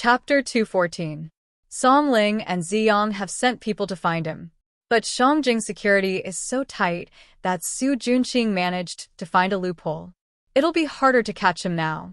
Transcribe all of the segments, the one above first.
Chapter 214. Song Ling and Ziyang have sent people to find him. But Shangjing's security is so tight that Su Junqing managed to find a loophole. It'll be harder to catch him now.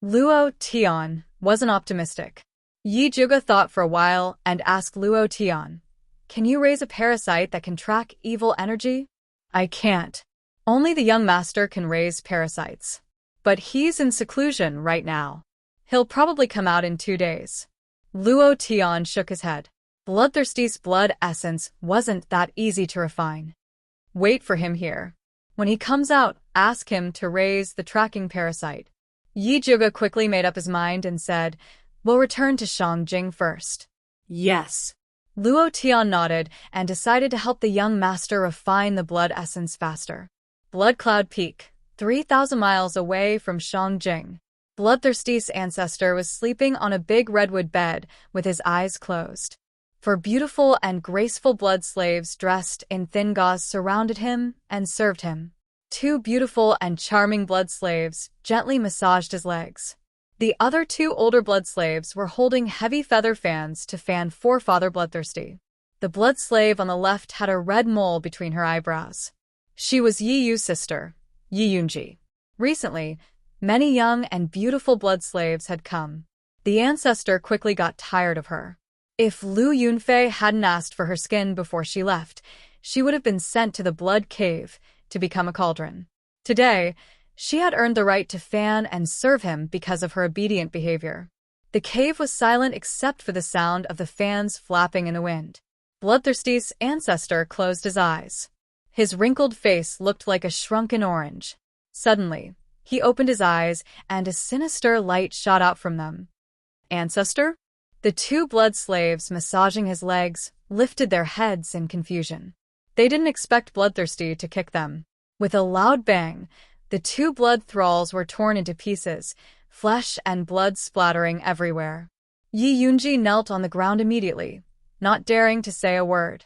Luo Tian wasn't optimistic. Yi Zhuge thought for a while and asked Luo Tian, "Can you raise a parasite that can track evil energy?" "I can't. Only the young master can raise parasites. But he's in seclusion right now. He'll probably come out in 2 days." Luo Tian shook his head. Bloodthirsty's blood essence wasn't that easy to refine. "Wait for him here. When he comes out, ask him to raise the tracking parasite." Yi Zhuge quickly made up his mind and said, "We'll return to Shangjing first." "Yes." Luo Tian nodded and decided to help the young master refine the blood essence faster. Blood Cloud Peak, 3,000 miles away from Shangjing. Bloodthirsty's ancestor was sleeping on a big redwood bed with his eyes closed. For beautiful and graceful blood slaves dressed in thin gauze surrounded him and served him. 2 beautiful and charming blood slaves gently massaged his legs. The other 2 older blood slaves were holding heavy feather fans to fan forefather Bloodthirsty. The blood slave on the left had a red mole between her eyebrows. She was Yi Yu's sister, Yi Yunji. Recently, many young and beautiful blood slaves had come. The ancestor quickly got tired of her. If Lu Yunfei hadn't asked for her skin before she left, she would have been sent to the blood cave to become a cauldron. Today, she had earned the right to fan and serve him because of her obedient behavior. The cave was silent except for the sound of the fans flapping in the wind. Bloodthirsty's ancestor closed his eyes. His wrinkled face looked like a shrunken orange. Suddenly, he opened his eyes and a sinister light shot out from them. "Ancestor?" The 2 blood slaves massaging his legs lifted their heads in confusion. They didn't expect Bloodthirsty to kick them. With a loud bang, the 2 blood thralls were torn into pieces, flesh and blood splattering everywhere. Yi Yunji knelt on the ground immediately, not daring to say a word.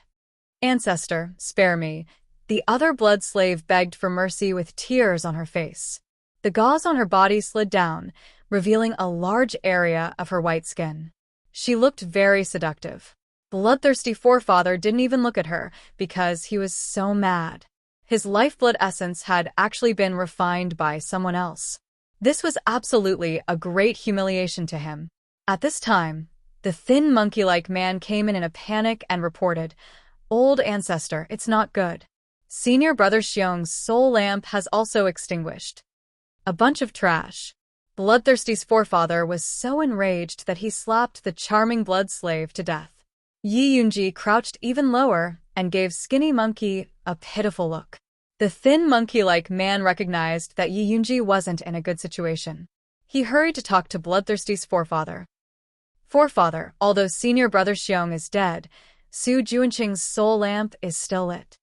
"Ancestor, spare me." The other blood slave begged for mercy with tears on her face. The gauze on her body slid down, revealing a large area of her white skin. She looked very seductive. Bloodthirsty forefather didn't even look at her because he was so mad. His lifeblood essence had actually been refined by someone else. This was absolutely a great humiliation to him. At this time, the thin monkey-like man came in a panic and reported, "Old ancestor, it's not good. Senior brother Xiong's soul lamp has also extinguished." A bunch of trash. Bloodthirsty's forefather was so enraged that he slapped the charming blood slave to death. Yi Yunji crouched even lower and gave Skinny Monkey a pitiful look. The thin monkey-like man recognized that Yi Yunji wasn't in a good situation. He hurried to talk to Bloodthirsty's forefather. "Forefather, although senior brother Xiong is dead, Su Junqing's soul lamp is still lit."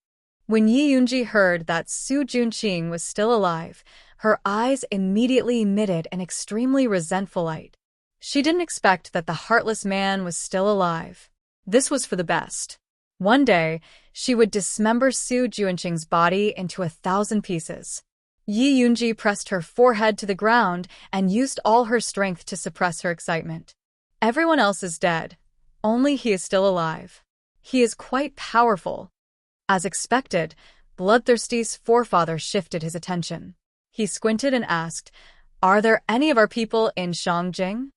When Yi Yunji heard that Su Junqing was still alive, her eyes immediately emitted an extremely resentful light. She didn't expect that the heartless man was still alive. This was for the best. One day, she would dismember Su Junqing's body into 1,000 pieces. Yi Yunji pressed her forehead to the ground and used all her strength to suppress her excitement. Everyone else is dead. Only he is still alive. He is quite powerful. As expected, Bloodthirsty's forefather shifted his attention. He squinted and asked, "Are there any of our people in Shangjing?"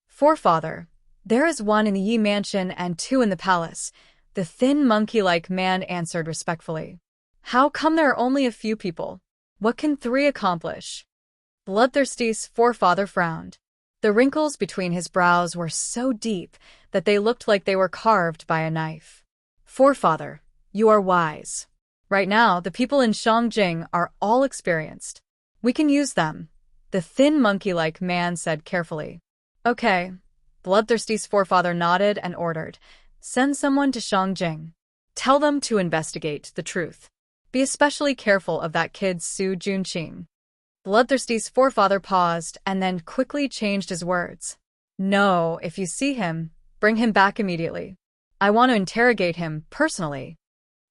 "Forefather, there is 1 in the Yi mansion and 2 in the palace," the thin monkey-like man answered respectfully. "How come there are only a few people? What can 3 accomplish?" Bloodthirsty's forefather frowned. The wrinkles between his brows were so deep that they looked like they were carved by a knife. "Forefather, you are wise. Right now, the people in Shangjing are all experienced. We can use them," the thin monkey-like man said carefully. "Okay." Bloodthirsty's forefather nodded and ordered, "Send someone to Shangjing. Tell them to investigate the truth. Be especially careful of that kid Su Junqing." Bloodthirsty's forefather paused and then quickly changed his words. "No, if you see him, bring him back immediately. I want to interrogate him personally."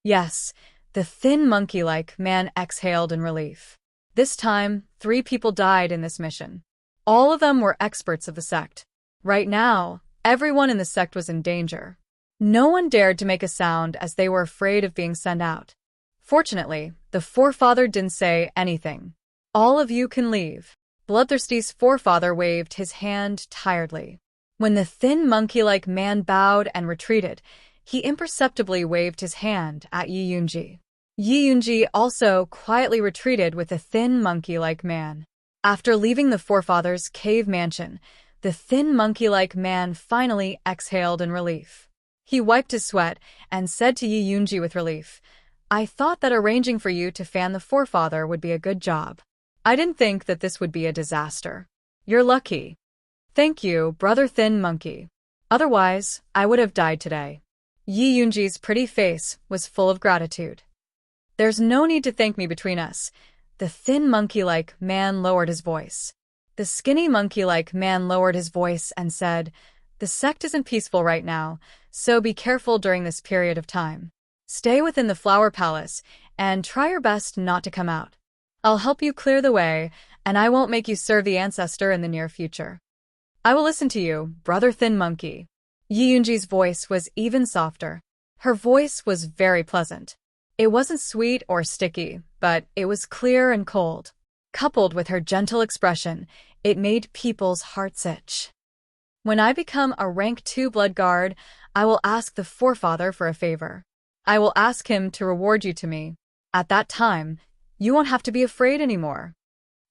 "Yes," the thin monkey-like man exhaled in relief. This time, 3 people died in this mission. All of them were experts of the sect. Right now, everyone in the sect was in danger. No one dared to make a sound as they were afraid of being sent out. Fortunately, the forefather didn't say anything. All of you can leave. Bloodthirsty's forefather waved his hand tiredly. When the thin monkey-like man bowed and retreated, he imperceptibly waved his hand at Yi Yunji. Yi Yunji also quietly retreated with the thin monkey-like man. After leaving the forefather's cave mansion, the thin monkey-like man finally exhaled in relief. He wiped his sweat and said to Yi Yunji with relief, "I thought that arranging for you to fan the forefather would be a good job. I didn't think that this would be a disaster. You're lucky." "Thank you, brother thin monkey. Otherwise, I would have died today." Yi Yunji's pretty face was full of gratitude. "There's no need to thank me between us." The thin monkey-like man lowered his voice. The skinny monkey-like man lowered his voice and said, "The sect isn't peaceful right now, so be careful during this period of time. Stay within the Flower Palace and try your best not to come out. I'll help you clear the way, and I won't make you serve the ancestor in the near future." "I will listen to you, brother thin monkey." Yi Yunji's voice was even softer. Her voice was very pleasant. It wasn't sweet or sticky, but it was clear and cold. Coupled with her gentle expression, it made people's hearts itch. "When I become a rank 2 blood guard, I will ask the forefather for a favor. I will ask him to reward you to me. At that time, you won't have to be afraid anymore."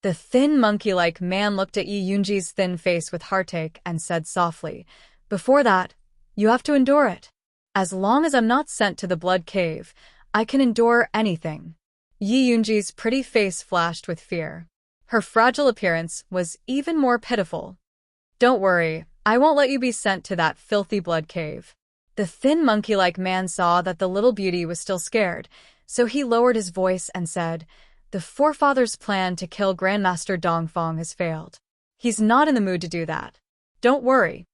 The thin monkey-like man looked at Yi Yunji's thin face with heartache and said softly, "Before that, you have to endure it. As long as I'm not sent to the blood cave, I can endure anything." Yi Yunji's pretty face flashed with fear. Her fragile appearance was even more pitiful. "Don't worry, I won't let you be sent to that filthy blood cave." The thin monkey-like man saw that the little beauty was still scared, so he lowered his voice and said, "The forefather's plan to kill Grandmaster Dongfeng has failed. He's not in the mood to do that. Don't worry."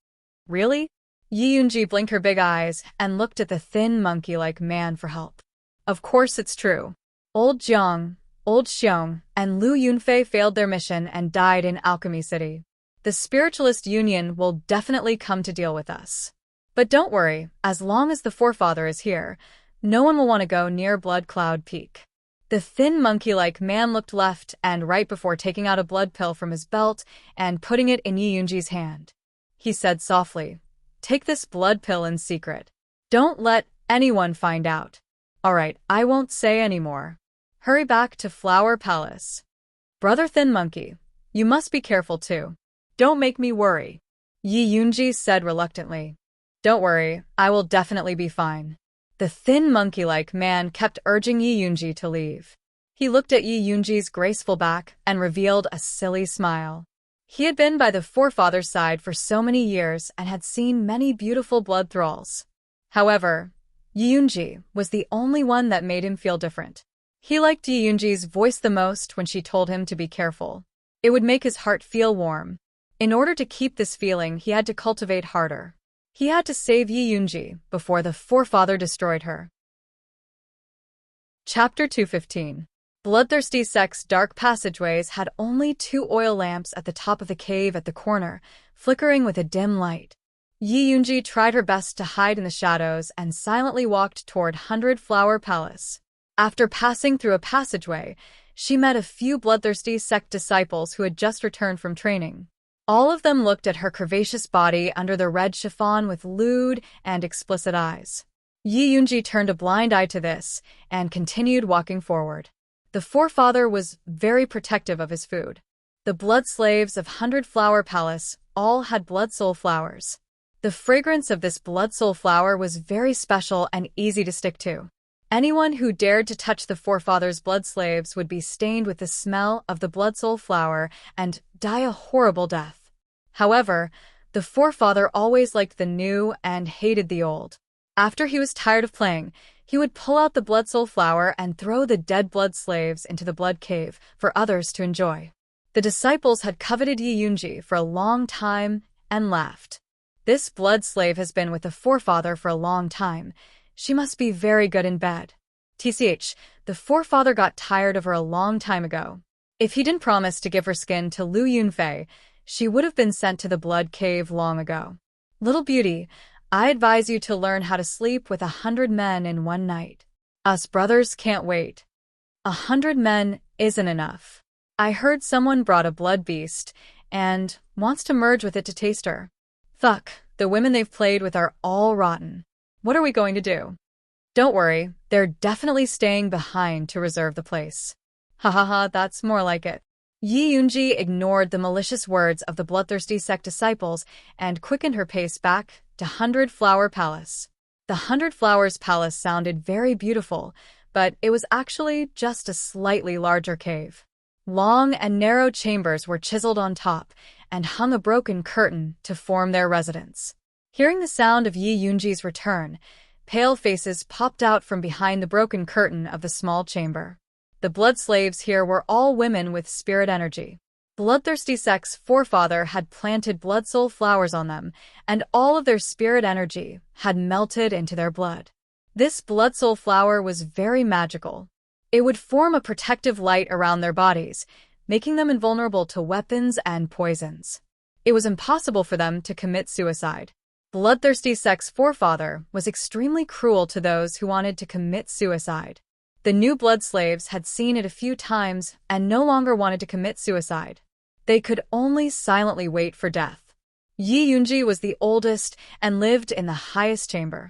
"Really?" Yi Yunji blinked her big eyes and looked at the thin monkey-like man for help. "Of course it's true. Old Jiang, Old Xiong, and Lu Yunfei failed their mission and died in Alchemy City. The Spiritualist Union will definitely come to deal with us. But don't worry, as long as the forefather is here, no one will want to go near Blood Cloud Peak." The thin monkey-like man looked left and right before taking out a blood pill from his belt and putting it in Yi Yunji's hand. He said softly, "Take this blood pill in secret. Don't let anyone find out." "All right, I won't say any more. Hurry back to Flower Palace. Brother thin monkey, you must be careful too. Don't make me worry." Yi Yunji said reluctantly. "Don't worry, I will definitely be fine." The thin monkey-like man kept urging Yi Yunji to leave. He looked at Yi Yunji's graceful back and revealed a silly smile. He had been by the forefather's side for so many years and had seen many beautiful blood thralls. However, Yi Yunji was the only one that made him feel different. He liked Yi Yunji's voice the most when she told him to be careful. It would make his heart feel warm. In order to keep this feeling, he had to cultivate harder. He had to save Yi Yunji before the forefather destroyed her. Chapter 215. Bloodthirsty Sect's dark passageways had only 2 oil lamps at the top of the cave at the corner, flickering with a dim light. Yi Yunji tried her best to hide in the shadows and silently walked toward 100 Flower Palace. After passing through a passageway, she met a few bloodthirsty sect disciples who had just returned from training. All of them looked at her curvaceous body under the red chiffon with lewd and explicit eyes. Yi Yunji turned a blind eye to this and continued walking forward. The forefather was very protective of his food. The blood slaves of 100 Flower Palace all had blood soul flowers. The fragrance of this blood soul flower was very special and easy to stick to. Anyone who dared to touch the forefather's blood slaves would be stained with the smell of the blood soul flower and die a horrible death. However, the forefather always liked the new and hated the old. After he was tired of playing, he would pull out the blood soul flower and throw the dead blood slaves into the blood cave for others to enjoy. The disciples had coveted Yi Yunji for a long time and laughed. "This blood slave has been with the forefather for a long time. She must be very good in bed. TCH, the forefather got tired of her a long time ago. If he didn't promise to give her skin to Lu Yunfei, she would have been sent to the blood cave long ago. Little beauty, I advise you to learn how to sleep with 100 men in one night. Us brothers can't wait. 100 men isn't enough. I heard someone brought a blood beast and wants to merge with it to taste her. Fuck, the women they've played with are all rotten. What are we going to do? Don't worry, they're definitely staying behind to reserve the place. Ha ha ha, that's more like it. Yi Yunji ignored the malicious words of the bloodthirsty sect disciples and quickened her pace back to 100 Flower Palace. The 100 Flowers Palace sounded very beautiful, but it was actually just a slightly larger cave. Long and narrow chambers were chiseled on top and hung a broken curtain to form their residence. Hearing the sound of Yi Yunji's return, pale faces popped out from behind the broken curtain of the small chamber. The blood slaves here were all women with spirit energy. Bloodthirsty sect's forefather had planted blood soul flowers on them, and all of their spirit energy had melted into their blood. This blood soul flower was very magical. It would form a protective light around their bodies, making them invulnerable to weapons and poisons. It was impossible for them to commit suicide. Bloodthirsty sect's forefather was extremely cruel to those who wanted to commit suicide. The new blood slaves had seen it a few times and no longer wanted to commit suicide. They could only silently wait for death. Yi Yunji was the oldest and lived in the highest chamber.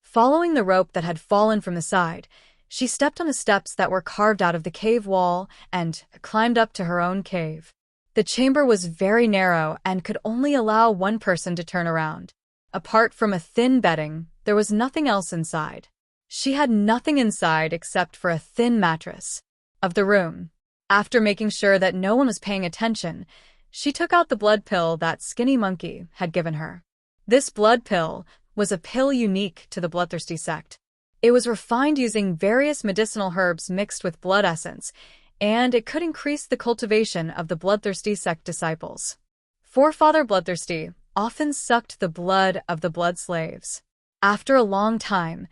Following the rope that had fallen from the side, she stepped on the steps that were carved out of the cave wall and climbed up to her own cave. The chamber was very narrow and could only allow one person to turn around. Apart from a thin bedding, there was nothing else inside. She had nothing inside except for a thin mattress. Of the room, after making sure that no one was paying attention, she took out the blood pill that Skinny Monkey had given her. This blood pill was a pill unique to the bloodthirsty sect. It was refined using various medicinal herbs mixed with blood essence, and it could increase the cultivation of the bloodthirsty sect disciples. Forefather Bloodthirsty often sucked the blood of the blood slaves. After a long time,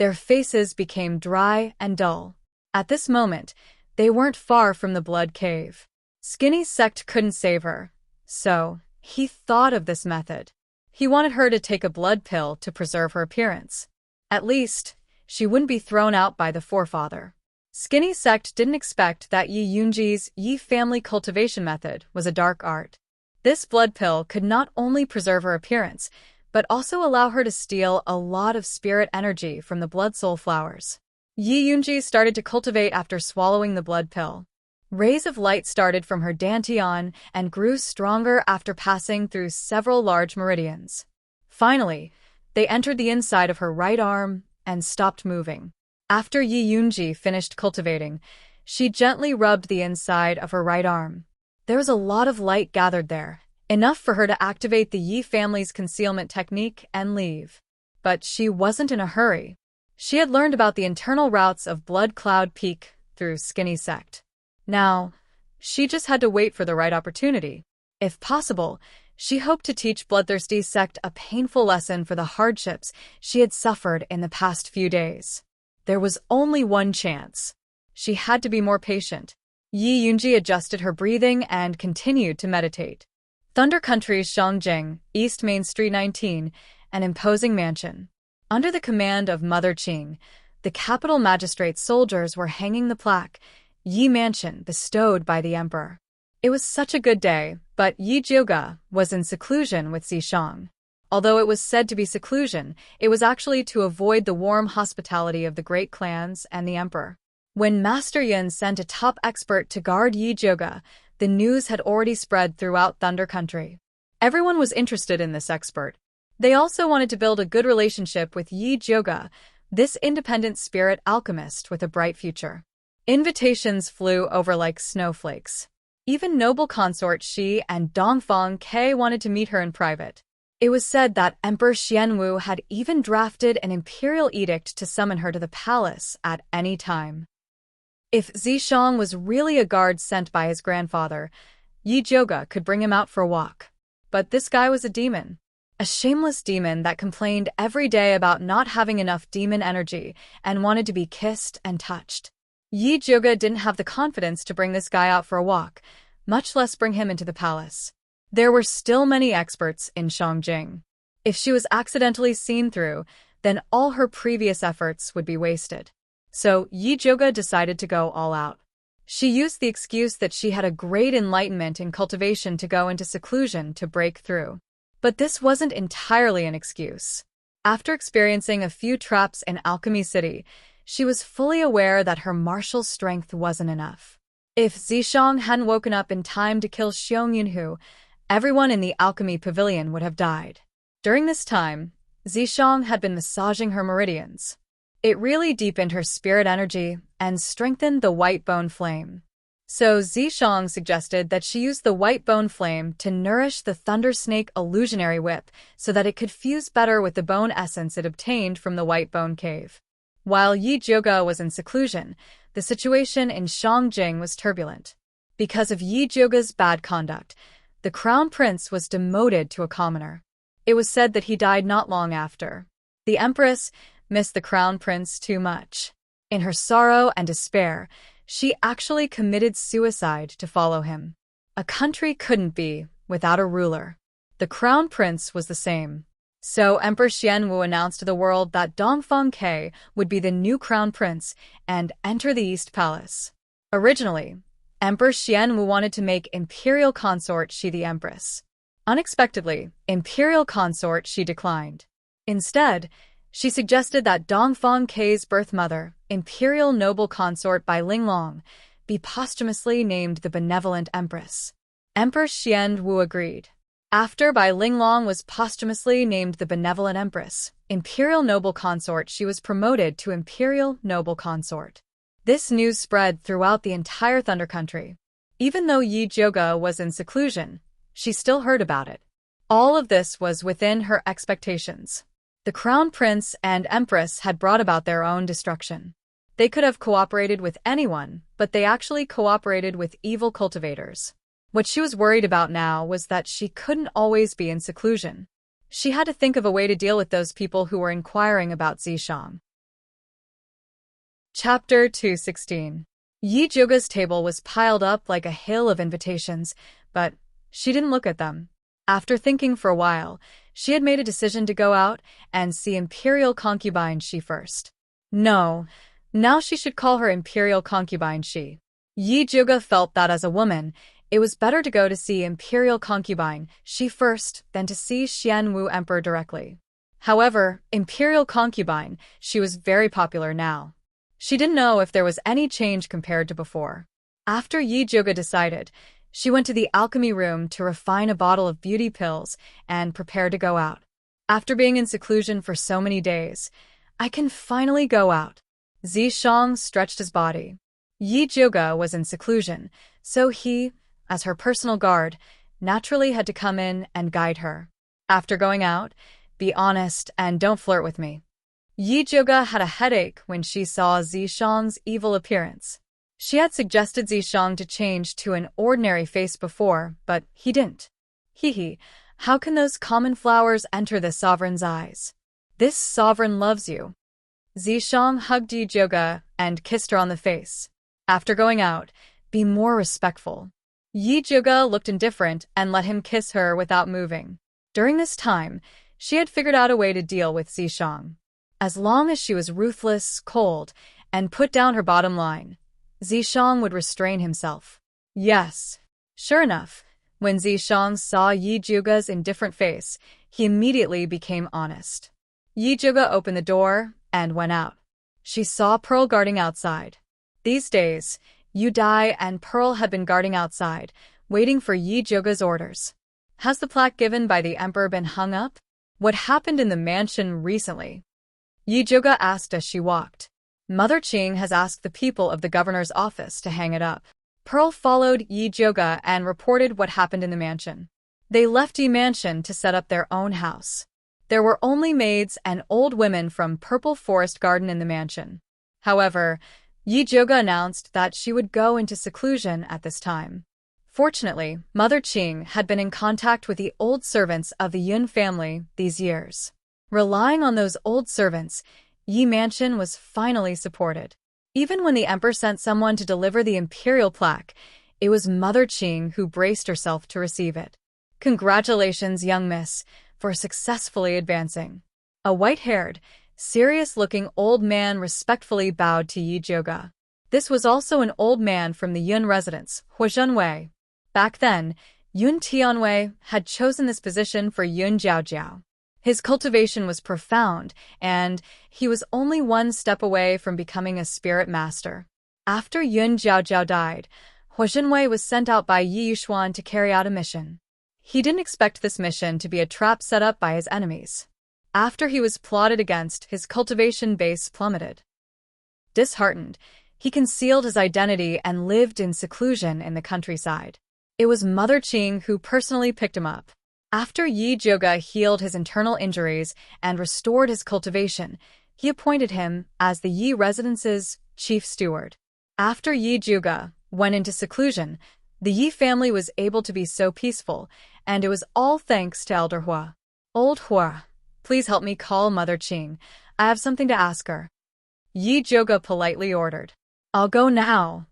their faces became dry and dull. At this moment, they weren't far from the blood cave. Skinny's sect couldn't save her, so he thought of this method. He wanted her to take a blood pill to preserve her appearance. At least, she wouldn't be thrown out by the forefather. Skinny's sect didn't expect that Yi Yunji's Yi family cultivation method was a dark art. This blood pill could not only preserve her appearance, but also allow her to steal a lot of spirit energy from the blood soul flowers. Yi Yunji started to cultivate after swallowing the blood pill. Rays of light started from her dantian and grew stronger after passing through several large meridians. Finally, they entered the inside of her right arm and stopped moving. After Yi Yunji finished cultivating, she gently rubbed the inside of her right arm. There was a lot of light gathered there, enough for her to activate the Yi family's concealment technique and leave. But she wasn't in a hurry. She had learned about the internal routes of Blood Cloud Peak through Skinny Sect. Now, she just had to wait for the right opportunity. If possible, she hoped to teach Bloodthirsty Sect a painful lesson for the hardships she had suffered in the past few days. There was only one chance. She had to be more patient. Yi Yunji adjusted her breathing and continued to meditate. Thunder Country's Shangjing, East Main Street 19, an imposing mansion. Under the command of Mother Qing, the capital magistrate's soldiers were hanging the plaque, Yi Mansion bestowed by the emperor. It was such a good day, but Yi Jiuge was in seclusion with Zishang. Although it was said to be seclusion, it was actually to avoid the warm hospitality of the great clans and the emperor. When Master Yin sent a top expert to guard Yi Jiuge, the news had already spread throughout Thunder Country. Everyone was interested in this expert. They also wanted to build a good relationship with Yi Jiuge, this independent spirit alchemist with a bright future. Invitations flew over like snowflakes. Even noble consort Shi and Dongfang Ke wanted to meet her in private. It was said that Emperor Xianwu had even drafted an imperial edict to summon her to the palace at any time. If Zishang was really a guard sent by his grandfather, Yi Jiuge could bring him out for a walk. But this guy was a demon. A shameless demon that complained every day about not having enough demon energy and wanted to be kissed and touched. Yi Jiuge didn't have the confidence to bring this guy out for a walk, much less bring him into the palace. There were still many experts in Shangjing. If she was accidentally seen through, then all her previous efforts would be wasted. So Yi Zhuge decided to go all out. She used the excuse that she had a great enlightenment in cultivation to go into seclusion to break through. But this wasn't entirely an excuse. After experiencing a few traps in Alchemy City, she was fully aware that her martial strength wasn't enough. If Zishang hadn't woken up in time to kill Xiong Yunhu, everyone in the Alchemy Pavilion would have died. During this time, Zishang had been massaging her meridians. It really deepened her spirit energy and strengthened the white bone flame. So Zishang suggested that she use the white bone flame to nourish the Thunder Snake illusionary whip so that it could fuse better with the bone essence it obtained from the white bone cave. While Yi Zhuge was in seclusion, the situation in Shangjing was turbulent. Because of Yi Zhuge's bad conduct, the crown prince was demoted to a commoner. It was said that he died not long after. The empress missed the crown prince too much. In her sorrow and despair, she actually committed suicide to follow him. A country couldn't be without a ruler. The crown prince was the same. So Emperor Xianwu announced to the world that Dongfeng Ke would be the new crown prince and enter the East Palace. Originally, Emperor Xianwu wanted to make imperial consort Shi the empress. Unexpectedly, imperial consort Shi declined. Instead, she suggested that Dongfeng Ke's birth mother, imperial noble consort Bai Linglong, be posthumously named the benevolent empress. Emperor Xianwu agreed. After Bai Linglong was posthumously named the benevolent empress, imperial noble consort, she was promoted to imperial noble consort. This news spread throughout the entire Thunder Country. Even though Yi Zhuge was in seclusion, she still heard about it. All of this was within her expectations. The crown prince and empress had brought about their own destruction. They could have cooperated with anyone, but they actually cooperated with evil cultivators. What she was worried about now was that she couldn't always be in seclusion. She had to think of a way to deal with those people who were inquiring about Zishang. Chapter 216. Yi Zhuge's table was piled up like a hill of invitations, but she didn't look at them. After thinking for a while, she had made a decision to go out and see imperial concubine Shi first. No, now she should call her imperial concubine Shi. Yi Zhuge felt that as a woman, it was better to go to see imperial concubine Shi first than to see Xianwu emperor directly. However, imperial concubine Shi was very popular now. She didn't know if there was any change compared to before. After Yi Zhuge decided, she went to the alchemy room to refine a bottle of beauty pills and prepare to go out. After being in seclusion for so many days, I can finally go out. Zishang stretched his body. Yi Zhuge was in seclusion, so he, as her personal guard, naturally had to come in and guide her. After going out, be honest and don't flirt with me. Yi Zhuge had a headache when she saw Zishang's evil appearance. She had suggested Zishang to change to an ordinary face before, but he didn't. Hee, how can those common flowers enter the sovereign's eyes? This sovereign loves you. Zishang hugged Yi Zhuge and kissed her on the face. After going out, be more respectful. Yi Zhuge looked indifferent and let him kiss her without moving. During this time, she had figured out a way to deal with Zishang. As long as she was ruthless, cold, and put down her bottom line, Zishang would restrain himself. Yes. Sure enough, when Zishang saw Yi Zhuge's indifferent face, he immediately became honest. Yi Zhuge opened the door and went out. She saw Pearl guarding outside. These days, Yu Dai and Pearl had been guarding outside, waiting for Yi Zhuge's orders. Has the plaque given by the emperor been hung up? What happened in the mansion recently? Yi Zhuge asked as she walked. Mother Qing has asked the people of the governor's office to hang it up. Pearl followed Yi Zhuge and reported what happened in the mansion. They left Yi Mansion to set up their own house. There were only maids and old women from Purple Forest Garden in the mansion. However, Yi Zhuge announced that she would go into seclusion at this time. Fortunately, Mother Qing had been in contact with the old servants of the Yun family these years. Relying on those old servants, Yi Mansion was finally supported. Even when the emperor sent someone to deliver the imperial plaque, It was Mother Qing who braced herself to receive it. Congratulations, young miss, for successfully advancing. A white-haired, serious-looking old man respectfully bowed to Yi Zhuge. This was also an old man from the Yun residence, Huazhenwei. Back then, Yun Tianwei had chosen this position for Yun Jiaojiao. His cultivation was profound, and he was only one step away from becoming a spirit master. After Yun Jiaojiao died, Huazhenwei was sent out by Yi Yuxuan to carry out a mission. He didn't expect this mission to be a trap set up by his enemies. After he was plotted against, his cultivation base plummeted. Disheartened, he concealed his identity and lived in seclusion in the countryside. It was Mother Qing who personally picked him up. After Yi Zhuge healed his internal injuries and restored his cultivation, he appointed him as the Yi residence's chief steward. After Yi Zhuge went into seclusion, the Yi family was able to be so peaceful, and it was all thanks to Elder Hua. Old Hua, please help me call Mother Qing. I have something to ask her. Yi Zhuge politely ordered. I'll go now.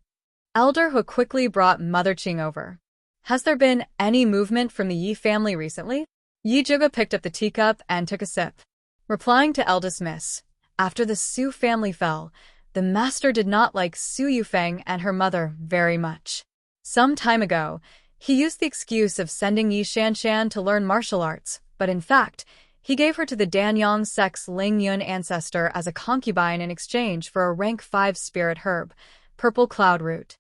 Elder Hua quickly brought Mother Qing over. Has there been any movement from the Yi family recently? Yi Zhuge picked up the teacup and took a sip. Replying to eldest miss, after the Su family fell, the master did not like Su Yufeng and her mother very much. Some time ago, he used the excuse of sending Yi Shanshan to learn martial arts, but in fact, he gave her to the Danyang sect's Ling Yun ancestor as a concubine in exchange for a rank 5 spirit herb, purple cloud root.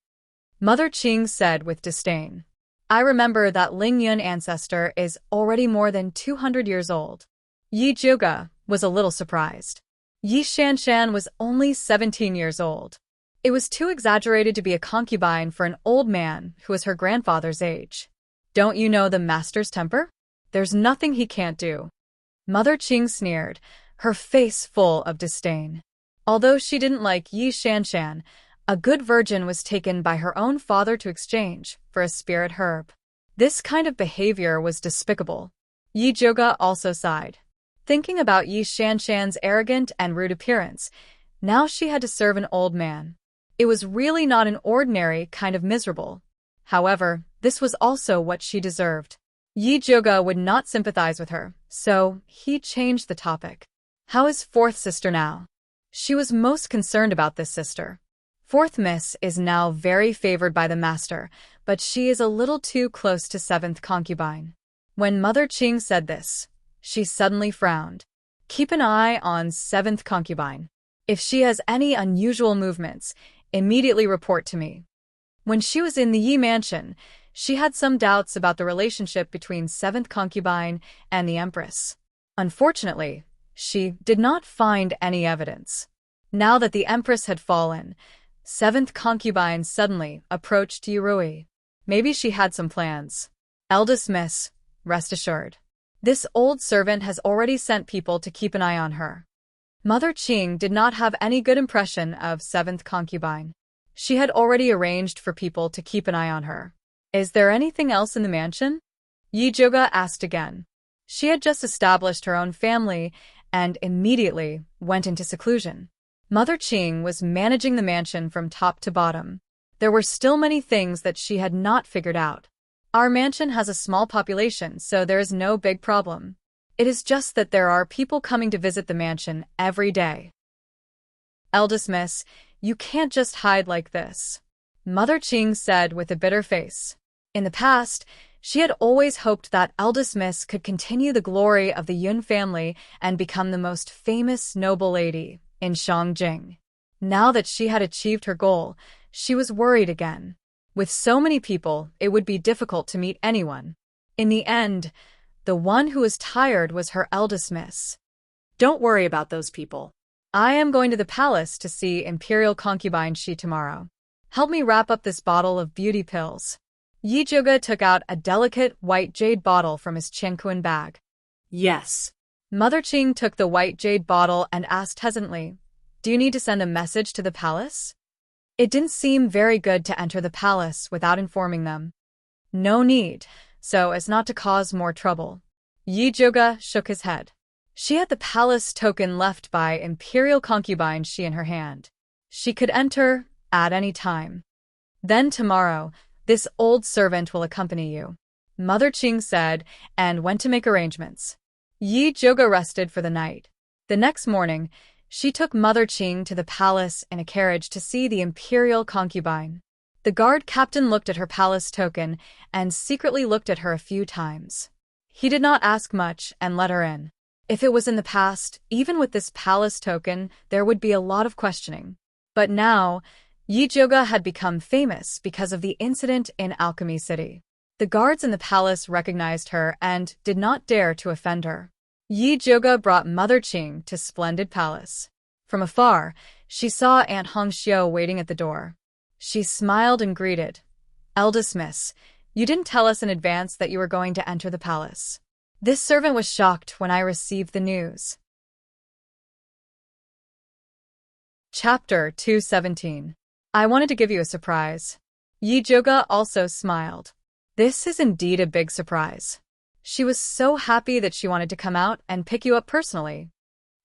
Mother Qing said with disdain. I remember that Ling Yun ancestor is already more than 200 years old. Yi Zhuge was a little surprised. Yi Shanshan was only 17 years old. It was too exaggerated to be a concubine for an old man who was her grandfather's age. Don't you know the master's temper? There's nothing he can't do. Mother Qing sneered, her face full of disdain. Although she didn't like Yi Shanshan, a good virgin was taken by her own father to exchange for a spirit herb. This kind of behavior was despicable. Yi Zhuge also sighed. Thinking about Yi Shanshan's arrogant and rude appearance, now she had to serve an old man. It was really not an ordinary kind of miserable. However, this was also what she deserved. Yi Zhuge would not sympathize with her, so he changed the topic. How is fourth sister now? She was most concerned about this sister. Fourth miss is now very favored by the master, but she is a little too close to seventh concubine. When Mother Qing said this, she suddenly frowned. Keep an eye on seventh concubine. If she has any unusual movements, immediately report to me. When she was in the Yi mansion, she had some doubts about the relationship between seventh concubine and the empress. Unfortunately, she did not find any evidence. Now that the empress had fallen, seventh concubine suddenly approached Yurui. Maybe she had some plans. Eldest miss, rest assured. This old servant has already sent people to keep an eye on her. Mother Qing did not have any good impression of seventh concubine. She had already arranged for people to keep an eye on her. Is there anything else in the mansion? Yi Zhuge asked again. She had just established her own family and immediately went into seclusion. Mother Qing was managing the mansion from top to bottom. There were still many things that she had not figured out. Our mansion has a small population, so there is no big problem. It is just that there are people coming to visit the mansion every day. Eldest miss, you can't just hide like this. Mother Qing said with a bitter face. In the past, she had always hoped that eldest miss could continue the glory of the Yun family and become the most famous noble lady in Shangjing. Now that she had achieved her goal, she was worried again. With so many people, it would be difficult to meet anyone. In the end, the one who was tired was her eldest miss. Don't worry about those people. I am going to the palace to see Imperial Concubine Shi tomorrow. Help me wrap up this bottle of beauty pills. Yi Zhuge took out a delicate white jade bottle from his Qianquan bag. Yes. Mother Qing took the white jade bottle and asked hesitantly, do you need to send a message to the palace? It didn't seem very good to enter the palace without informing them. No need, so as not to cause more trouble. Yi Zhuge shook his head. She had the palace token left by Imperial Concubine Shi in her hand. She could enter at any time. Then tomorrow, This old servant will accompany you, Mother Qing said, and went to make arrangements. Yi Zhuge rested for the night. The next morning, she took Mother Qing to the palace in a carriage to see the imperial concubine. The guard captain looked at her palace token and secretly looked at her a few times. He did not ask much and let her in. If it was in the past, even with this palace token, there would be a lot of questioning. But now, Yi Zhuge had become famous because of the incident in Alchemy City. The guards in the palace recognized her and did not dare to offend her. Yi Zhuge brought Mother Qing to Splendid Palace. From afar, she saw Aunt Hongxiu waiting at the door. She smiled and greeted, "Eldest Miss, you didn't tell us in advance that you were going to enter the palace." This servant was shocked when I received the news. Chapter 217. I wanted to give you a surprise. Yi Zhuge also smiled. This is indeed a big surprise. She was so happy that she wanted to come out and pick you up personally.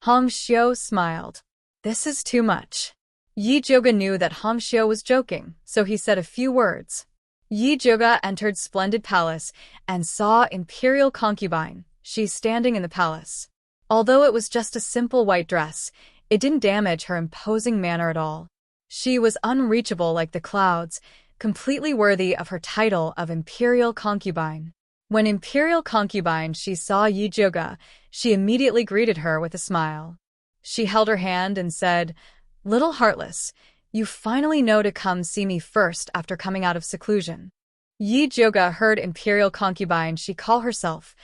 Hongxiu smiled. This is too much. Yi Zhuge knew that Hongxiu was joking, so he said a few words. Yi Zhuge entered Splendid Palace and saw Imperial Concubine. She's standing in the palace. Although it was just a simple white dress, it didn't damage her imposing manner at all. She was unreachable like the clouds, completely worthy of her title of Imperial Concubine. When Imperial Concubine she saw Yi Zhuge, she immediately greeted her with a smile. She held her hand and said, "Little Heartless, you finally know to come see me first after coming out of seclusion." Yi Zhuge heard Imperial Concubine she call herself,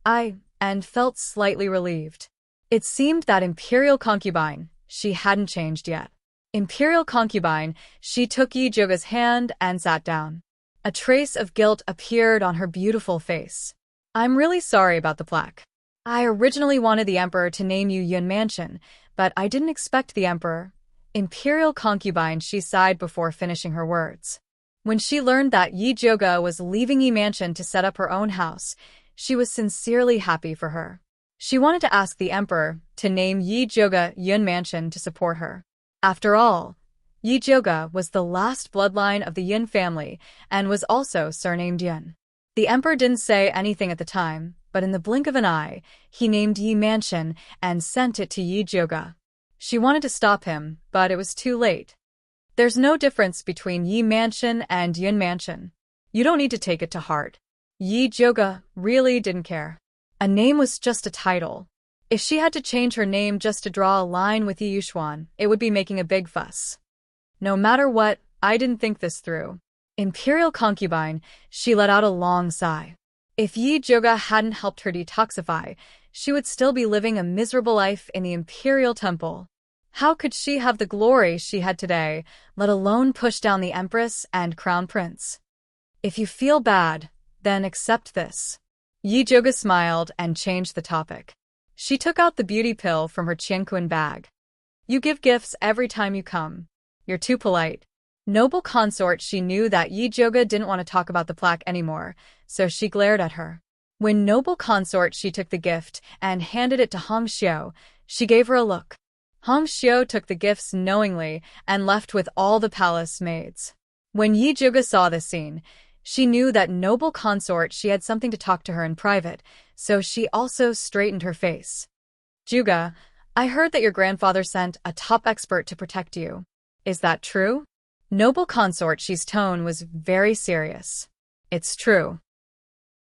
and felt slightly relieved. It seemed that Imperial Concubine, she hadn't changed yet. Imperial Concubine, she took Yi Zhuge's hand and sat down. A trace of guilt appeared on her beautiful face. "I'm really sorry about the plaque. I originally wanted the Emperor to name you Yun Mansion, but I didn't expect the Emperor." Imperial Concubine, she sighed before finishing her words. When she learned that Yi Zhuge was leaving Yi Mansion to set up her own house, she was sincerely happy for her. She wanted to ask the Emperor to name Yi Zhuge Yun Mansion to support her. After all, Yi Zhuge was the last bloodline of the Yun family and was also surnamed Yun. The Emperor didn't say anything at the time, but in the blink of an eye, he named Yi Mansion and sent it to Yi Zhuge. She wanted to stop him, but it was too late. There's no difference between Yi Mansion and Yun Mansion. You don't need to take it to heart. Yi Zhuge really didn't care. A name was just a title. If she had to change her name just to draw a line with Yi Yuxuan, it would be making a big fuss. No matter what, I didn't think this through. Imperial Concubine, she let out a long sigh. If Yi Zhuge hadn't helped her detoxify, she would still be living a miserable life in the Imperial Temple. How could she have the glory she had today, let alone push down the Empress and Crown Prince? If you feel bad, then accept this. Yi Zhuge smiled and changed the topic. She took out the beauty pill from her Qianquan bag. "You give gifts every time you come. You're too polite." Noble consort, she knew that Yi Zhuge didn't want to talk about the plaque anymore, so she glared at her. When noble consort she took the gift and handed it to Hongxiu, she gave her a look. Hongxiu took the gifts knowingly and left with all the palace maids. When Yi Zhuge saw this scene, she knew that noble consort she had something to talk to her in private, so she also straightened her face. "Zhuge, I heard that your grandfather sent a top expert to protect you. Is that true?" Noble consort she's tone was very serious. "It's true."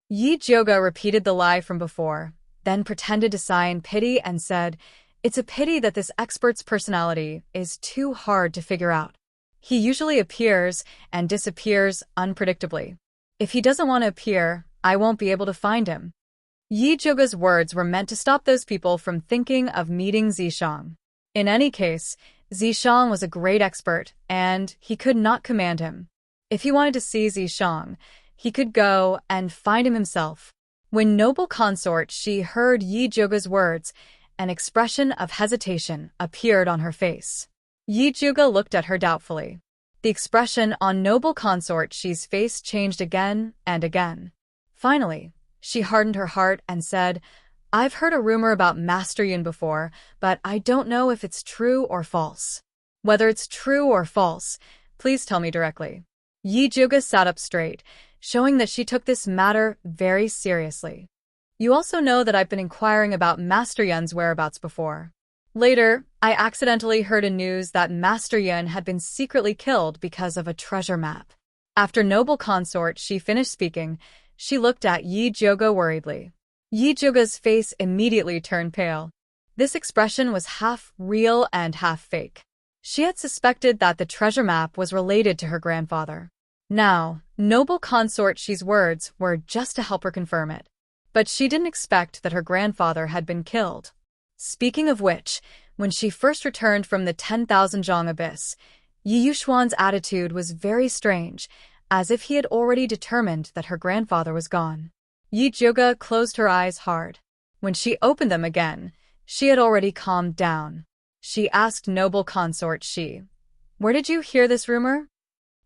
Yi Zhuge repeated the lie from before, then pretended to sigh in pity and said, "It's a pity that this expert's personality is too hard to figure out. He usually appears and disappears unpredictably. If he doesn't want to appear, I won't be able to find him." Yi Zhuge's words were meant to stop those people from thinking of meeting Zishang. In any case, Zishang was a great expert, and he could not command him. If he wanted to see Zishang, he could go and find him himself. When noble consort she heard Yi Zhuge's words, an expression of hesitation appeared on her face. Yi Zhuge looked at her doubtfully. The expression on noble consort she's face changed again and again. Finally, she hardened her heart and said, "I've heard a rumor about Master Yun before, but I don't know if it's true or false. Whether it's true or false, please tell me directly." Yi Juga sat up straight, showing that she took this matter very seriously. You also know that I've been inquiring about Master Yun's whereabouts before. Later, I accidentally heard a news that Master Yun had been secretly killed because of a treasure map. After noble consort she finished speaking, she looked at Yi Juga worriedly. Yi Juga's face immediately turned pale. This expression was half real and half fake. She had suspected that the treasure map was related to her grandfather. Now, noble consort Shi's words were just to help her confirm it. But she didn't expect that her grandfather had been killed. Speaking of which, when she first returned from the 10,000 Zhang abyss, Yi Yuxuan's attitude was very strange, as if he had already determined that her grandfather was gone. Yi Juga closed her eyes hard. When she opened them again, she had already calmed down. She asked noble consort Shi, "Where did you hear this rumor?"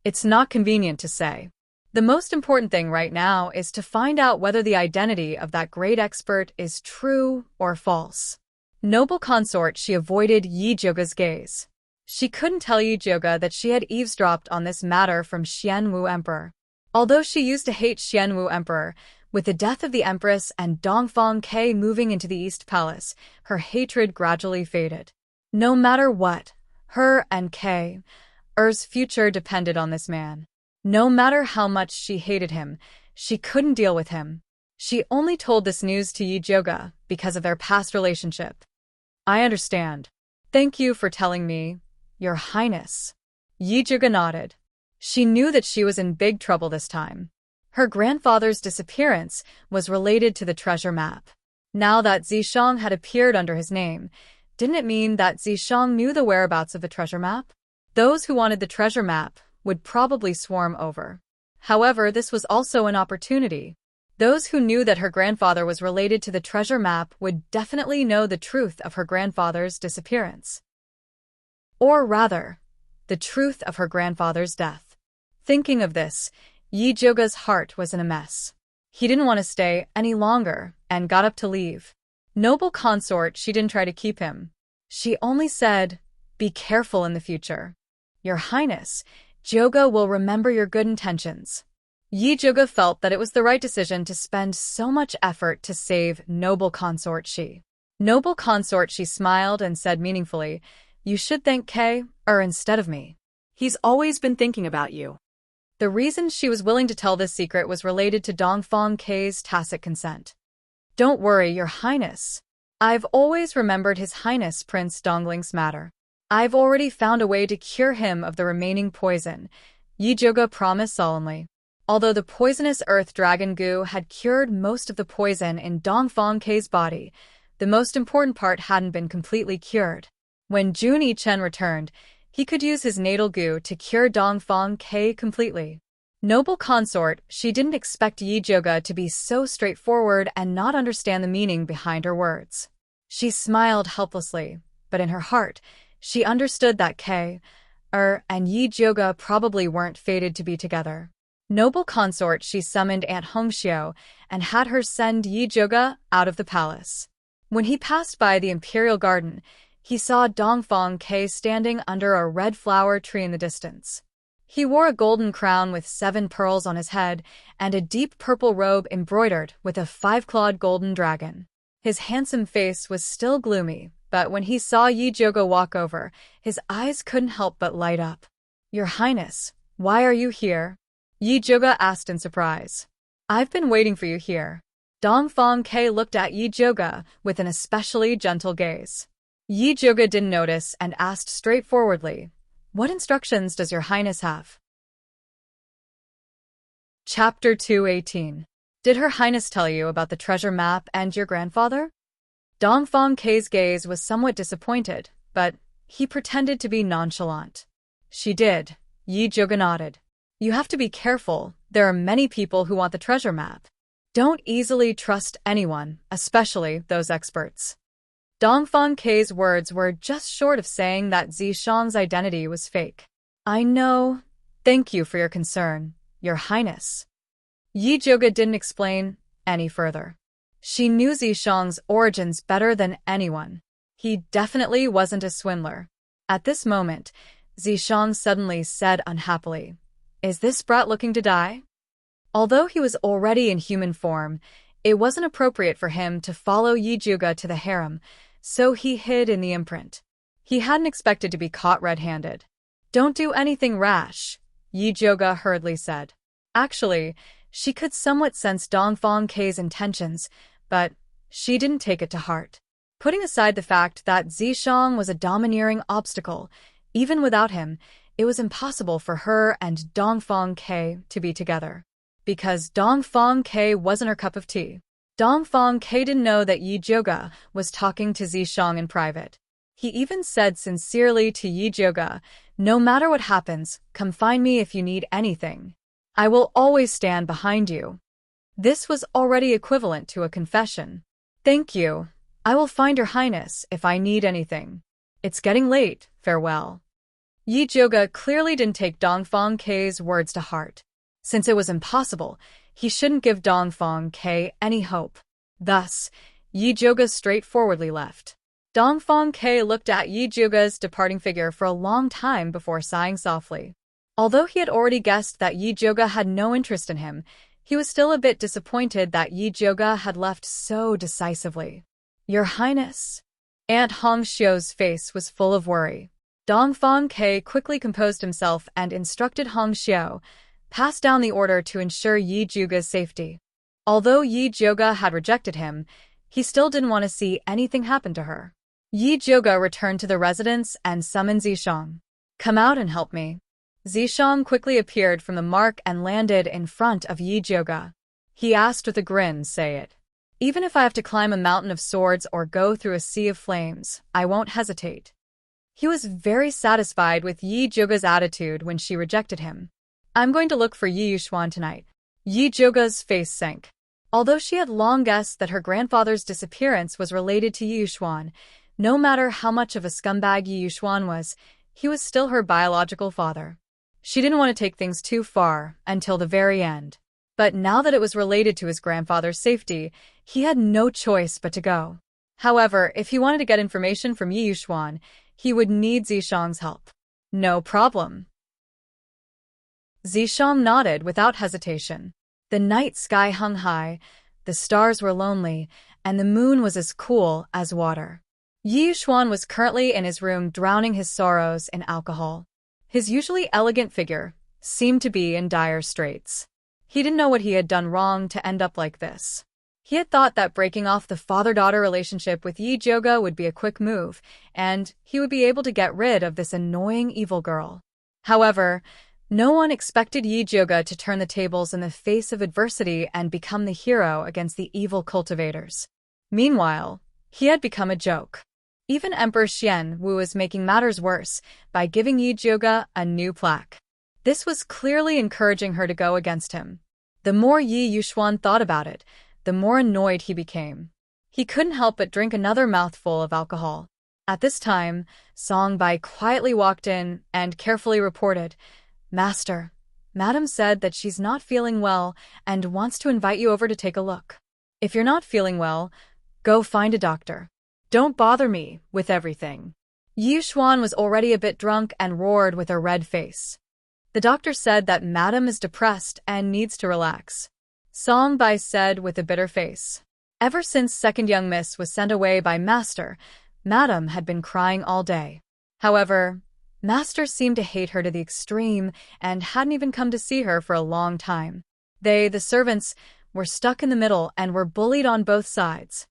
"It's not convenient to say. The most important thing right now is to find out whether the identity of that great expert is true or false." Noble consort Shi avoided Yi Juga's gaze. She couldn't tell Yi Juga that she had eavesdropped on this matter from Xianwu Emperor. Although she used to hate Xianwu Emperor, with the death of the Empress and Dongfang Ke moving into the East Palace, her hatred gradually faded. No matter what, her and Ke's future depended on this man. No matter how much she hated him, she couldn't deal with him. She only told this news to Yi Juga because of their past relationship. "I understand. Thank you for telling me, Your Highness." Yi Juga nodded. She knew that she was in big trouble this time. Her grandfather's disappearance was related to the treasure map. Now that Zishang had appeared under his name, didn't it mean that Zishang knew the whereabouts of the treasure map? Those who wanted the treasure map would probably swarm over. However, this was also an opportunity. Those who knew that her grandfather was related to the treasure map would definitely know the truth of her grandfather's disappearance. Or rather, the truth of her grandfather's death. Thinking of this, Yi Juga's heart was in a mess. He didn't want to stay any longer and got up to leave. Noble consort, she didn't try to keep him. She only said, "Be careful in the future. Your Highness, Juga will remember your good intentions." Yi Juga felt that it was the right decision to spend so much effort to save noble consort Shi. Noble consort Shi smiled and said meaningfully, "You should thank Ke instead of me. He's always been thinking about you." The reason she was willing to tell this secret was related to Dongfang Ke's tacit consent. "Don't worry, Your Highness. I've always remembered His Highness Prince Dongling's matter. I've already found a way to cure him of the remaining poison," Yi Juga promised solemnly. Although the poisonous earth dragon goo had cured most of the poison in Dongfang Ke's body, the most important part hadn't been completely cured. When Jun Yichen returned, he could use his natal goo to cure Dongfang Ke completely. Noble consort, she didn't expect Yi Juga to be so straightforward and not understand the meaning behind her words. She smiled helplessly, but in her heart, she understood that Ke and Yi Juga probably weren't fated to be together. Noble consort, she summoned Aunt Hongxiu and had her send Yi Juga out of the palace. When he passed by the imperial garden, he saw Dongfang Ke standing under a red flower tree in the distance. He wore a golden crown with 7 pearls on his head and a deep purple robe embroidered with a 5-clawed golden dragon. His handsome face was still gloomy, but when he saw Yi Juga walk over, his eyes couldn't help but light up. "Your Highness, why are you here?" Yi Juga asked in surprise. "I've been waiting for you here." Dongfang Ke looked at Yi Juga with an especially gentle gaze. Yi Juga didn't notice and asked straightforwardly, "What instructions does Your Highness have?" Chapter 218. Did Her Highness tell you about the treasure map and your grandfather? Dongfang Ke's gaze was somewhat disappointed, but he pretended to be nonchalant. "She did." Yi Juga nodded. "You have to be careful. There are many people who want the treasure map. Don't easily trust anyone, especially those experts." Dongfang Ke's words were just short of saying that Zishang's identity was fake. "I know. Thank you for your concern, Your Highness." Yi Juga didn't explain any further. She knew Zishang's origins better than anyone. He definitely wasn't a swindler. At this moment, Zishang suddenly said unhappily, Is this brat looking to die? Although he was already in human form, it wasn't appropriate for him to follow Yi Juga to the harem, so he hid in the imprint. He hadn't expected to be caught red-handed. Don't do anything rash, Yi Juga hurriedly said. Actually, she could somewhat sense Dongfang K's intentions, but she didn't take it to heart. Putting aside the fact that Zishang was a domineering obstacle, even without him, it was impossible for her and Dongfang K to be together. Because Dongfang K wasn't her cup of tea. Dongfang K didn't know that Yi Juga was talking to Zishang in private. He even said sincerely to Yi Juga, "No matter what happens, come find me if you need anything. I will always stand behind you." This was already equivalent to a confession. "Thank you. I will find your highness if I need anything. It's getting late, farewell." Yi Juga clearly didn't take Dongfang K's words to heart. Since it was impossible, he shouldn't give Dongfang K any hope. Thus, Yi Juga straightforwardly left. Dongfang K looked at Yi Juga's departing figure for a long time before sighing softly. Although he had already guessed that Yi Juga had no interest in him, he was still a bit disappointed that Yi Juga had left so decisively. "Your Highness?" Aunt Hong Xiu's face was full of worry. Dongfang K quickly composed himself and instructed Hong Xiu, passed down the order to ensure Yi Juga's safety. Although Yi Juga had rejected him, he still didn't want to see anything happen to her. Yi Juga returned to the residence and summoned Zishang. "Come out and help me." Zishang quickly appeared from the mark and landed in front of Yi Juga. He asked with a grin, "Say it. Even if I have to climb a mountain of swords or go through a sea of flames, I won't hesitate." He was very satisfied with Yi Juga's attitude when she rejected him. "I'm going to look for Yi Yuxuan tonight." Yi Juga's face sank. Although she had long guessed that her grandfather's disappearance was related to Yi Yuxuan, no matter how much of a scumbag Yi Yuxuan was, he was still her biological father. She didn't want to take things too far until the very end. But now that it was related to his grandfather's safety, he had no choice but to go. However, if he wanted to get information from Yi Yuxuan, he would need Zishang's help. "No problem." Zishang nodded without hesitation. The night sky hung high, the stars were lonely, and the moon was as cool as water. Yi Yuxuan was currently in his room drowning his sorrows in alcohol. His usually elegant figure seemed to be in dire straits. He didn't know what he had done wrong to end up like this. He had thought that breaking off the father-daughter relationship with Yi Juga would be a quick move, and he would be able to get rid of this annoying evil girl. However, no one expected Yi Juga to turn the tables in the face of adversity and become the hero against the evil cultivators. Meanwhile, he had become a joke. Even Emperor Xian Wu was making matters worse by giving Yi Juga a new plaque. This was clearly encouraging her to go against him. The more Yi Yuxuan thought about it, the more annoyed he became. He couldn't help but drink another mouthful of alcohol. At this time, Song Bai quietly walked in and carefully reported, "Master, Madam said that she's not feeling well and wants to invite you over to take a look. If you're not feeling well, go find a doctor. Don't bother me with everything." Yi Yuxuan was already a bit drunk and roared with a red face. "The doctor said that Madam is depressed and needs to relax," Song Bai said with a bitter face. Ever since second young miss was sent away by Master, Madam had been crying all day. However, Master seemed to hate her to the extreme and hadn't even come to see her for a long time. They, the servants, were stuck in the middle and were bullied on both sides.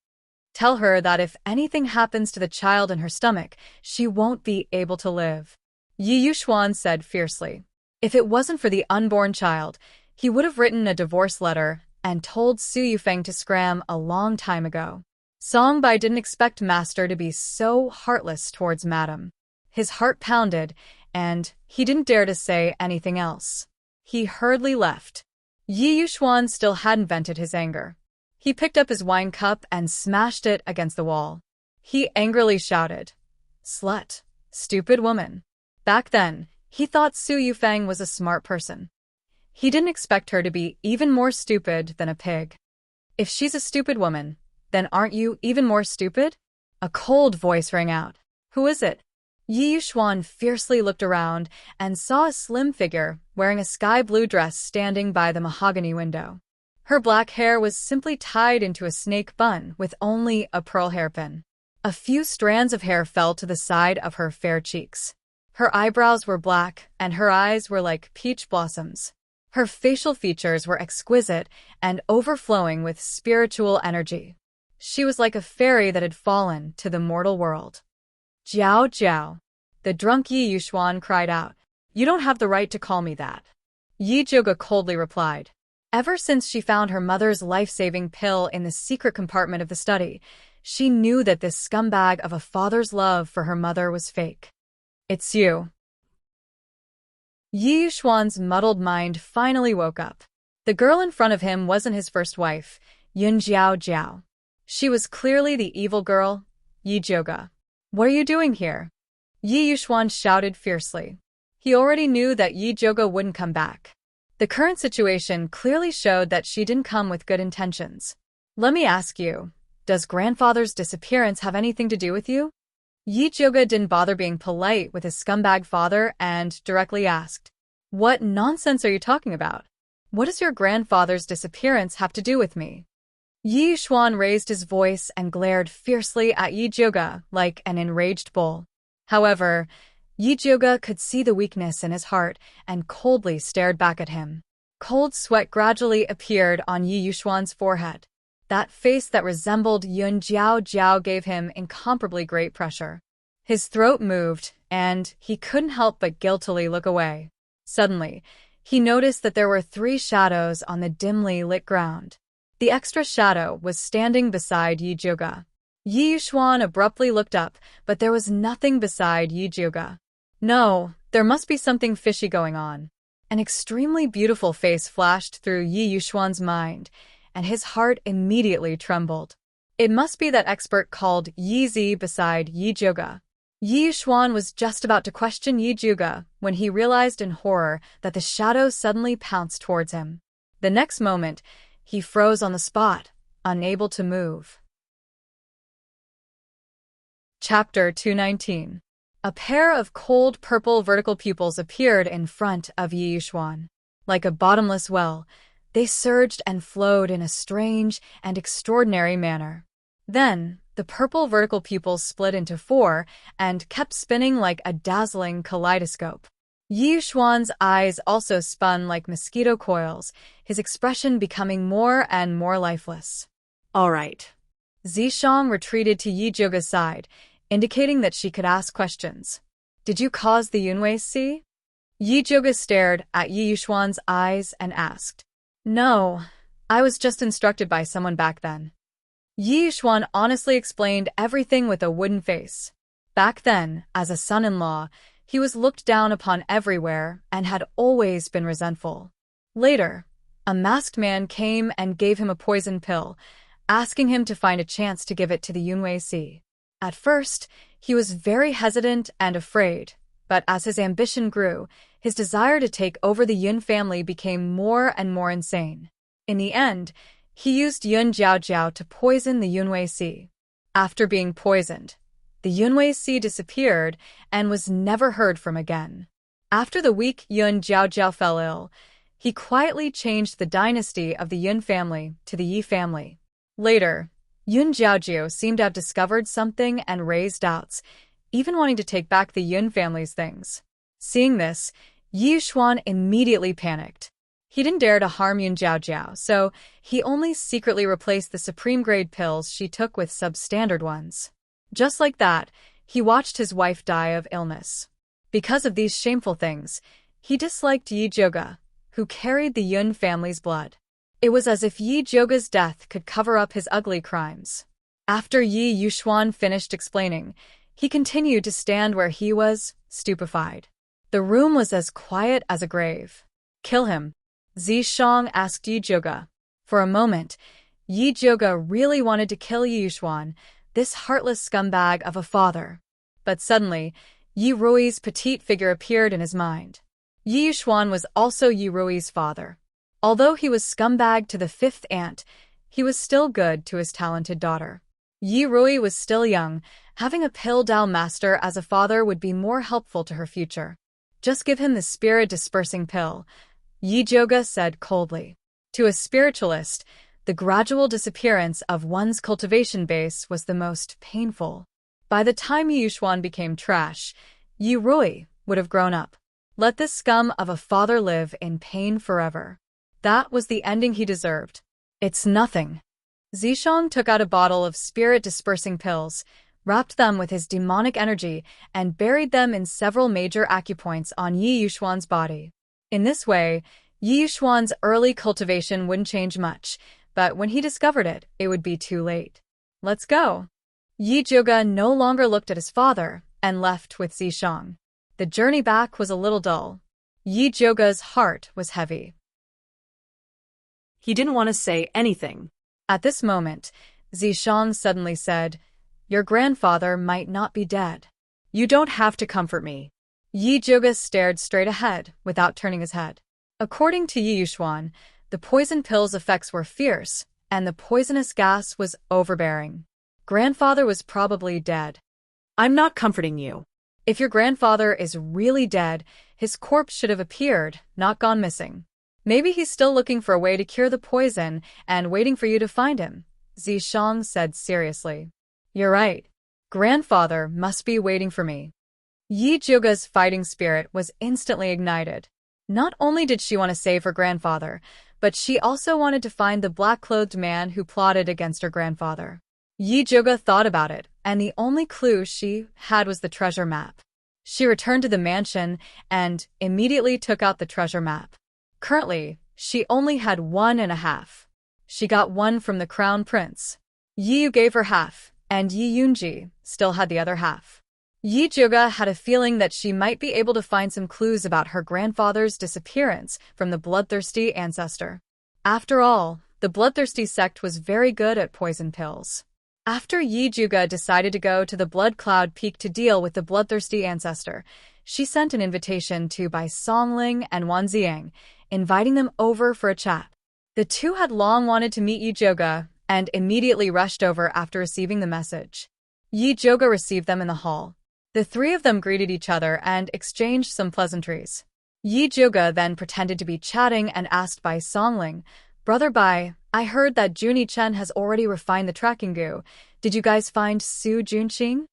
Tell her that if anything happens to the child in her stomach, she won't be able to live, Yi Yuxuan said fiercely. If it wasn't for the unborn child, he would have written a divorce letter and told Su Yufeng to scram a long time ago. Song Bai didn't expect Master to be so heartless towards Madam. His heart pounded, and he didn't dare to say anything else. He hurriedly left. Yi Yuxuan still hadn't vented his anger. He picked up his wine cup and smashed it against the wall. He angrily shouted, "Slut! Stupid woman!" Back then, he thought Su Yufeng was a smart person. He didn't expect her to be even more stupid than a pig. "If she's a stupid woman, then aren't you even more stupid?" A cold voice rang out. "Who is it?" Yi Yuxuan fiercely looked around and saw a slim figure wearing a sky-blue dress standing by the mahogany window. Her black hair was simply tied into a snake bun with only a pearl hairpin. A few strands of hair fell to the side of her fair cheeks. Her eyebrows were black, and her eyes were like peach blossoms. Her facial features were exquisite and overflowing with spiritual energy. She was like a fairy that had fallen to the mortal world. "Jiao Jiao," the drunk Yi Yuxuan cried out. "You don't have the right to call me that." Yi Zhuge coldly replied. Ever since she found her mother's life-saving pill in the secret compartment of the study, she knew that this scumbag of a father's love for her mother was fake. "It's you." Yi Yuxuan's muddled mind finally woke up. The girl in front of him wasn't his first wife, Yun Jiao Jiao. She was clearly the evil girl, Yi Zhuge. "What are you doing here?" Yi Yuxuan shouted fiercely. He already knew that Yi Zhuge wouldn't come back. The current situation clearly showed that she didn't come with good intentions. "Let me ask you, does grandfather's disappearance have anything to do with you?" Yi Zhuge didn't bother being polite with his scumbag father and directly asked, "What nonsense are you talking about? What does your grandfather's disappearance have to do with me?" Yi Yuxuan raised his voice and glared fiercely at Yi Zhuge like an enraged bull. However, Yi Zhuge could see the weakness in his heart and coldly stared back at him. Cold sweat gradually appeared on Yi Yuxuan's forehead. That face that resembled Yun Jiao Jiao gave him incomparably great pressure. His throat moved, and he couldn't help but guiltily look away. Suddenly, he noticed that there were 3 shadows on the dimly lit ground. The extra shadow was standing beside Yi Zhuge. Yi Yuxuan abruptly looked up, but there was nothing beside Yi Zhuge. No, there must be something fishy going on. An extremely beautiful face flashed through Yi Yuxuan's mind, and his heart immediately trembled. It must be that expert called Yi Zi beside Yi Zhuge. Yi Yuxuan was just about to question Yi Zhuge when he realized in horror that the shadow suddenly pounced towards him. The next moment, he froze on the spot, unable to move. Chapter 219. A pair of cold purple vertical pupils appeared in front of Yi Yuxuan. Like a bottomless well, they surged and flowed in a strange and extraordinary manner. Then, the purple vertical pupils split into 4 and kept spinning like a dazzling kaleidoscope. Yi Yuxuan's eyes also spun like mosquito coils, his expression becoming more and more lifeless. "All right." Zishang retreated to Yi Zhuge's side, indicating that she could ask questions. "Did you cause the Yunwei Sea?" Yi Zhuge stared at Yi Yuxuan's eyes and asked. "No, I was just instructed by someone back then." Yi Yuxuan honestly explained everything with a wooden face. Back then, as a son-in-law, he was looked down upon everywhere and had always been resentful. Later, a masked man came and gave him a poison pill, asking him to find a chance to give it to the Yunwei Sea. At first, he was very hesitant and afraid, but as his ambition grew, his desire to take over the Yun family became more and more insane. In the end, he used Yun Jiao Jiao to poison the Yunwei Sea. After being poisoned, the Yunwei Sea disappeared and was never heard from again. After the weak Yun Jiao Jiao fell ill, he quietly changed the dynasty of the Yun family to the Yi family. Later, Yun Jiaojiu seemed to have discovered something and raised doubts, even wanting to take back the Yun family's things. Seeing this, Yi Yuxuan immediately panicked. He didn't dare to harm Yun Jiaojiao, so he only secretly replaced the supreme-grade pills she took with substandard ones. Just like that, he watched his wife die of illness. Because of these shameful things, he disliked Yi Zhuge, who carried the Yun family's blood. It was as if Yi Zhuge's death could cover up his ugly crimes. After Yi Yuxuan finished explaining, he continued to stand where he was, stupefied. The room was as quiet as a grave. "Kill him," Zishang asked Yi Zhuge. For a moment, Yi Zhuge really wanted to kill Yi Yuxuan, this heartless scumbag of a father. But suddenly, Yi Rui's petite figure appeared in his mind. Yi Yuxuan was also Yi Rui's father. Although he was scumbag to the 5th aunt, he was still good to his talented daughter. Yi Rui was still young. Having a pill Dao master as a father would be more helpful to her future. Just give him the spirit-dispersing pill, Yi Joga said coldly. To a spiritualist, the gradual disappearance of one's cultivation base was the most painful. By the time Yi Yuxuan became trash, Yi Rui would have grown up. Let this scum of a father live in pain forever. That was the ending he deserved. It's nothing. Zishang took out a bottle of spirit-dispersing pills, wrapped them with his demonic energy, and buried them in several major acupoints on Yi Yuxuan's body. In this way, Yi Yuxuan's early cultivation wouldn't change much, but when he discovered it, it would be too late. Let's go. Yi Zhuge no longer looked at his father and left with Zishang. The journey back was a little dull. Yi Zhuge's heart was heavy. He didn't want to say anything. At this moment, Zishang suddenly said, "Your grandfather might not be dead. You don't have to comfort me." Yi Zhuge stared straight ahead without turning his head. According to Yi Yuxuan, the poison pill's effects were fierce, and the poisonous gas was overbearing. Grandfather was probably dead. I'm not comforting you. If your grandfather is really dead, his corpse should have appeared, not gone missing. Maybe he's still looking for a way to cure the poison and waiting for you to find him, Zishang said seriously. You're right. Grandfather must be waiting for me. Yi Zhuge's fighting spirit was instantly ignited. Not only did she want to save her grandfather, but she also wanted to find the black-clothed man who plotted against her grandfather. Yi Zhuge thought about it, and the only clue she had was the treasure map. She returned to the mansion and immediately took out the treasure map. Currently, she only had 1.5. She got one from the crown prince. Yi Yu gave her half, and Yi Yunji still had the other half. Yi Zhuge had a feeling that she might be able to find some clues about her grandfather's disappearance from the bloodthirsty ancestor. After all, the bloodthirsty sect was very good at poison pills. After Yi Zhuge decided to go to the Blood Cloud Peak to deal with the bloodthirsty ancestor, she sent an invitation to Bai Songling and Wan Ziang, inviting them over for a chat. The two had long wanted to meet Yi Zhuge and immediately rushed over after receiving the message. Yi Zhuge received them in the hall. The three of them greeted each other and exchanged some pleasantries. Yi Zhuge then pretended to be chatting and asked Bai Songling, "Brother Bai, I heard that Juni Chen has already refined the tracking goo. Did you guys find Su Junqing?"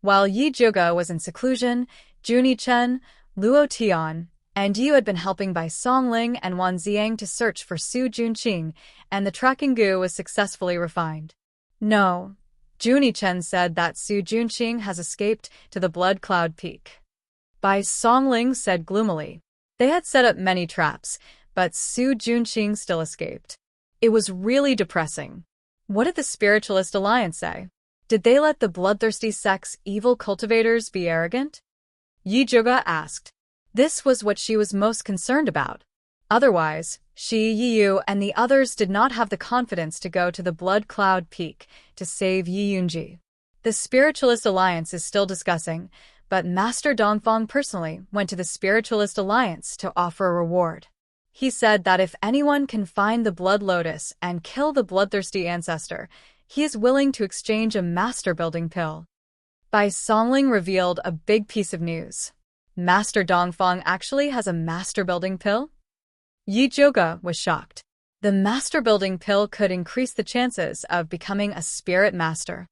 While Yi Zhuge was in seclusion, Juni Chen, Luo Tian, and Yu had been helping Bai Songling and Wan Ziang to search for Su Junqing, and the tracking goo was successfully refined. No. Juni Chen said that Su Junqing has escaped to the Blood Cloud Peak. Bai Songling said gloomily. They had set up many traps, but Su Junqing still escaped. It was really depressing. What did the Spiritualist Alliance say? Did they let the bloodthirsty sect's evil cultivators be arrogant? Yi Zhuge asked. This was what she was most concerned about. Otherwise, she, Yi Yu, and the others did not have the confidence to go to the Blood Cloud Peak to save Yi Yunji. The Spiritualist Alliance is still discussing, but Master Dongfang personally went to the Spiritualist Alliance to offer a reward. He said that if anyone can find the Blood Lotus and kill the bloodthirsty ancestor, he is willing to exchange a master-building pill. Bai Songling revealed a big piece of news. Master Dongfang actually has a master-building pill? Yi Zhuge was shocked. The master-building pill could increase the chances of becoming a spirit master.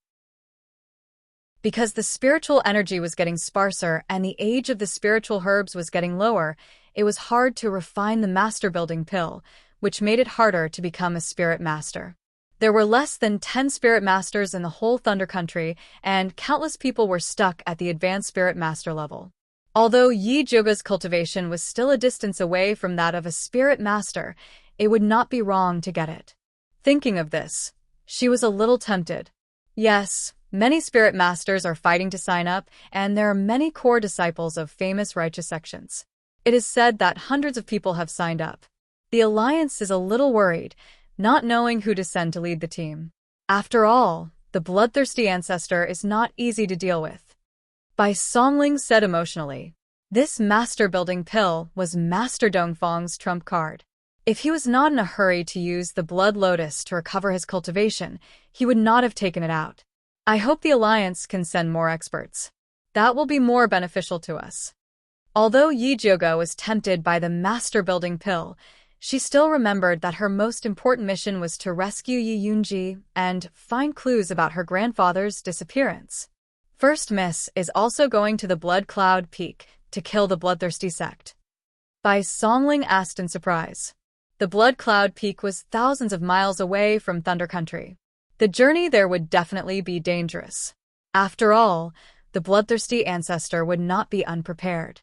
Because the spiritual energy was getting sparser and the age of the spiritual herbs was getting lower, it was hard to refine the master-building pill, which made it harder to become a spirit master. There were less than 10 spirit masters in the whole Thunder Country, and countless people were stuck at the advanced spirit master level. Although Yi Zhuge's cultivation was still a distance away from that of a spirit master, it would not be wrong to get it. Thinking of this, she was a little tempted. Yes, many spirit masters are fighting to sign up, and there are many core disciples of famous righteous sections. It is said that hundreds of people have signed up. The Alliance is a little worried, not knowing who to send to lead the team. After all, the bloodthirsty ancestor is not easy to deal with. Bai Songling said emotionally. This master-building pill was Master Dongfang's trump card. If he was not in a hurry to use the Blood Lotus to recover his cultivation, he would not have taken it out. I hope the Alliance can send more experts. That will be more beneficial to us. Although Yi Jyoga was tempted by the master-building pill, she still remembered that her most important mission was to rescue Yi Yunji and find clues about her grandfather's disappearance. First Miss is also going to the Blood Cloud Peak to kill the bloodthirsty sect. Bai Songling asked in surprise. The Blood Cloud Peak was thousands of miles away from Thunder Country. The journey there would definitely be dangerous. After all, the bloodthirsty ancestor would not be unprepared.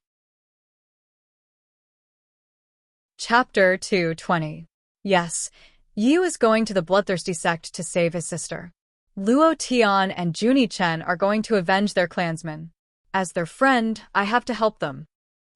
Chapter 220. Yes, Yu is going to the bloodthirsty sect to save his sister. Luo Tian and Junie Chen are going to avenge their clansmen. As their friend, I have to help them.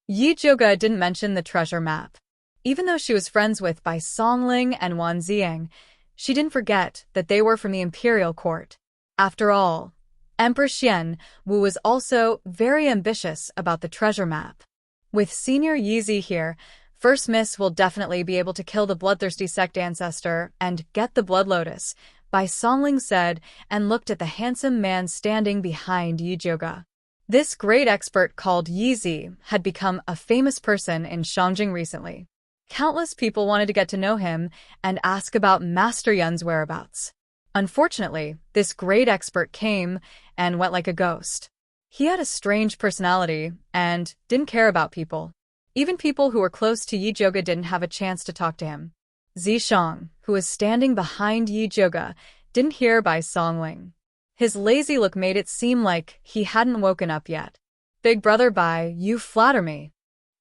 Yi Jyoga didn't mention the treasure map. Even though she was friends with Bai Songling and Wan Zieng, she didn't forget that they were from the imperial court. After all, Empress Xian Wu was also very ambitious about the treasure map. With Senior Yizi here, First Miss will definitely be able to kill the bloodthirsty sect ancestor and get the Blood Lotus, Bai Songling said and looked at the handsome man standing behind Yi Jyoga. This great expert called Yizi had become a famous person in Shangjing recently. Countless people wanted to get to know him and ask about Master Yun's whereabouts. Unfortunately, this great expert came and went like a ghost. He had a strange personality and didn't care about people. Even people who were close to Yi Jyoga didn't have a chance to talk to him. Zishang, who was standing behind Yi Jyoga, didn't hear Bai Songling. His lazy look made it seem like he hadn't woken up yet. Big brother Bai, you flatter me.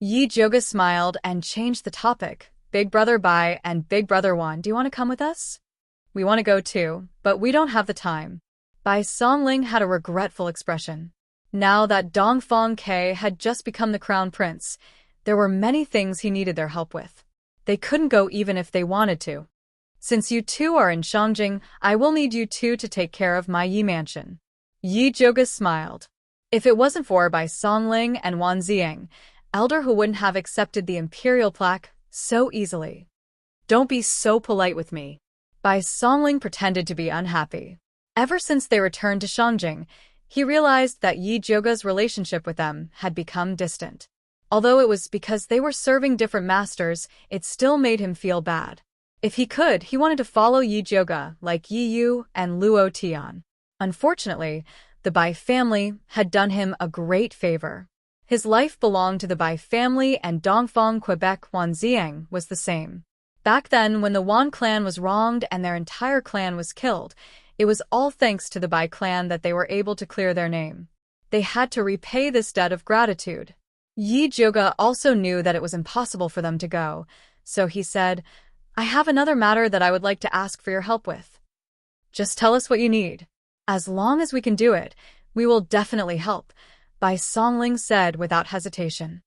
Yi Jyoga smiled and changed the topic. Big brother Bai and Big brother Wan, do you want to come with us? We want to go too, but we don't have the time. Bai Songling had a regretful expression. Now that Dongfang Ke had just become the crown prince, there were many things he needed their help with. They couldn't go even if they wanted to. Since you two are in Shangjing, I will need you two to take care of my Yi mansion. Yi Jyoga smiled. If it wasn't for Bai Songling and Wan Zieng, Elder Hu wouldn't have accepted the imperial plaque so easily. Don't be so polite with me. Bai Songling pretended to be unhappy. Ever since they returned to Shangjing, he realized that Yi Jyoga's relationship with them had become distant. Although it was because they were serving different masters, it still made him feel bad. If he could, he wanted to follow Yi Jyoga like Yi Yu and Luo Tian. Unfortunately, the Bai family had done him a great favor. His life belonged to the Bai family and Dongfang Quebec Wan Zieng was the same. Back then, when the Wan clan was wronged and their entire clan was killed, it was all thanks to the Bai clan that they were able to clear their name. They had to repay this debt of gratitude. Yi Jyoga also knew that it was impossible for them to go, so he said, I have another matter that I would like to ask for your help with. Just tell us what you need. As long as we can do it, we will definitely help, Bai Songling said without hesitation.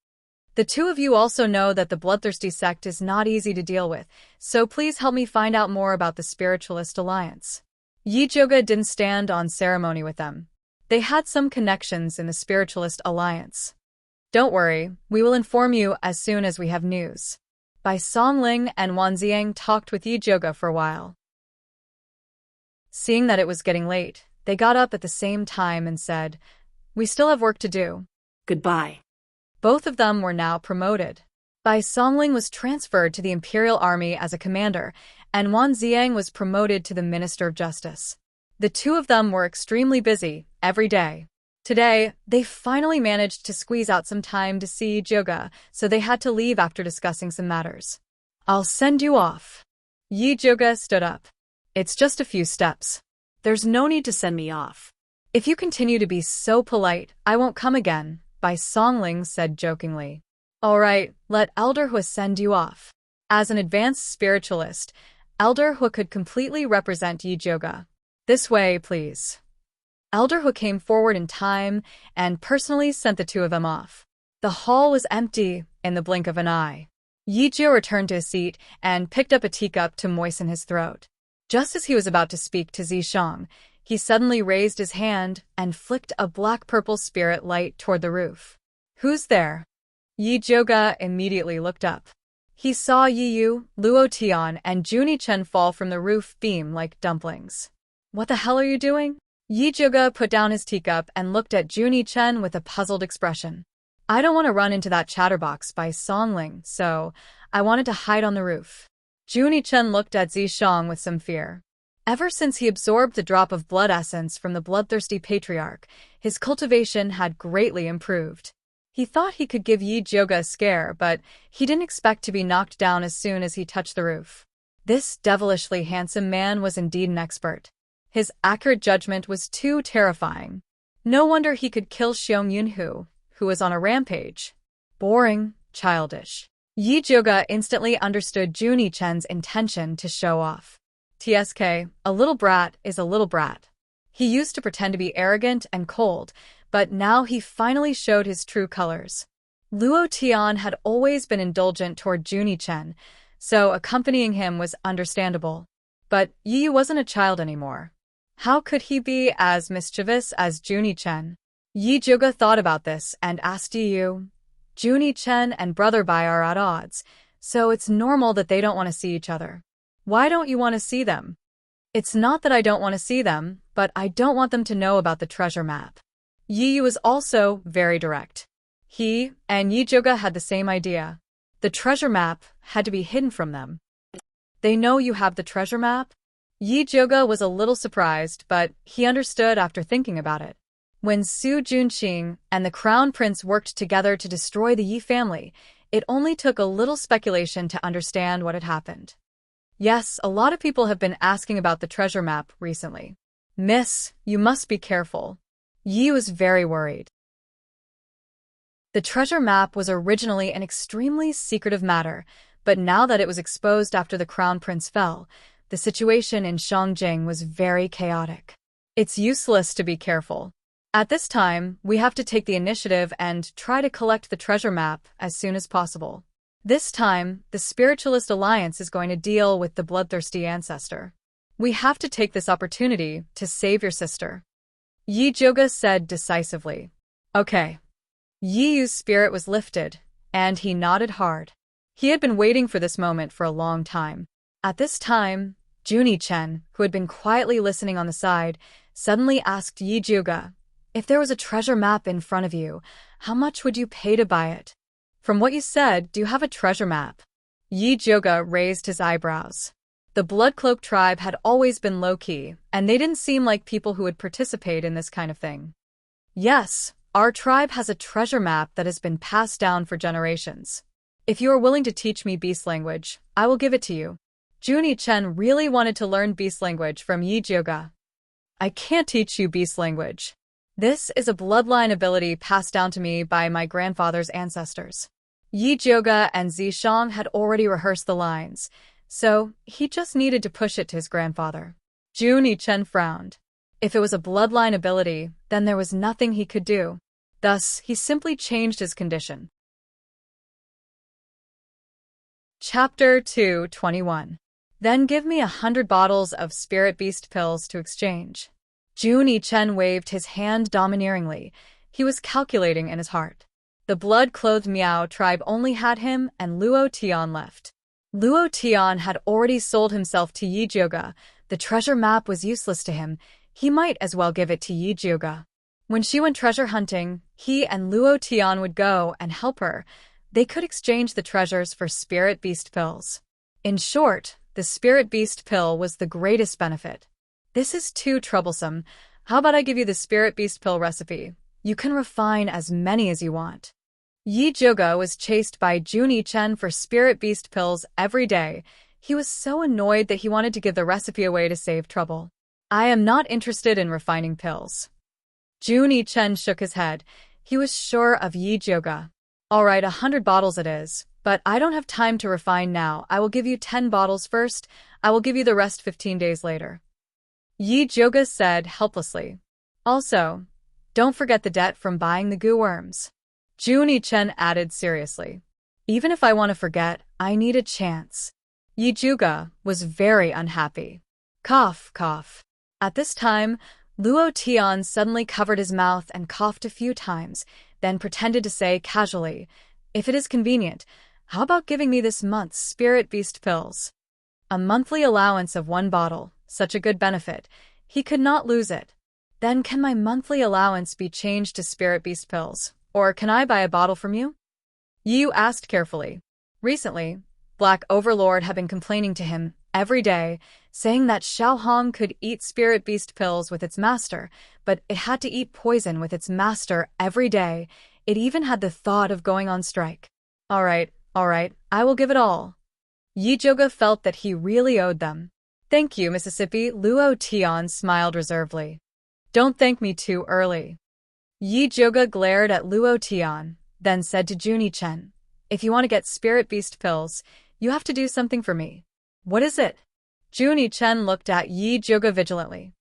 The two of you also know that the bloodthirsty sect is not easy to deal with, so please help me find out more about the Spiritualist Alliance. Yi Jyoga didn't stand on ceremony with them. They had some connections in the Spiritualist Alliance. Don't worry, we will inform you as soon as we have news. Bai Songling and Wan Zieng talked with Yi Jyoga for a while. Seeing that it was getting late, they got up at the same time and said, We still have work to do. Goodbye. Both of them were now promoted. Bai Songling was transferred to the Imperial Army as a commander, and Wan Zieng was promoted to the Minister of Justice. The two of them were extremely busy every day. Today, they finally managed to squeeze out some time to see Jyoga, so they had to leave after discussing some matters. I'll send you off. Yi Jyoga stood up. It's just a few steps. There's no need to send me off. If you continue to be so polite, I won't come again, Bai Songling said jokingly. All right, let Elder Hu send you off. As an advanced spiritualist, Elder Hu could completely represent Yi Jyoga. This way, please. Elder Hu came forward in time and personally sent the two of them off. The hall was empty in the blink of an eye. Yi Jyoga returned to his seat and picked up a teacup to moisten his throat. Just as he was about to speak to Zishang, he suddenly raised his hand and flicked a black-purple spirit light toward the roof. Who's there? Yi Jyoga immediately looked up. He saw Yi Yu, Luo Tian, and Junie Chen fall from the roof beam like dumplings. What the hell are you doing? Yi Juga put down his teacup and looked at Junie Chen with a puzzled expression. I don't want to run into that chatterbox by Songling, so I wanted to hide on the roof. Junie Chen looked at Zishang with some fear. Ever since he absorbed the drop of blood essence from the bloodthirsty patriarch, his cultivation had greatly improved. He thought he could give Yi Juga a scare, but he didn't expect to be knocked down as soon as he touched the roof. This devilishly handsome man was indeed an expert. His accurate judgment was too terrifying. No wonder he could kill Xiong Yunhu, who was on a rampage. Boring, childish. Yi Juga instantly understood Junie Chen's intention to show off. TSK, a little brat is a little brat. He used to pretend to be arrogant and cold, but now he finally showed his true colors. Luo Tian had always been indulgent toward Junie Chen, so accompanying him was understandable. But Yi wasn't a child anymore. How could he be as mischievous as Junie Chen? Yi Juga thought about this and asked Yi, Junie Chen and Brother Bai are at odds, so it's normal that they don't want to see each other. Why don't you want to see them? It's not that I don't want to see them, but I don't want them to know about the treasure map. Yi was also very direct. He and Yi Juga had the same idea. The treasure map had to be hidden from them. They know you have the treasure map? Yi Juga was a little surprised, but he understood after thinking about it. When Su Junqing and the Crown Prince worked together to destroy the Yi family, it only took a little speculation to understand what had happened. Yes, a lot of people have been asking about the treasure map recently. Miss, you must be careful. Yi was very worried. The treasure map was originally an extremely secretive matter, but now that it was exposed after the Crown Prince fell, the situation in Shangjing was very chaotic. It's useless to be careful. At this time, we have to take the initiative and try to collect the treasure map as soon as possible. This time, the Spiritualist Alliance is going to deal with the bloodthirsty ancestor. We have to take this opportunity to save your sister. Yi Juga said decisively. Okay. Yi Yu's spirit was lifted, and he nodded hard. He had been waiting for this moment for a long time. At this time, Junie Chen, who had been quietly listening on the side, suddenly asked Yi Juga, if there was a treasure map in front of you, how much would you pay to buy it? From what you said, do you have a treasure map? Yi Juga raised his eyebrows. The Bloodcloak tribe had always been low-key, and they didn't seem like people who would participate in this kind of thing. Yes, our tribe has a treasure map that has been passed down for generations. If you are willing to teach me beast language, I will give it to you. Junie Chen really wanted to learn beast language from Yi Juga. I can't teach you beast language. This is a bloodline ability passed down to me by my grandfather's ancestors. Yi Juga and Zishang had already rehearsed the lines, so he just needed to push it to his grandfather. Junie Chen frowned. If it was a bloodline ability, then there was nothing he could do. Thus, he simply changed his condition. Chapter 221. Then give me 100 bottles of Spirit Beast pills to exchange. Junie Chen waved his hand domineeringly. He was calculating in his heart. The blood-clothed Miao tribe only had him and Luo Tian left. Luo Tian had already sold himself to Yi Juga. The treasure map was useless to him. He might as well give it to Yi Juga. When she went treasure hunting, he and Luo Tian would go and help her. They could exchange the treasures for Spirit Beast pills. In short, the Spirit Beast pill was the greatest benefit. This is too troublesome. How about I give you the Spirit Beast pill recipe? You can refine as many as you want. Yi Juga was chased by Junie Chen for Spirit Beast pills every day. He was so annoyed that he wanted to give the recipe away to save trouble. I am not interested in refining pills. Junie Chen shook his head. He was sure of Yi Juga. All right, 100 bottles it is, but I don't have time to refine now. I will give you 10 bottles first. I will give you the rest 15 days later. Yi Juga said helplessly. Also, don't forget the debt from buying the goo worms. Junie Chen added seriously. Even if I want to forget, I need a chance. Yi Juga was very unhappy. Cough, cough. At this time, Luo Tian suddenly covered his mouth and coughed a few times, then pretended to say casually, if it is convenient, how about giving me this month's Spirit Beast pills? A monthly allowance of 1 bottle, such a good benefit. He could not lose it. Then can my monthly allowance be changed to spirit beast pills, or can I buy a bottle from you? Yu asked carefully. Recently, Black Overlord had been complaining to him every day, saying that Xiaohong could eat spirit beast pills with its master, but it had to eat poison with its master every day. It even had the thought of going on strike. All right, I will give it all. Yi Zhuge felt that he really owed them. Thank you, Mississippi. Luo Tian smiled reservedly. Don't thank me too early. Yi Zhuge glared at Luo Tian, then said to Junie Chen, if you want to get spirit beast pills, you have to do something for me. What is it? Junie Chen looked at Yi Zhuge vigilantly.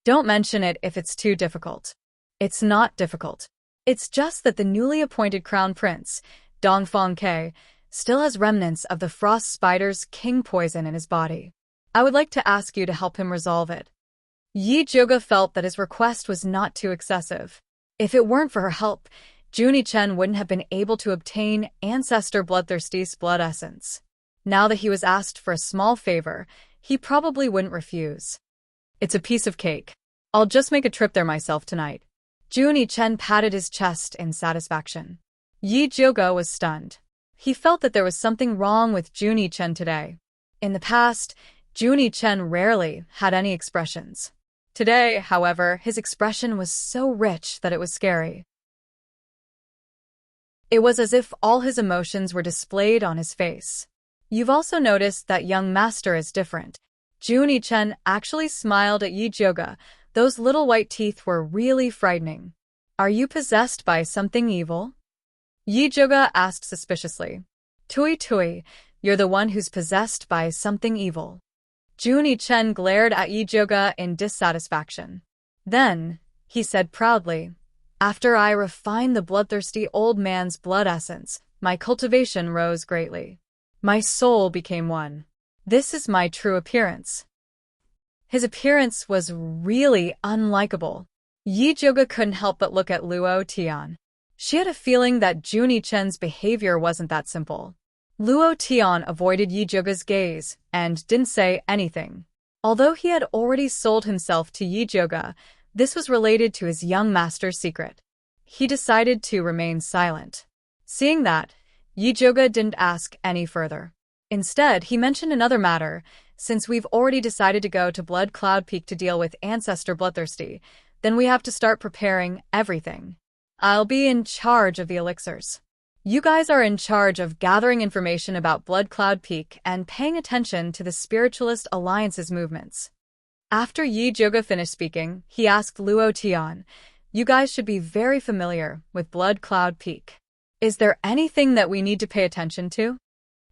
Don't mention it if it's too difficult. It's not difficult. It's just that the newly appointed crown prince, Dongfang Ke, still has remnants of the frost spider's king poison in his body. I would like to ask you to help him resolve it. Yi Zhuge felt that his request was not too excessive. If it weren't for her help, Junie Chen wouldn't have been able to obtain Ancestor Bloodthirsty's blood essence. Now that he was asked for a small favor, he probably wouldn't refuse. It's a piece of cake. I'll just make a trip there myself tonight. Junie Chen patted his chest in satisfaction. Yi Zhuge was stunned. He felt that there was something wrong with Junie Chen today. In the past, Junie Chen rarely had any expressions. Today, however, his expression was so rich that it was scary. It was as if all his emotions were displayed on his face. You've also noticed that young master is different. Junie Chen actually smiled at Yi Zhuge. Those little white teeth were really frightening. Are you possessed by something evil? Yi Zhuge asked suspiciously. Tui, you're the one who's possessed by something evil. Junie Chen glared at Yi Zhuge in dissatisfaction. Then, he said proudly, after I refined the bloodthirsty old man's blood essence, my cultivation rose greatly. My soul became one. This is my true appearance. His appearance was really unlikable. Yi Zhuge couldn't help but look at Luo Tian. She had a feeling that Junie Chen's behavior wasn't that simple. Luo Tian avoided Yi Zhuge's gaze and didn't say anything. Although he had already sold himself to Yi Zhuge, this was related to his young master's secret. He decided to remain silent. Seeing that, Yi Zhuge didn't ask any further. Instead, he mentioned another matter. Since we've already decided to go to Blood Cloud Peak to deal with Ancestor Bloodthirsty, then we have to start preparing everything. I'll be in charge of the elixirs. You guys are in charge of gathering information about Blood Cloud Peak and paying attention to the Spiritualist Alliance's movements. After Yi Zhuge finished speaking, he asked Luo Tian, you guys should be very familiar with Blood Cloud Peak. Is there anything that we need to pay attention to?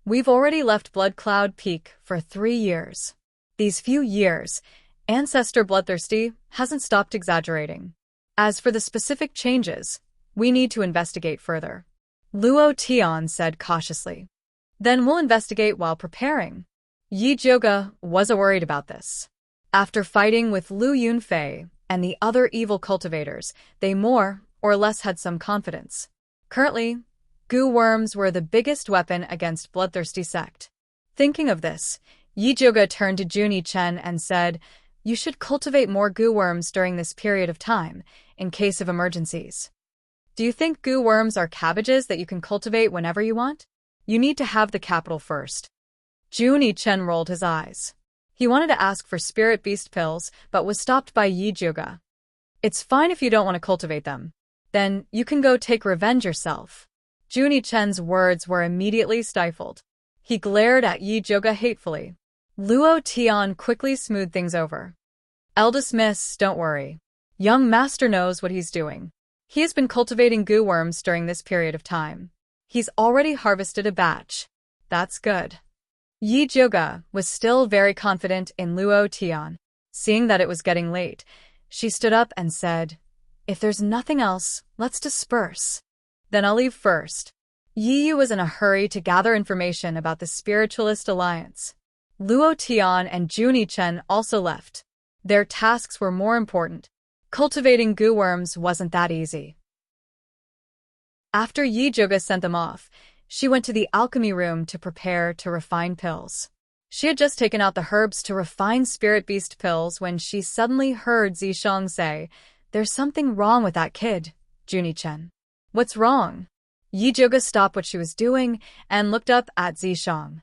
We've already left Blood Cloud Peak for 3 years. These few years, Ancestor Bloodthirsty hasn't stopped exaggerating. As for the specific changes, we need to investigate further. Luo Tian said cautiously. Then we'll investigate while preparing. Yi Zhuge wasn't worried about this. After fighting with Lu Yunfei and the other evil cultivators, they more or less had some confidence. Currently, goo worms were the biggest weapon against Bloodthirsty sect. Thinking of this, Yi Zhuge turned to Junie Chen and said, you should cultivate more goo worms during this period of time, in case of emergencies. Do you think goo worms are cabbages that you can cultivate whenever you want? You need to have the capital first. Junie Chen rolled his eyes. He wanted to ask for spirit beast pills, but was stopped by Yi Zhuge. It's fine if you don't want to cultivate them. Then you can go take revenge yourself. Junie Chen's words were immediately stifled. He glared at Yi Zhuge hatefully. Luo Tian quickly smoothed things over. Eldest miss, don't worry. Young master knows what he's doing. He has been cultivating goo worms during this period of time. He's already harvested a batch. That's good. Yi Zhuge was still very confident in Luo Tian. Seeing that it was getting late, she stood up and said, if there's nothing else, let's disperse. Then I'll leave first. Yi Yu was in a hurry to gather information about the Spiritualist Alliance. Luo Tian and Junie Chen also left. Their tasks were more important. Cultivating goo worms wasn't that easy. After Yi Zhuge sent them off, she went to the alchemy room to prepare to refine pills. She had just taken out the herbs to refine spirit beast pills when she suddenly heard Zishang say, "There's something wrong with that kid, Junie-chen." "What's wrong?" Yi Zhuge stopped what she was doing and looked up at Zishang.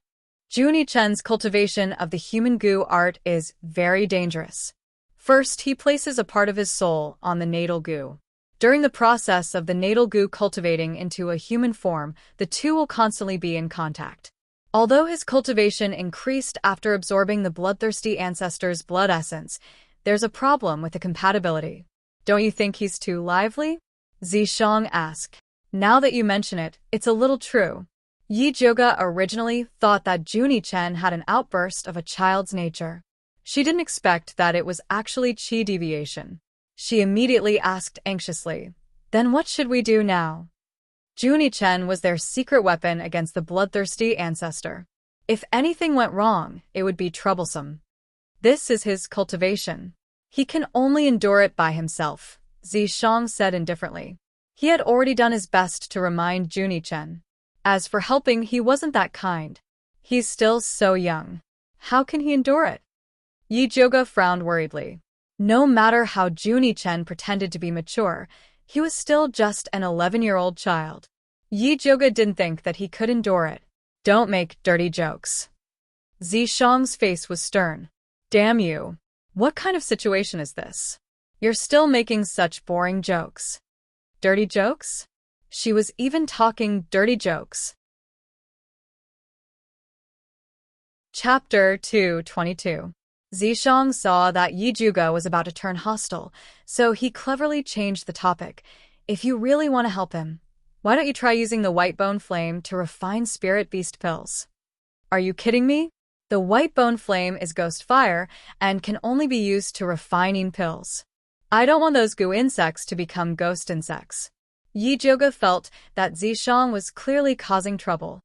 Junie-chen's cultivation of the human goo art is very dangerous. First, he places a part of his soul on the natal goo. During the process of the natal goo cultivating into a human form, the two will constantly be in contact. Although his cultivation increased after absorbing the bloodthirsty ancestor's blood essence, there's a problem with the compatibility. "Don't you think he's too lively?" Zishang asked. "Now that you mention it, it's a little true." Yi Zhuge originally thought that Junie-chen had an outburst of a child's nature. She didn't expect that it was actually qi deviation. She immediately asked anxiously, "Then what should we do now?" Junie-chen was their secret weapon against the bloodthirsty ancestor. If anything went wrong, it would be troublesome. This is his cultivation. He can only endure it by himself, Zishang said indifferently. He had already done his best to remind Junie-chen. As for helping, he wasn't that kind. He's still so young. How can he endure it? Yi Zhuge frowned worriedly. No matter how Junie-chen pretended to be mature, he was still just an 11-year-old child. Yi Zhuge didn't think that he could endure it. "Don't make dirty jokes." Zishang's face was stern. "Damn you. What kind of situation is this? You're still making such boring jokes." Dirty jokes? She was even talking dirty jokes. Chapter 222. Zishang saw that Yi Zhuge was about to turn hostile, so he cleverly changed the topic. "If you really want to help him, why don't you try using the white bone flame to refine spirit beast pills?" "Are you kidding me? The white bone flame is ghost fire and can only be used to refining pills. I don't want those goo insects to become ghost insects." Yi Zhuge felt that Zishang was clearly causing trouble.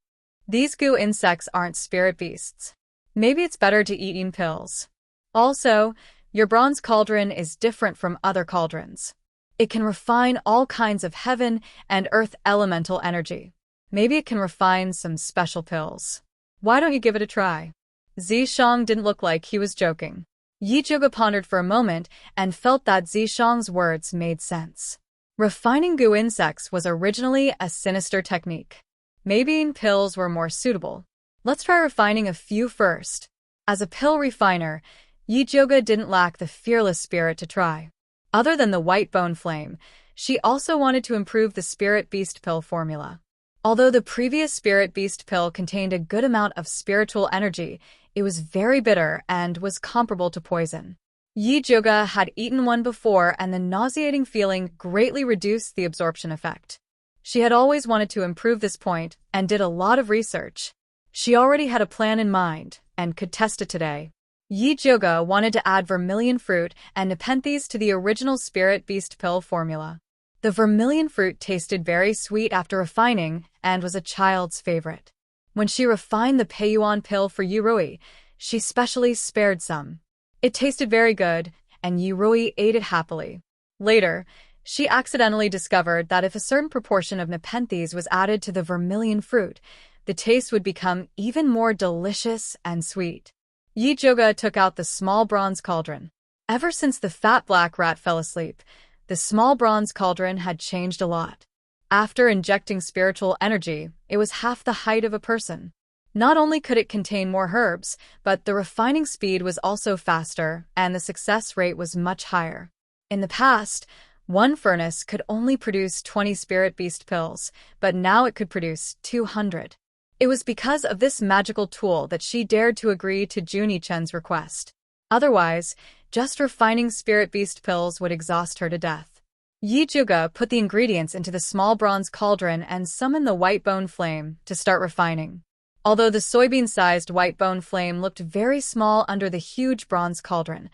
"These goo insects aren't spirit beasts. Maybe it's better to eat in pills. Also, your bronze cauldron is different from other cauldrons. It can refine all kinds of heaven and earth elemental energy. Maybe it can refine some special pills. Why don't you give it a try?" Zishang didn't look like he was joking. Yi Zhuge pondered for a moment and felt that Zishang's words made sense. Refining goo insects was originally a sinister technique. Maybe pills were more suitable. Let's try refining a few first. As a pill refiner, Yi Zhuge didn't lack the fearless spirit to try. Other than the white bone flame, she also wanted to improve the spirit beast pill formula. Although the previous spirit beast pill contained a good amount of spiritual energy, it was very bitter and was comparable to poison. Yi Zhuge had eaten one before, and the nauseating feeling greatly reduced the absorption effect. She had always wanted to improve this point and did a lot of research. She already had a plan in mind and could test it today. Yi Zhuge wanted to add vermilion fruit and nepenthes to the original spirit beast pill formula. The vermilion fruit tasted very sweet after refining and was a child's favorite. When she refined the Peiyuan pill for Yurui, she specially spared some. It tasted very good, and Yurui ate it happily. Later, she accidentally discovered that if a certain proportion of nepenthes was added to the vermilion fruit, the taste would become even more delicious and sweet. Yi Zhuge took out the small bronze cauldron. Ever since the fat black rat fell asleep, the small bronze cauldron had changed a lot. After injecting spiritual energy, it was half the height of a person. Not only could it contain more herbs, but the refining speed was also faster, and the success rate was much higher. In the past, one furnace could only produce 20 spirit beast pills, but now it could produce 200. It was because of this magical tool that she dared to agree to Junie-chen's request. Otherwise, just refining spirit beast pills would exhaust her to death. Yi Zhuge put the ingredients into the small bronze cauldron and summoned the white bone flame to start refining. Although the soybean-sized white bone flame looked very small under the huge bronze cauldron,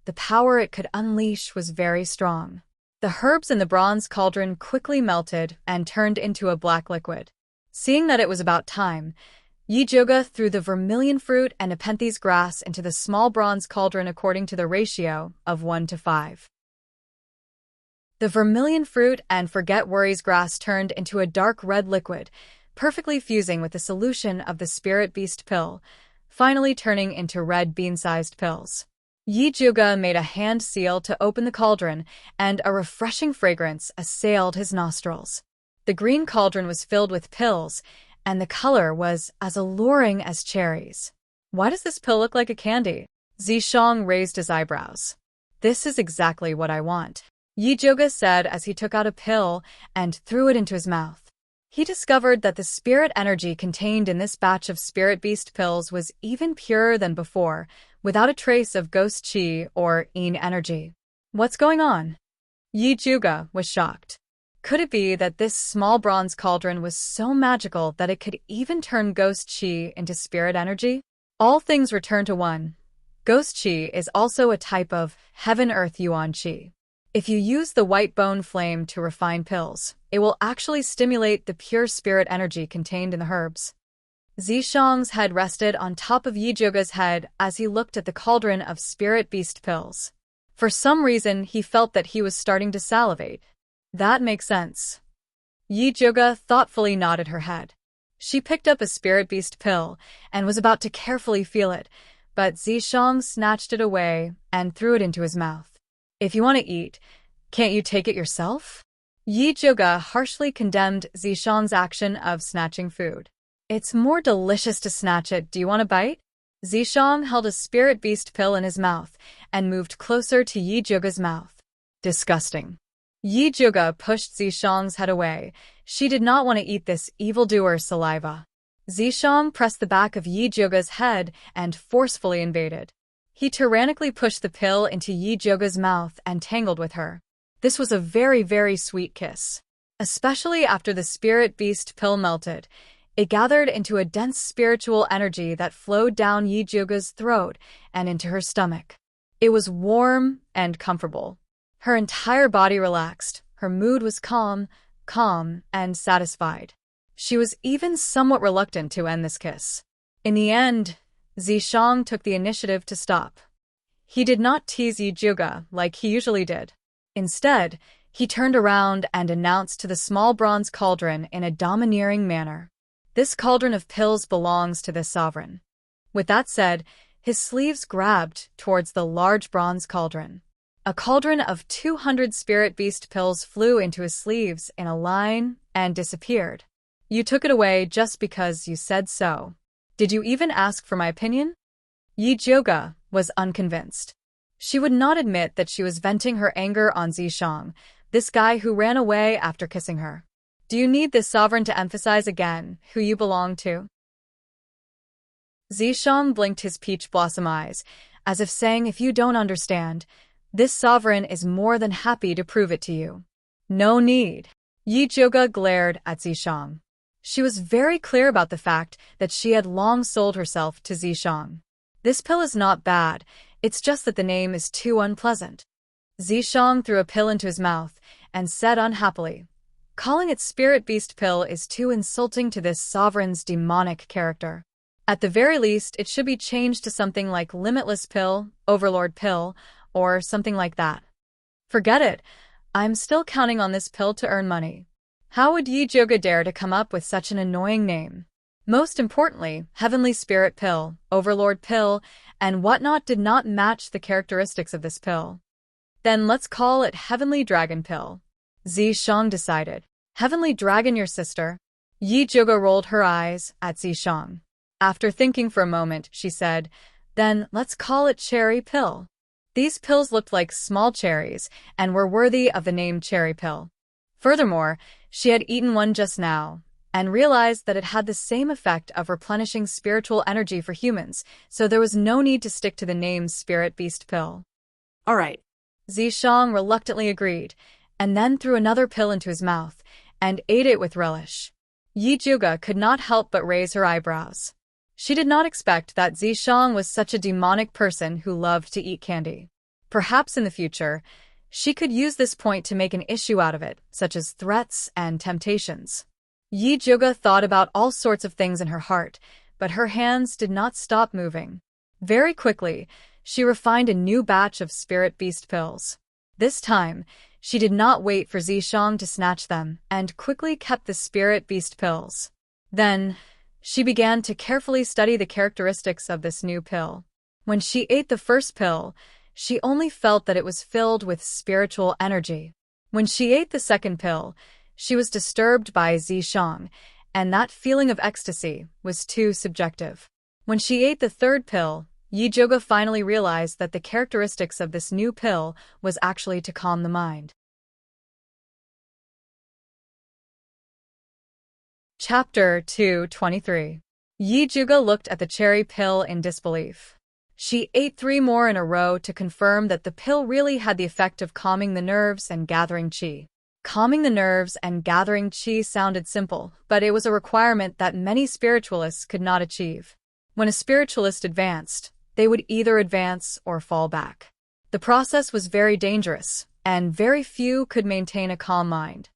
the power it could unleash was very strong. The herbs in the bronze cauldron quickly melted and turned into a black liquid. Seeing that it was about time, Yi Zhuge threw the vermilion fruit and nepenthes grass into the small bronze cauldron according to the ratio of 1:5. The vermilion fruit and forget worries grass turned into a dark red liquid, perfectly fusing with the solution of the spirit beast pill. finally turning into red bean-sized pills. Yi Juga made a hand seal to open the cauldron, and a refreshing fragrance assailed his nostrils. The green cauldron was filled with pills, and the color was as alluring as cherries. Why does this pill look like a candy? Zishang raised his eyebrows. This is exactly what I want, Yi Juga said as he took out a pill and threw it into his mouth. He discovered that the spirit energy contained in this batch of spirit beast pills was even purer than before, without a trace of ghost chi or yin energy. What's going on? Yi Juga was shocked. Could it be that this small bronze cauldron was so magical that it could even turn ghost chi into spirit energy? All things return to one. Ghost chi is also a type of heaven-earth yuan chi. If you use the white bone flame to refine pills, it will actually stimulate the pure spirit energy contained in the herbs. Zishang's head rested on top of Yi Juga's head as he looked at the cauldron of spirit beast pills. For some reason, he felt that he was starting to salivate. That makes sense. Yi Juga thoughtfully nodded her head. She picked up a spirit beast pill and was about to carefully feel it, but Zishang snatched it away and threw it into his mouth. If you want to eat, can't you take it yourself? Yi Juga harshly condemned Zishang's action of snatching food. It's more delicious to snatch it. Do you want a bite? Zishang held a spirit beast pill in his mouth and moved closer to Yi Juga's mouth. Disgusting. Yi Juga pushed Zishang's head away. She did not want to eat this evildoer's saliva. Zishang pressed the back of Yi Juga's head and forcefully invaded. He tyrannically pushed the pill into Yi Juga's mouth and tangled with her. This was a very, very sweet kiss. Especially after the spirit beast pill melted, it gathered into a dense spiritual energy that flowed down Yi Juga's throat and into her stomach. It was warm and comfortable. Her entire body relaxed. Her mood was calm and satisfied. She was even somewhat reluctant to end this kiss. In the end, Zishang took the initiative to stop. He did not tease Yi Juga like he usually did. Instead, he turned around and announced to the small bronze cauldron in a domineering manner. This cauldron of pills belongs to this sovereign. With that said, his sleeves grabbed towards the large bronze cauldron. A cauldron of 200 spirit beast pills flew into his sleeves in a line and disappeared. You took it away just because you said so. Did you even ask for my opinion? Yi Juga was unconvinced. She would not admit that she was venting her anger on Zishang, this guy who ran away after kissing her. Do you need this sovereign to emphasize again who you belong to? Zishang blinked his peach blossom eyes, as if saying, if you don't understand, this sovereign is more than happy to prove it to you. No need. Yi Juga glared at Zishang. She was very clear about the fact that she had long sold herself to Zishang. This pill is not bad, it's just that the name is too unpleasant. Zishang threw a pill into his mouth and said unhappily, calling it spirit beast pill is too insulting to this sovereign's demonic character. At the very least, it should be changed to something like limitless pill, overlord pill, or something like that. Forget it, I'm still counting on this pill to earn money. How would Yi Juga dare to come up with such an annoying name? Most importantly, Heavenly Spirit Pill, Overlord Pill, and whatnot did not match the characteristics of this pill. Then let's call it Heavenly Dragon Pill. Zishang decided. Heavenly Dragon, your sister? Yi Juga rolled her eyes at Zishang. After thinking for a moment, she said, then let's call it Cherry Pill. These pills looked like small cherries and were worthy of the name Cherry Pill. Furthermore, she had eaten one just now, and realized that it had the same effect of replenishing spiritual energy for humans, so there was no need to stick to the name Spirit Beast Pill. All right. Zishang reluctantly agreed, and then threw another pill into his mouth, and ate it with relish. Yi Juga could not help but raise her eyebrows. She did not expect that Zishang was such a demonic person who loved to eat candy. Perhaps in the future, she could use this point to make an issue out of it, such as threats and temptations. Yi Juga thought about all sorts of things in her heart, but her hands did not stop moving. Very quickly, she refined a new batch of spirit beast pills. This time, she did not wait for Zishang to snatch them, and quickly kept the spirit beast pills. Then, She began to carefully study the characteristics of this new pill. When she ate the first pill, she only felt that it was filled with spiritual energy. When she ate the second pill, she was disturbed by Zishang, and that feeling of ecstasy was too subjective. When she ate the third pill, Yijoga finally realized that the characteristics of this new pill was actually to calm the mind. Chapter 223. Yijoga looked at the cherry pill in disbelief. She ate 3 more in a row to confirm that the pill really had the effect of calming the nerves and gathering qi. Calming the nerves and gathering qi sounded simple, but it was a requirement that many spiritualists could not achieve. When a spiritualist advanced, they would either advance or fall back. The process was very dangerous, and very few could maintain a calm mind.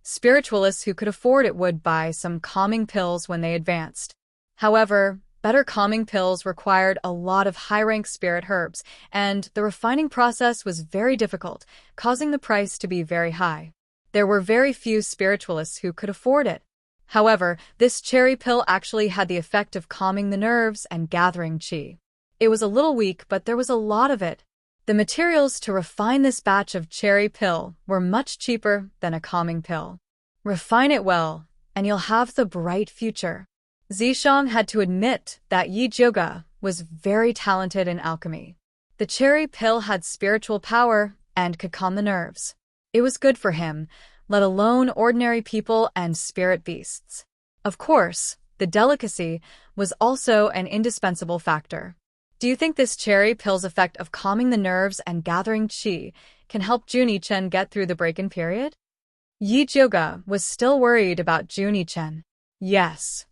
Spiritualists who could afford it would buy some calming pills when they advanced. However, better calming pills required a lot of high-rank spirit herbs, and the refining process was very difficult, causing the price to be very high. There were very few spiritualists who could afford it. However, this cherry pill actually had the effect of calming the nerves and gathering qi. It was a little weak, but there was a lot of it. The materials to refine this batch of cherry pill were much cheaper than a calming pill. Refine it well, and you'll have the bright future. Zishang had to admit that Yijoga was very talented in alchemy. The cherry pill had spiritual power and could calm the nerves. It was good for him, let alone ordinary people and spirit beasts. Of course, the delicacy was also an indispensable factor. Do you think this cherry pill's effect of calming the nerves and gathering qi can help Juni-chen get through the break-in period? Yijoga was still worried about Juni-chen. Yes.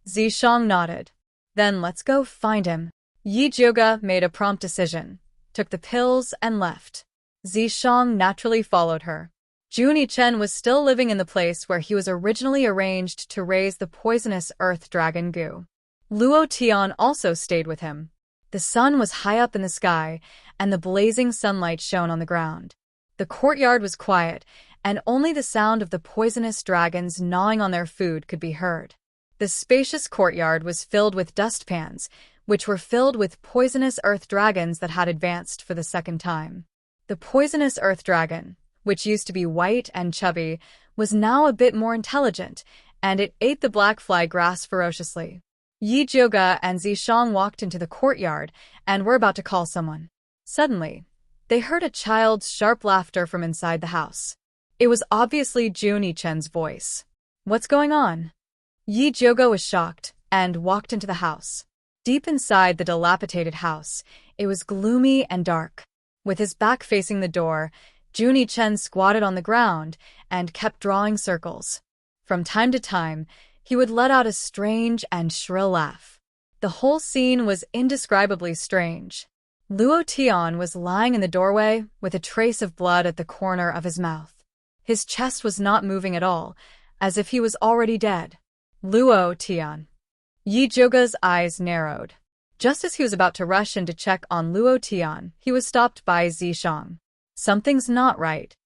Zishang nodded. Then let's go find him. Yijoga made a prompt decision, took the pills and left. Zishang naturally followed her. Juni-chen was still living in the place where he was originally arranged to raise the poisonous earth dragon Gu. Luo Tian also stayed with him. The sun was high up in the sky, and the blazing sunlight shone on the ground. The courtyard was quiet, and only the sound of the poisonous dragons gnawing on their food could be heard. The spacious courtyard was filled with dustpans, which were filled with poisonous earth dragons that had advanced for the second time. The poisonous earth dragon, which used to be white and chubby, was now a bit more intelligent, and it ate the black fly grass ferociously. Yijoga and Zishang walked into the courtyard and were about to call someone. Suddenly, they heard a child's sharp laughter from inside the house. It was obviously Juni-chen's voice. What's going on? Yijoga was shocked and walked into the house. Deep inside the dilapidated house, it was gloomy and dark. With his back facing the door, Juni-chen squatted on the ground and kept drawing circles. From time to time, he would let out a strange and shrill laugh. The whole scene was indescribably strange. Luo Tian was lying in the doorway with a trace of blood at the corner of his mouth. His chest was not moving at all, as if he was already dead. Luo Tian. Yijoga's eyes narrowed. Just as he was about to rush in to check on Luo Tian, he was stopped by Zishang. Something's not right.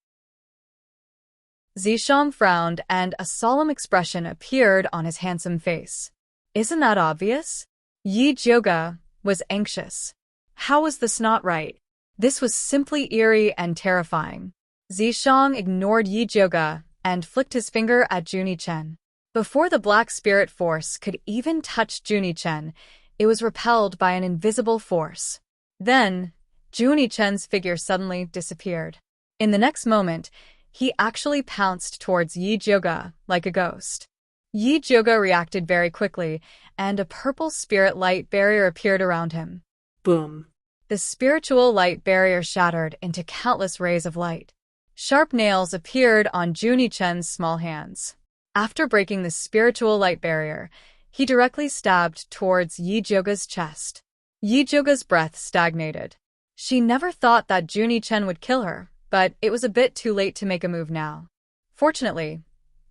Zishang frowned and a solemn expression appeared on his handsome face. Isn't that obvious? Yijoga was anxious. How was this not right? This was simply eerie and terrifying. Zishang ignored Yijoga and flicked his finger at Juni-chen. Before the black spirit force could even touch Juni-chen, it was repelled by an invisible force. Then, Juni-chen's figure suddenly disappeared. In the next moment, he actually pounced towards Yijoga like a ghost. Yijoga reacted very quickly, and a purple spirit light barrier appeared around him. Boom. The spiritual light barrier shattered into countless rays of light. Sharp nails appeared on Juni-chen's small hands. After breaking the spiritual light barrier, he directly stabbed towards Yijoga's chest. Yijoga's breath stagnated. She never thought that Juni-chen would kill her, but it was a bit too late to make a move now. Fortunately,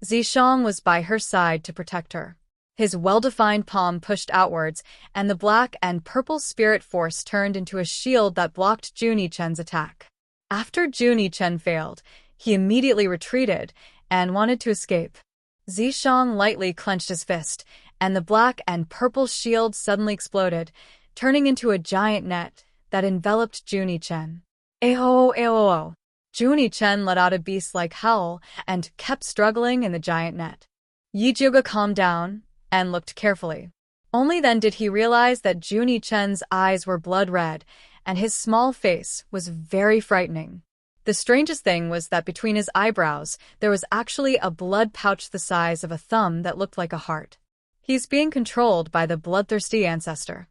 Zishang was by her side to protect her. His well-defined palm pushed outwards, and the black and purple spirit force turned into a shield that blocked Juni-chen's attack. After Juni-chen failed, he immediately retreated and wanted to escape. Zishang lightly clenched his fist, and the black and purple shield suddenly exploded, turning into a giant net that enveloped Junie Chen. Aho, aho. Junie Chen let out a beast-like howl and kept struggling in the giant net. Yi Juga calmed down and looked carefully. Only then did he realize that Junie Chen's eyes were blood red, and his small face was very frightening. The strangest thing was that between his eyebrows, there was actually a blood pouch the size of a thumb that looked like a heart. He's being controlled by the bloodthirsty ancestor.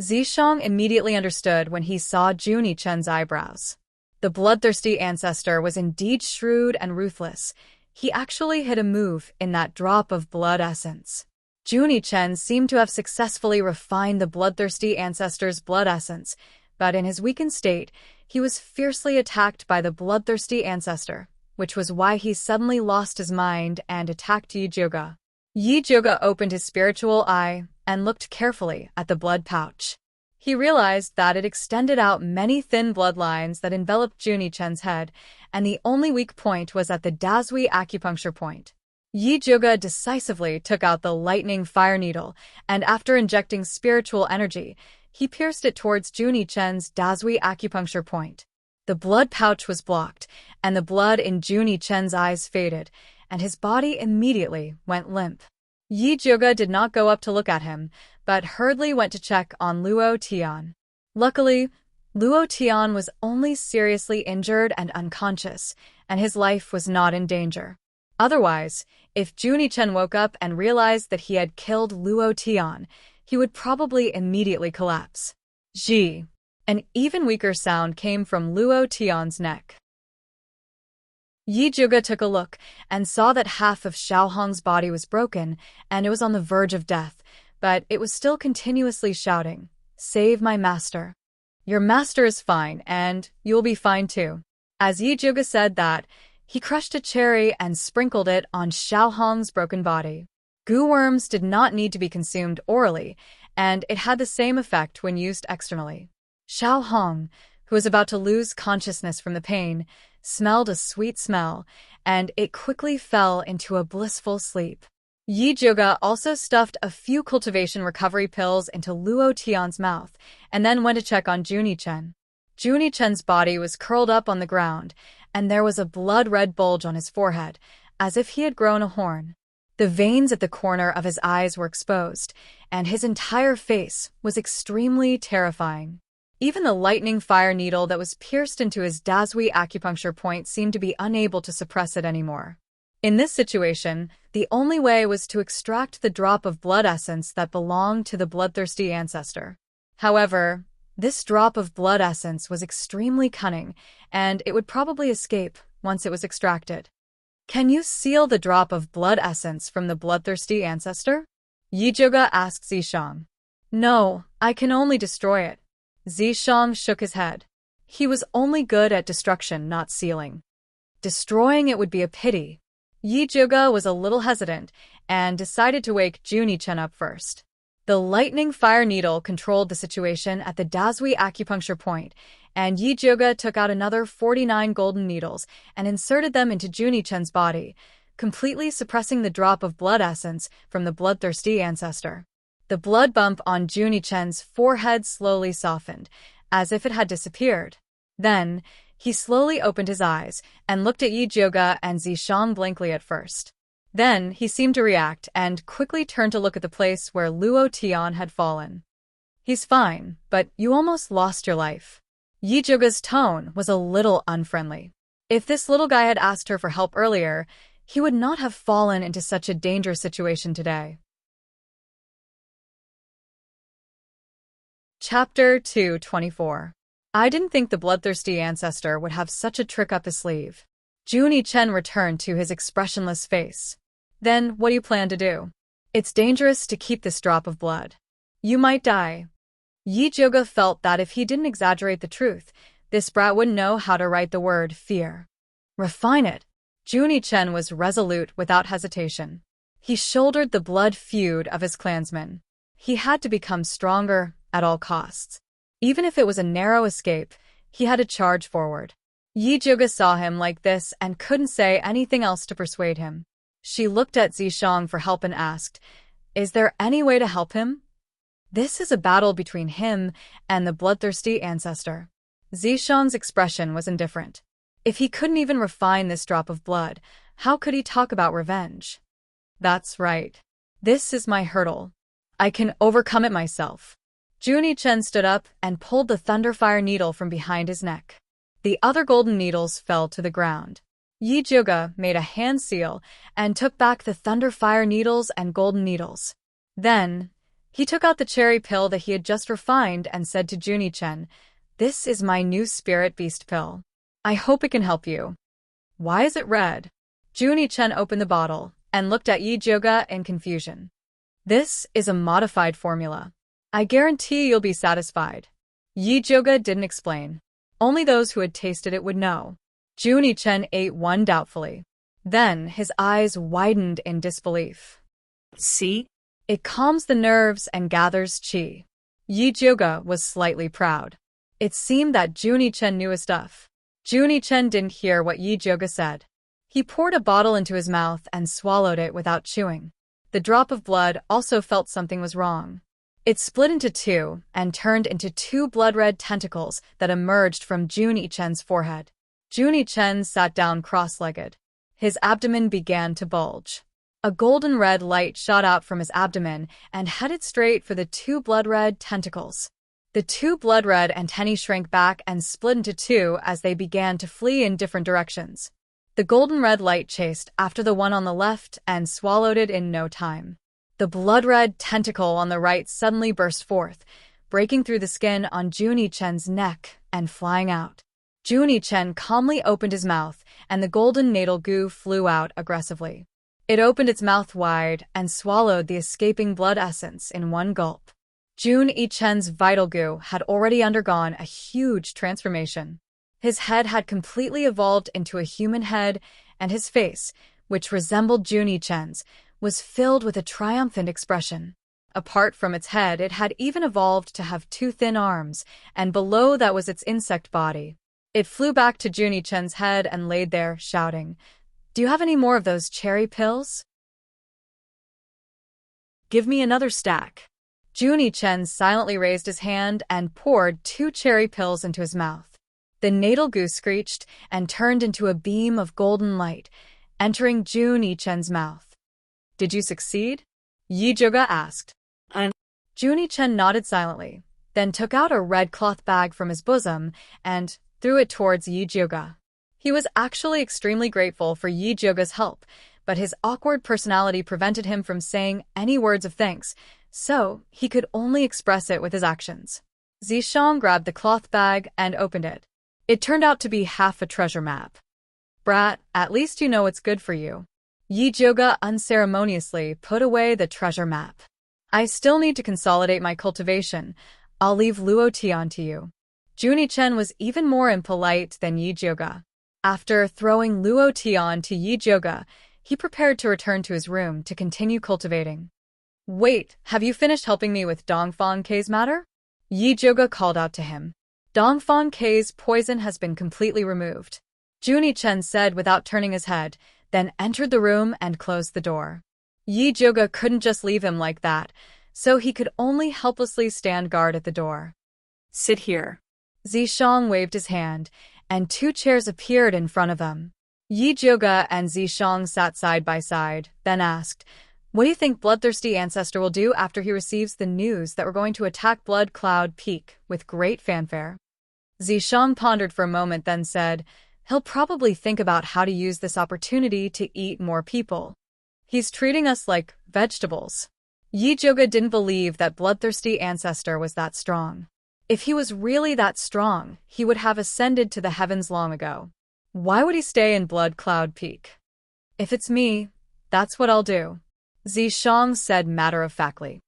Zishang immediately understood when he saw Junie Chen's eyebrows. The bloodthirsty ancestor was indeed shrewd and ruthless. He actually hid a move in that drop of blood essence. Junie Chen seemed to have successfully refined the bloodthirsty ancestor's blood essence, but in his weakened state, he was fiercely attacked by the bloodthirsty ancestor, which was why he suddenly lost his mind and attacked Yi Juga. Yi Juga opened his spiritual eye and looked carefully at the blood pouch. He realized that it extended out many thin bloodlines that enveloped Junie Chen's head, and the only weak point was at the Dazui acupuncture point. Yi Juga decisively took out the lightning fire needle, and after injecting spiritual energy, he pierced it towards Junie Chen's Dazui acupuncture point. The blood pouch was blocked, and the blood in Junie Chen's eyes faded, and his body immediately went limp. Yi Juga did not go up to look at him, but hurriedly went to check on Luo Tian. Luckily, Luo Tian was only seriously injured and unconscious, and his life was not in danger. Otherwise, if Junie Chen woke up and realized that he had killed Luo Tian, he would probably immediately collapse. Ji. An even weaker sound came from Luo Tian's neck. Yi Juga took a look and saw that half of Xiaohong's body was broken and it was on the verge of death, but it was still continuously shouting, "Save my master. Your master is fine, and you'll be fine too." As Yi Juga said that, he crushed a cherry and sprinkled it on Xiaohong's broken body. Goo worms did not need to be consumed orally, and it had the same effect when used externally. Xiaohong, who was about to lose consciousness from the pain, smelled a sweet smell, and it quickly fell into a blissful sleep. Yi Juga also stuffed a few cultivation recovery pills into Luo Tian's mouth, and then went to check on Junie Chen. Junie Chen's body was curled up on the ground, and there was a blood-red bulge on his forehead, as if he had grown a horn. The veins at the corner of his eyes were exposed, and his entire face was extremely terrifying. Even the lightning fire needle that was pierced into his Dazui acupuncture point seemed to be unable to suppress it anymore. In this situation, the only way was to extract the drop of blood essence that belonged to the bloodthirsty ancestor. However, this drop of blood essence was extremely cunning, and it would probably escape once it was extracted. "Can you seal the drop of blood essence from the bloodthirsty ancestor?" Yi Juga asked Zishang. "No, I can only destroy it." Zishang shook his head. He was only good at destruction, not sealing. Destroying it would be a pity. Yi Juga was a little hesitant and decided to wake Junie Chen up first. The lightning fire needle controlled the situation at the Dazui acupuncture point, and Yi Juga took out another 49 golden needles and inserted them into Junie Chen's body, completely suppressing the drop of blood essence from the bloodthirsty ancestor. The blood bump on Junie Chen's forehead slowly softened, as if it had disappeared. Then, he slowly opened his eyes and looked at Yi Juga and Zishang blankly at first. Then, he seemed to react and quickly turned to look at the place where Luo Tian had fallen. "He's fine, but you almost lost your life." Yi Juga's tone was a little unfriendly. If this little guy had asked her for help earlier, he would not have fallen into such a dangerous situation today. Chapter 224. I didn't think the bloodthirsty ancestor would have such a trick up his sleeve. Junie Chen returned to his expressionless face. "Then, what do you plan to do? It's dangerous to keep this drop of blood. You might die." Yi Juga felt that if he didn't exaggerate the truth, this brat wouldn't know how to write the word fear. "Refine it." Junie Chen was resolute without hesitation. He shouldered the blood feud of his clansmen. He had to become stronger at all costs. Even if it was a narrow escape, he had to charge forward. Yi Juga saw him like this and couldn't say anything else to persuade him. She looked at Zishang for help and asked, Is there any way to help him? This is a battle between him and the bloodthirsty ancestor. Zishang's expression was indifferent. If he couldn't even refine this drop of blood, how could he talk about revenge? That's right. This is my hurdle. I can overcome it myself. Junie Chen stood up and pulled the Thunderfire needle from behind his neck. The other golden needles fell to the ground. Yi Zhuge made a hand seal and took back the Thunderfire needles and golden needles. Then, he took out the cherry pill that he had just refined and said to Junie Chen, "This is my new spirit beast pill. I hope it can help you." Why is it red? Junie Chen opened the bottle and looked at Yi Zhuge in confusion. This is a modified formula. I guarantee you'll be satisfied. Yi Zhuge didn't explain. Only those who had tasted it would know. Junie Chen ate one doubtfully. Then his eyes widened in disbelief. See? It calms the nerves and gathers qi. Yi Zhuge was slightly proud. It seemed that Junie Chen knew his stuff. Junie Chen didn't hear what Yi Zhuge said. He poured a bottle into his mouth and swallowed it without chewing. The drop of blood also felt something was wrong. It split into two and turned into two blood-red tentacles that emerged from Junie Chen's forehead. Junie Chen sat down cross-legged. His abdomen began to bulge. A golden-red light shot out from his abdomen and headed straight for the two blood-red tentacles. The two blood-red antennae shrank back and split into two as they began to flee in different directions. The golden-red light chased after the one on the left and swallowed it in no time. The blood-red tentacle on the right suddenly burst forth, breaking through the skin on Junie Chen's neck and flying out. Junie Chen calmly opened his mouth, and the golden natal goo flew out aggressively. It opened its mouth wide and swallowed the escaping blood essence in one gulp. Junie Chen's vital goo had already undergone a huge transformation. His head had completely evolved into a human head, and his face, which resembled Junie Chen's, was filled with a triumphant expression. Apart from its head, it had even evolved to have two thin arms, and below that was its insect body. It flew back to Junie Chen's head and laid there, shouting, "Do you have any more of those cherry pills?" Give me another stack. Junie Chen silently raised his hand and poured two cherry pills into his mouth. The natal goo screeched and turned into a beam of golden light, entering Junie Chen's mouth. "Did you succeed?" Yi Zhuge asked. Junie Chen nodded silently, then took out a red cloth bag from his bosom and threw it towards Yi Zhuge. He was actually extremely grateful for Yi Zhuge's help, but his awkward personality prevented him from saying any words of thanks, so he could only express it with his actions. Zishang grabbed the cloth bag and opened it. It turned out to be half a treasure map. "Brat, at least you know what's good for you." Yi Zhuge unceremoniously put away the treasure map. "I still need to consolidate my cultivation. I'll leave Luo Tian to you." Junie Chen was even more impolite than Yi Zhuge. After throwing Luo Tian to Yi Zhuge, he prepared to return to his room to continue cultivating. "Wait, have you finished helping me with Dongfang K's matter?" Yi Zhuge called out to him. "Dongfang K's poison has been completely removed," Junie Chen said without turning his head, then entered the room and closed the door. Yi Zhuge couldn't just leave him like that, so he could only helplessly stand guard at the door. "Sit here." Zishang waved his hand, and two chairs appeared in front of them. Yi Zhuge and Zishang sat side by side, then asked, "What do you think Bloodthirsty Ancestor will do after he receives the news that we're going to attack Blood Cloud Peak with great fanfare?" Zishang pondered for a moment, then said, "He'll probably think about how to use this opportunity to eat more people. He's treating us like vegetables." Yi Zhuge didn't believe that Bloodthirsty Ancestor was that strong. If he was really that strong, he would have ascended to the heavens long ago. Why would he stay in Blood Cloud Peak? "If it's me, that's what I'll do," Zishang said matter-of-factly.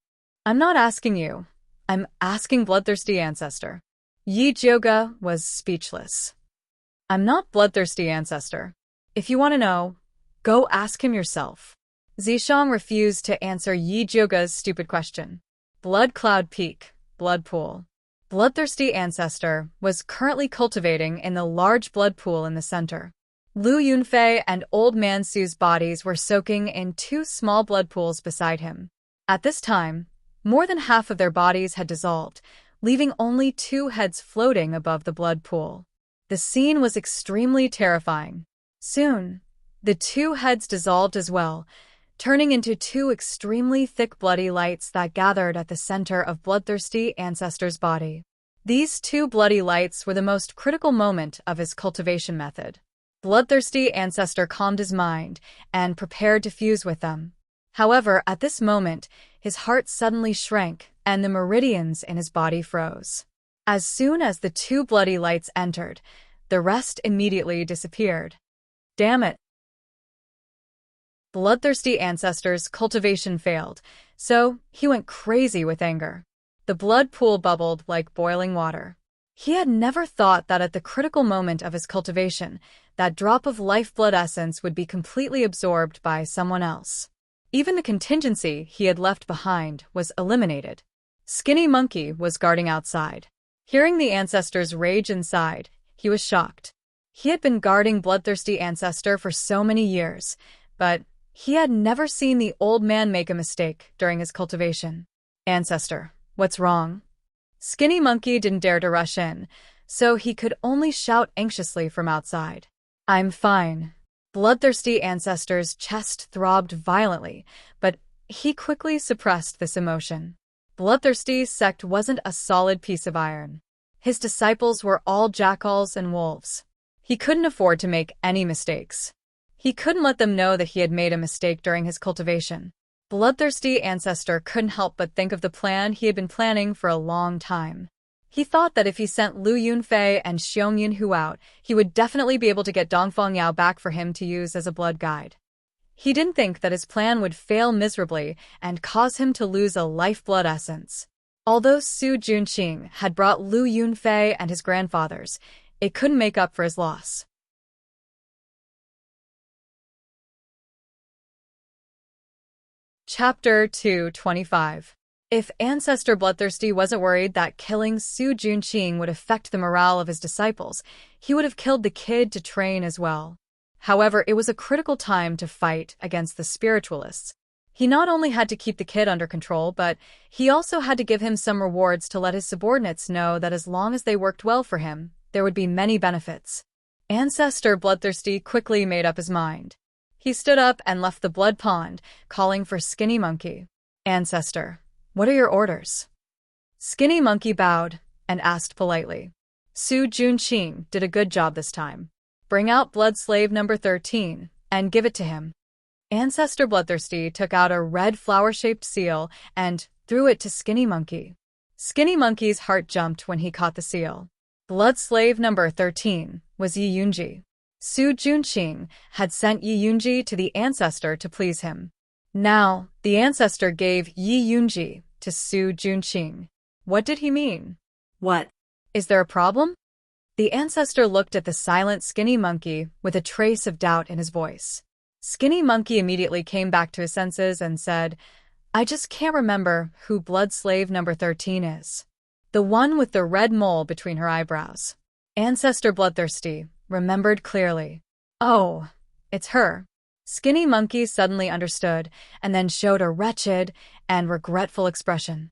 "I'm not asking you. I'm asking Bloodthirsty Ancestor." Yi Zhuge was speechless. "I'm not Bloodthirsty Ancestor. If you want to know, go ask him yourself." Zishang refused to answer Yi Zhuge's stupid question. Blood Cloud Peak, Blood Pool. Bloodthirsty Ancestor was currently cultivating in the large blood pool in the center. Lu Yunfei and Old Man Su's bodies were soaking in two small blood pools beside him. At this time, more than half of their bodies had dissolved, leaving only 2 heads floating above the blood pool. The scene was extremely terrifying. Soon, the 2 heads dissolved as well, turning into 2 extremely thick bloody lights that gathered at the center of Bloodthirsty Ancestor's body. These 2 bloody lights were the most critical moment of his cultivation method. Bloodthirsty Ancestor calmed his mind and prepared to fuse with them. However, at this moment, his heart suddenly shrank and the meridians in his body froze. As soon as the 2 bloody lights entered, the rest immediately disappeared. Damn it! Bloodthirsty Ancestor's cultivation failed, so he went crazy with anger. The blood pool bubbled like boiling water. He had never thought that at the critical moment of his cultivation, that drop of lifeblood essence would be completely absorbed by someone else. Even the contingency he had left behind was eliminated. Skinny Monkey was guarding outside. Hearing the Ancestor's rage inside, he was shocked. He had been guarding Bloodthirsty Ancestor for so many years, but he had never seen the old man make a mistake during his cultivation. Ancestor, what's wrong? Skinny Monkey didn't dare to rush in, so he could only shout anxiously from outside. I'm fine. Bloodthirsty Ancestor's chest throbbed violently, but he quickly suppressed this emotion. Bloodthirsty's sect wasn't a solid piece of iron. His disciples were all jackals and wolves. He couldn't afford to make any mistakes. He couldn't let them know that he had made a mistake during his cultivation. Bloodthirsty Ancestor couldn't help but think of the plan he had been planning for a long time. He thought that if he sent Lu Yunfei and Xiong Yunhu out, he would definitely be able to get Dongfeng Yao back for him to use as a blood guide. He didn't think that his plan would fail miserably and cause him to lose a lifeblood essence. Although Su Junqing had brought Lu Yunfei and his grandfathers, it couldn't make up for his loss. Chapter 225. If Ancestor Bloodthirsty wasn't worried that killing Su Junqing would affect the morale of his disciples, he would have killed the kid to train as well. However, it was a critical time to fight against the spiritualists. He not only had to keep the kid under control, but he also had to give him some rewards to let his subordinates know that as long as they worked well for him, there would be many benefits. Ancestor Bloodthirsty quickly made up his mind. He stood up and left the blood pond, calling for Skinny Monkey. Ancestor, what are your orders? Skinny Monkey bowed and asked politely. Su Junqing did a good job this time. Bring out blood slave number 13 and give it to him. Ancestor Bloodthirsty took out a red flower-shaped seal and threw it to Skinny Monkey. Skinny Monkey's heart jumped when he caught the seal. Blood slave number 13 was Yi Yunji. Su Junqing had sent Yi Yunji to the Ancestor to please him. Now, the Ancestor gave Yi Yunji to Su Junqing. What did he mean? What? Is there a problem? The Ancestor looked at the silent Skinny Monkey with a trace of doubt in his voice. Skinny Monkey immediately came back to his senses and said, I just can't remember who blood slave number 13 is. The one with the red mole between her eyebrows. Ancestor Bloodthirsty remembered clearly. Oh, it's her. Skinny Monkey suddenly understood and then showed a wretched and regretful expression.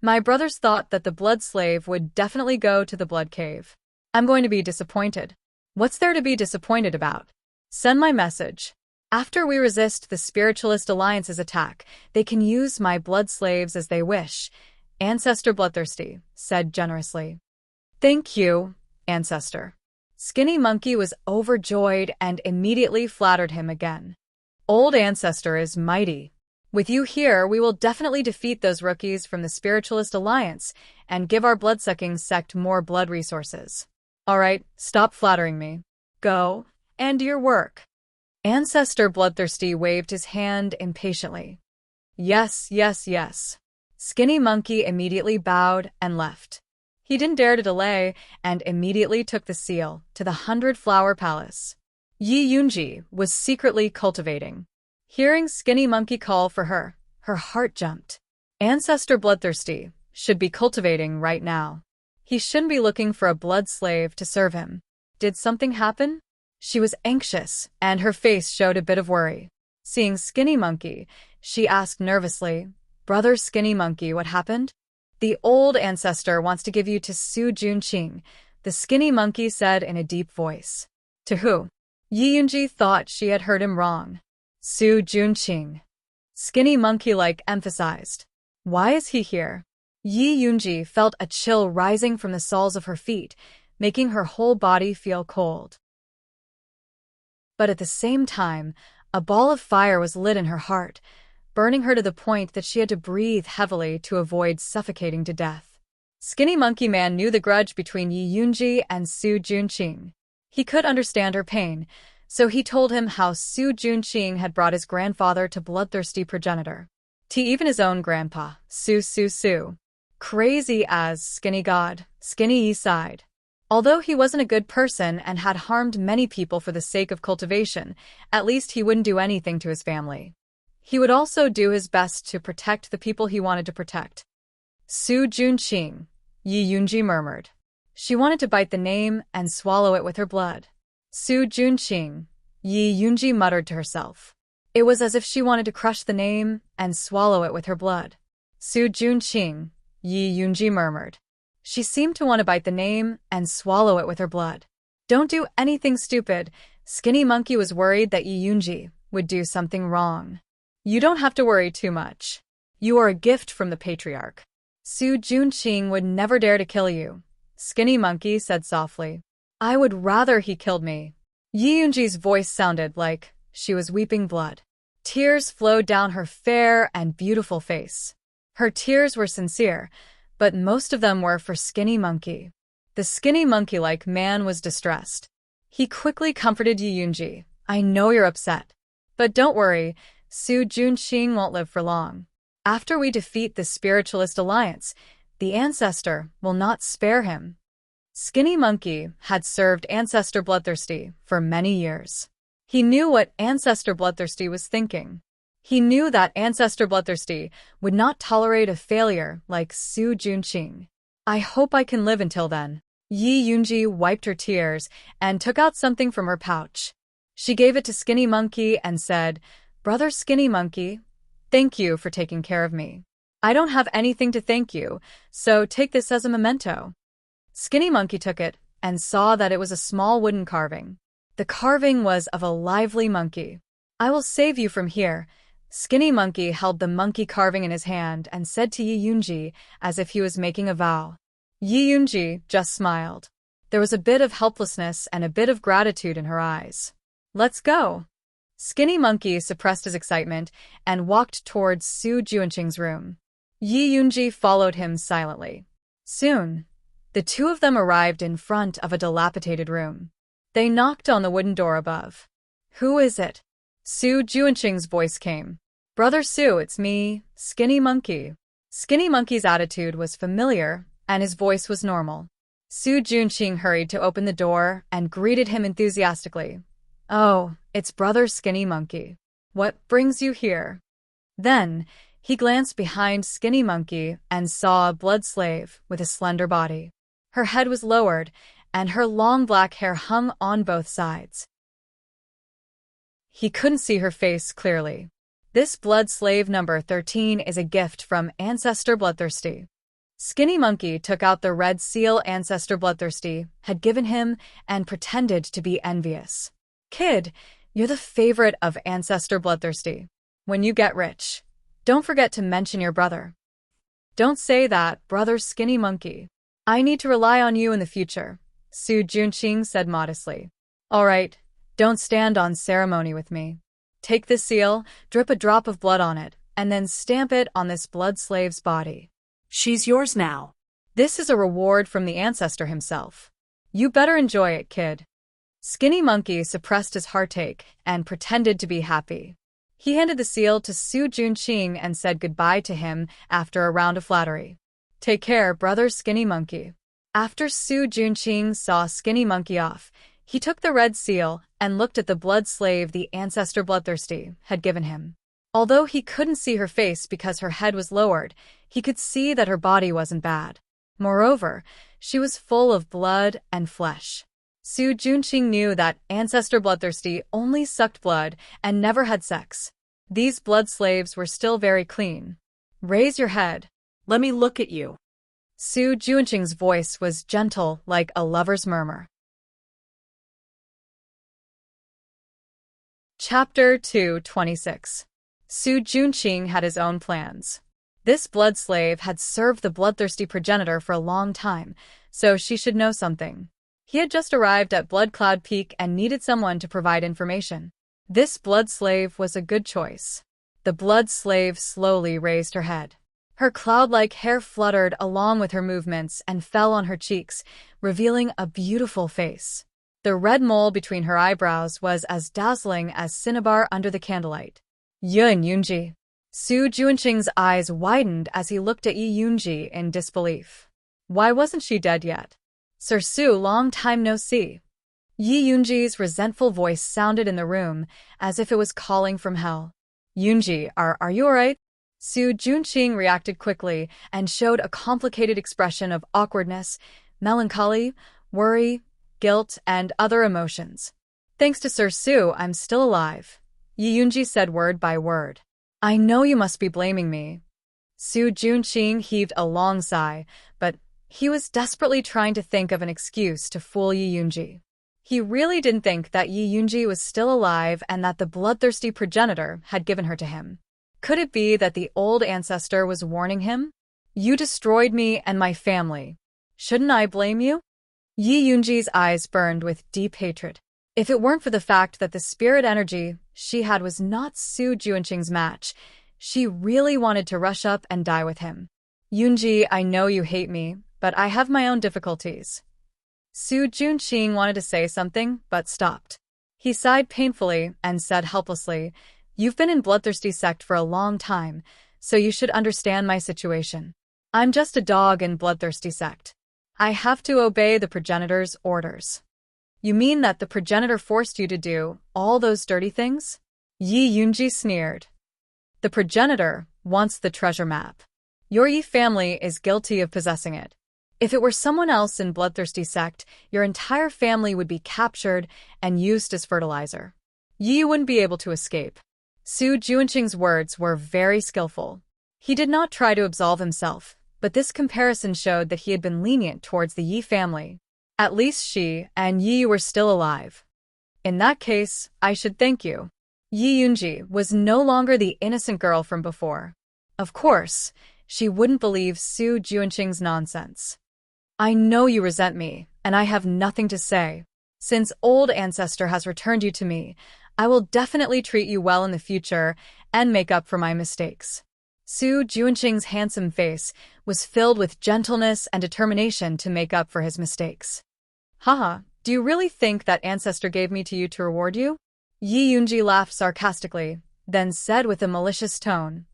My brothers thought that the blood slave would definitely go to the blood cave. I'm going to be disappointed. What's there to be disappointed about? Send my message. After we resist the Spiritualist Alliance's attack, they can use my blood slaves as they wish, Ancestor Bloodthirsty said generously. Thank you, Ancestor. Skinny Monkey was overjoyed and immediately flattered him again. Old Ancestor is mighty. With you here, we will definitely defeat those rookies from the Spiritualist Alliance and give our bloodsucking sect more blood resources. All right, stop flattering me. Go and do your work. Ancestor Bloodthirsty waved his hand impatiently. Yes, yes, yes. Skinny Monkey immediately bowed and left. He didn't dare to delay and immediately took the seal to the 100-Flower Palace. Yi Yunji was secretly cultivating. Hearing Skinny Monkey call for her, her heart jumped. Ancestor Bloodthirsty should be cultivating right now. He shouldn't be looking for a blood slave to serve him. Did something happen? She was anxious, and her face showed a bit of worry. Seeing Skinny Monkey, she asked nervously, Brother Skinny Monkey, what happened? The old ancestor wants to give you to Su Junqing, the skinny monkey said in a deep voice. To who? Yi Yunji thought she had heard him wrong. Su Junqing. Skinny monkey emphasized. Why is he here? Yi Yunji felt a chill rising from the soles of her feet, making her whole body feel cold. But at the same time, a ball of fire was lit in her heart, burning her to the point that she had to breathe heavily to avoid suffocating to death. Skinny Monkey Man knew the grudge between Yi Yunji and Su Junqing. He could understand her pain, so he told him how Su Junqing had brought his grandfather to bloodthirsty progenitor. To even his own grandpa, Su. Crazy as Skinny God, Skinny Yi sighed. Although he wasn't a good person and had harmed many people for the sake of cultivation, at least he wouldn't do anything to his family. He would also do his best to protect the people he wanted to protect. Su Junqing, Yi Yunji murmured. She wanted to bite the name and swallow it with her blood. Su Junqing, Yi Yunji muttered to herself. It was as if she wanted to crush the name and swallow it with her blood. Su Junqing, Yi Yunji murmured. She seemed to want to bite the name and swallow it with her blood. Don't do anything stupid. Skinny Monkey was worried that Yi Yunji would do something wrong. You don't have to worry too much. You are a gift from the patriarch. Su Junqing would never dare to kill you, Skinny Monkey said softly. I would rather he killed me. Yi Yunji's voice sounded like she was weeping blood. Tears flowed down her fair and beautiful face. Her tears were sincere, but most of them were for Skinny Monkey. The skinny monkey-like man was distressed. He quickly comforted Yi Yunji. I know you're upset. But don't worry, Su Junqing won't live for long. After we defeat the Spiritualist Alliance, the Ancestor will not spare him. Skinny Monkey had served Ancestor Bloodthirsty for many years. He knew what Ancestor Bloodthirsty was thinking. He knew that Ancestor Bloodthirsty would not tolerate a failure like Su Junqing. I hope I can live until then. Yi Yunji wiped her tears and took out something from her pouch. She gave it to Skinny Monkey and said, Brother Skinny Monkey, thank you for taking care of me. I don't have anything to thank you, so take this as a memento. Skinny Monkey took it and saw that it was a small wooden carving. The carving was of a lively monkey. I will save you from here. Skinny Monkey held the monkey carving in his hand and said to Yi Yunji as if he was making a vow. Yi Yunji just smiled. There was a bit of helplessness and a bit of gratitude in her eyes. Let's go. Skinny Monkey suppressed his excitement and walked towards Su Junqing's room. Yi Yunji followed him silently. Soon, the two of them arrived in front of a dilapidated room. They knocked on the wooden door above. Who is it? Su Junqing's voice came. Brother Su, it's me, Skinny Monkey. Skinny Monkey's attitude was familiar, and his voice was normal. Su Junqing hurried to open the door and greeted him enthusiastically. Oh, it's Brother Skinny Monkey. What brings you here? Then, he glanced behind Skinny Monkey and saw a blood slave with a slender body. Her head was lowered, and her long black hair hung on both sides. He couldn't see her face clearly. This blood slave number 13 is a gift from Ancestor Bloodthirsty. Skinny Monkey took out the red seal Ancestor Bloodthirsty had given him and pretended to be envious. Kid, you're the favorite of Ancestor Bloodthirsty. When you get rich, don't forget to mention your brother. Don't say that, Brother Skinny Monkey. I need to rely on you in the future, Su Junqing said modestly. All right, don't stand on ceremony with me. Take this seal, drip a drop of blood on it, and then stamp it on this blood slave's body. She's yours now. This is a reward from the ancestor himself. You better enjoy it, kid. Skinny Monkey suppressed his heartache and pretended to be happy. He handed the seal to Su Junqing and said goodbye to him after a round of flattery. Take care, Brother Skinny Monkey. After Su Junqing saw Skinny Monkey off, he took the red seal and looked at the blood slave the Ancestor Bloodthirsty had given him. Although he couldn't see her face because her head was lowered, he could see that her body wasn't bad. Moreover, she was full of blood and flesh. Su Junqing knew that Ancestor Bloodthirsty only sucked blood and never had sex. These blood slaves were still very clean. Raise your head. Let me look at you. Su Junqing's voice was gentle like a lover's murmur. Chapter 226. Su Junqing had his own plans. This blood slave had served the bloodthirsty progenitor for a long time, so she should know something. He had just arrived at Blood Cloud Peak and needed someone to provide information. This blood slave was a good choice. The blood slave slowly raised her head. Her cloud-like hair fluttered along with her movements and fell on her cheeks, revealing a beautiful face. The red mole between her eyebrows was as dazzling as cinnabar under the candlelight. Yun Yunji. Su Junqing's eyes widened as he looked at Yi Yunji in disbelief. Why wasn't she dead yet? Sir Su, long time no see. Yi Yunji's resentful voice sounded in the room as if it was calling from hell. Yunji, are you alright? Su Junqing reacted quickly and showed a complicated expression of awkwardness, melancholy, worry, guilt, and other emotions. Thanks to Sir Su, I'm still alive. Yi Yunji said word by word. I know you must be blaming me. Su Junqing heaved a long sigh, but he was desperately trying to think of an excuse to fool Yi Yunji. He really didn't think that Yi Yunji was still alive and that the bloodthirsty progenitor had given her to him. Could it be that the old ancestor was warning him? You destroyed me and my family. Shouldn't I blame you? Yi Yunji's eyes burned with deep hatred. If it weren't for the fact that the spirit energy she had was not Su Junqing's match, she really wanted to rush up and die with him. Yunji, I know you hate me, but I have my own difficulties. Su Junqing wanted to say something, but stopped. He sighed painfully and said helplessly, You've been in Bloodthirsty sect for a long time, so you should understand my situation. I'm just a dog in Bloodthirsty sect. I have to obey the progenitor's orders. You mean that the progenitor forced you to do all those dirty things? Yi Yunji sneered. The progenitor wants the treasure map. Your Yi family is guilty of possessing it. If it were someone else in Bloodthirsty sect, your entire family would be captured and used as fertilizer. Yi wouldn't be able to escape. Su Junqing's words were very skillful. He did not try to absolve himself, but this comparison showed that he had been lenient towards the Yi family. At least she and Yi were still alive. In that case, I should thank you. Yi Yunji was no longer the innocent girl from before. Of course, she wouldn't believe Su Junqing's nonsense. I know you resent me, and I have nothing to say. Since old ancestor has returned you to me, I will definitely treat you well in the future and make up for my mistakes. Su Junqing's handsome face was filled with gentleness and determination to make up for his mistakes. Haha, do you really think that ancestor gave me to you to reward you? Yi Yunji laughed sarcastically, then said with a malicious tone.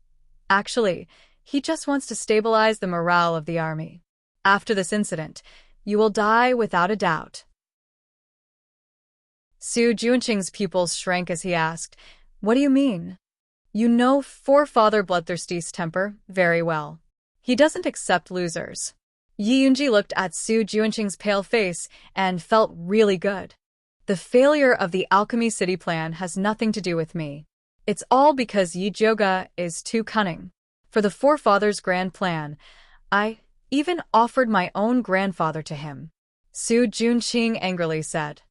Actually, he just wants to stabilize the morale of the army. After this incident, you will die without a doubt. Su Junqing's pupils shrank as he asked, What do you mean? You know Forefather Bloodthirsty's temper very well. He doesn't accept losers. Yi Yunji looked at Su Junqing's pale face and felt really good. The failure of the Alchemy City plan has nothing to do with me. It's all because Yi Joga is too cunning. For the Forefather's grand plan, I even offered my own grandfather to him. Su Junqing angrily said.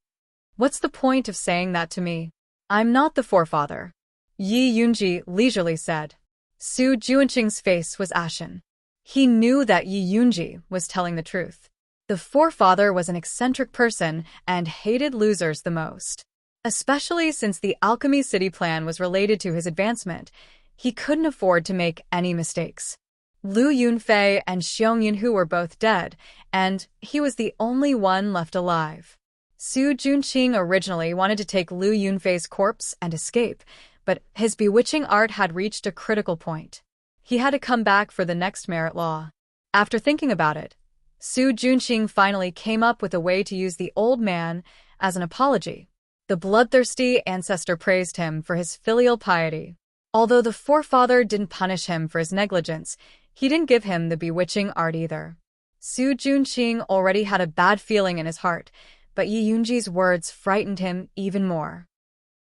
What's the point of saying that to me? I'm not the Forefather. Yi Yunji leisurely said. Su Junqing's face was ashen. He knew that Yi Yunji was telling the truth. The Forefather was an eccentric person and hated losers the most. Especially since the Alchemy City plan was related to his advancement, he couldn't afford to make any mistakes. Lu Yunfei and Xiong Yunhu were both dead, and he was the only one left alive. Su Junqing originally wanted to take Lu Yunfei's corpse and escape, but his bewitching art had reached a critical point. He had to come back for the next merit law. After thinking about it, Su Junqing finally came up with a way to use the old man as an apology. The bloodthirsty ancestor praised him for his filial piety. Although the Forefather didn't punish him for his negligence, he didn't give him the bewitching art either. Su Junqing already had a bad feeling in his heart, but Yi Yunji's words frightened him even more.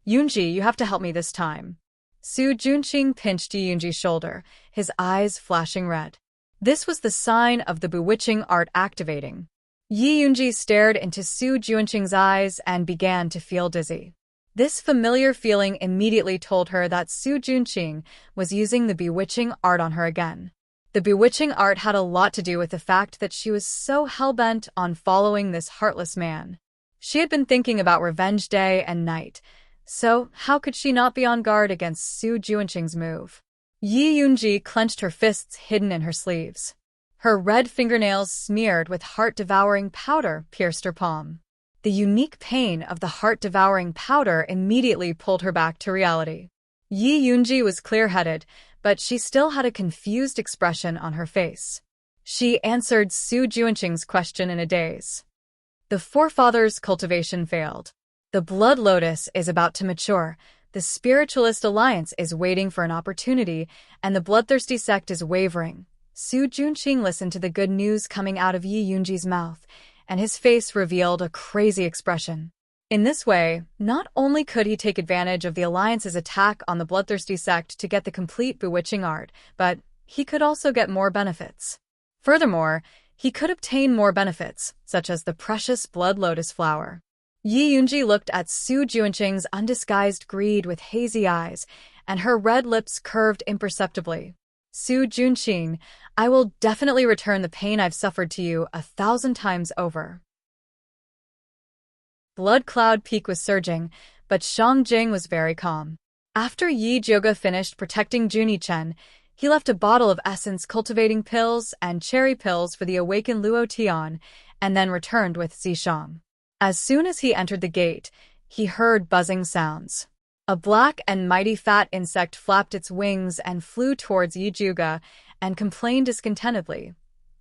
Yunji, you have to help me this time. Su Junqing pinched Yi Yunji's shoulder, his eyes flashing red. This was the sign of the bewitching art activating. Yi Yunji stared into Su Junqing's eyes and began to feel dizzy. This familiar feeling immediately told her that Su Junqing was using the bewitching art on her again. The bewitching art had a lot to do with the fact that she was so hell-bent on following this heartless man. She had been thinking about revenge day and night, so how could she not be on guard against Su Junqing's move? Yi Yunji clenched her fists hidden in her sleeves. Her red fingernails smeared with heart-devouring powder pierced her palm. The unique pain of the heart-devouring powder immediately pulled her back to reality. Yi Yunji was clear-headed, but she still had a confused expression on her face. She answered Su Junqing's question in a daze. The forefathers' cultivation failed. The blood lotus is about to mature. The spiritualist alliance is waiting for an opportunity, and the bloodthirsty sect is wavering. Su Junqing listened to the good news coming out of Yi Yunji's mouth, and his face revealed a crazy expression. In this way, not only could he take advantage of the alliance's attack on the bloodthirsty sect to get the complete bewitching art, but he could also get more benefits. Furthermore, he could obtain more benefits, such as the precious blood lotus flower. Yi Yunji looked at Su Junqing's undisguised greed with hazy eyes, and her red lips curved imperceptibly. Su Junqing, I will definitely return the pain I've suffered to you 1,000 times over. Blood Cloud Peak was surging, but Shangjing was very calm. After Yi Jioge finished protecting Junie Chen, he left a bottle of essence cultivating pills and cherry pills for the awakened Luo Tian, and then returned with Zishang. As soon as he entered the gate, he heard buzzing sounds. A black and mighty fat insect flapped its wings and flew towards Yi Jioge and complained discontentedly.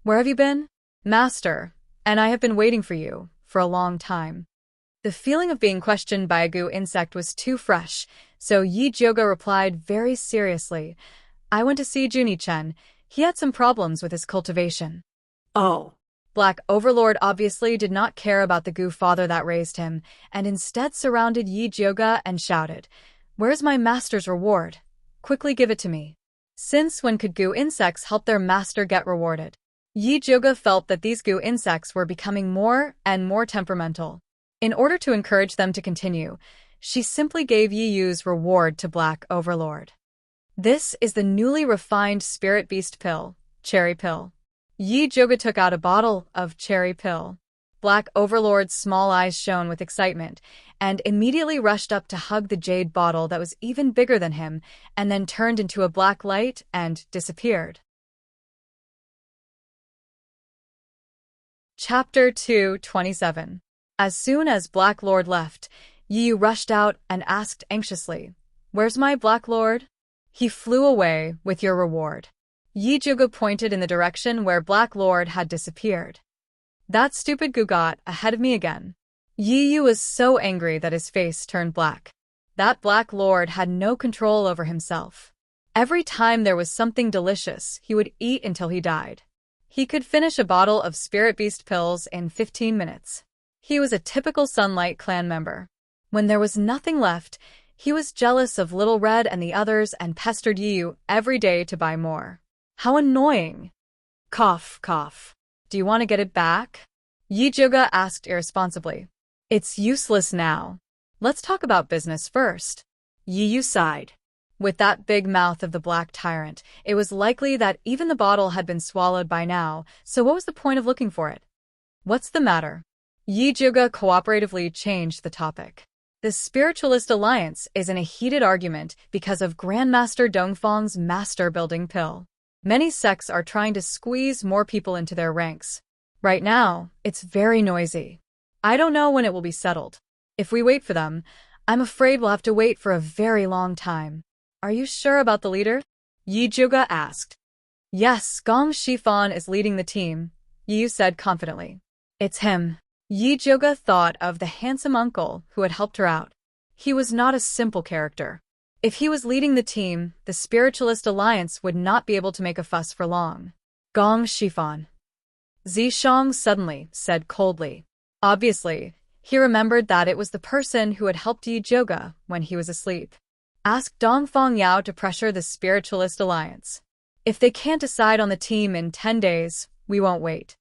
Where have you been? Master, and I have been waiting for you, for a long time. The feeling of being questioned by a goo insect was too fresh, so Yi Jioge replied very seriously, I went to see Junie Chen. He had some problems with his cultivation. Oh. Black Overlord obviously did not care about the goo father that raised him, and instead surrounded Yi Jioge and shouted, Where's my master's reward? Quickly give it to me. Since when could goo insects help their master get rewarded? Yi Jioge felt that these goo insects were becoming more and more temperamental. In order to encourage them to continue, she simply gave Yi Yu's reward to Black Overlord. This is the newly refined Spirit Beast Pill, Cherry Pill. Yi Jioge took out a bottle of Cherry Pill. Black Overlord's small eyes shone with excitement, and immediately rushed up to hug the jade bottle that was even bigger than him, and then turned into a black light and disappeared. Chapter 227. As soon as Black Lord left, Yi Yu rushed out and asked anxiously, Where's my Black Lord? He flew away with your reward. Yi Jioge pointed in the direction where Black Lord had disappeared. That stupid goo got ahead of me again. Yi Yu was so angry that his face turned black. That Black Lord had no control over himself. Every time there was something delicious, he would eat until he died. He could finish a bottle of Spirit Beast pills in 15 minutes. He was a typical Sunlight Clan member. When there was nothing left, he was jealous of Little Red and the others and pestered Yi Yu every day to buy more. How annoying! Cough, cough. Do you want to get it back? Yi Jioge asked irresponsibly. It's useless now. Let's talk about business first. Yi Yu sighed. With that big mouth of the Black Tyrant, it was likely that even the bottle had been swallowed by now, so what was the point of looking for it? What's the matter? Yi Jioge cooperatively changed the topic. The Spiritualist Alliance is in a heated argument because of Grandmaster Dongfang's master-building pill. Many sects are trying to squeeze more people into their ranks. Right now, it's very noisy. I don't know when it will be settled. If we wait for them, I'm afraid we'll have to wait for a very long time. Are you sure about the leader? Yi Jioge asked. Yes, Gong Shifan is leading the team, Yi Yu said confidently. It's him. Yi Jioge thought of the handsome uncle who had helped her out. He was not a simple character. If he was leading the team, the Spiritualist Alliance would not be able to make a fuss for long. Gong Shifan. Zishang suddenly said coldly. Obviously, he remembered that it was the person who had helped Yi Jioge when he was asleep. Ask Dongfang Yao to pressure the Spiritualist Alliance. If they can't decide on the team in 10 days, we won't wait.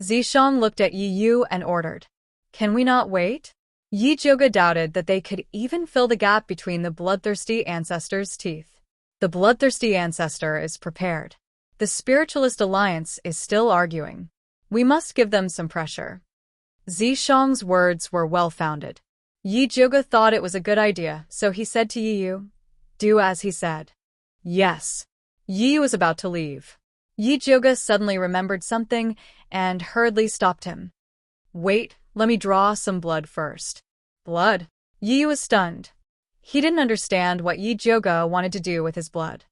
Zishang looked at Yi Yu and ordered. Can we not wait? Yi Zhuge doubted that they could even fill the gap between the bloodthirsty ancestor's teeth. The bloodthirsty ancestor is prepared. The Spiritualist Alliance is still arguing. We must give them some pressure. Zishang's words were well-founded. Yi Zhuge thought it was a good idea, so he said to Yi Yu, do as he said. Yes. Yi Yu was about to leave. Yi Zhuge suddenly remembered something and hurriedly stopped him. Wait, let me draw some blood first. Blood? Yi Yu was stunned. He didn't understand what Yi Zhuge wanted to do with his blood.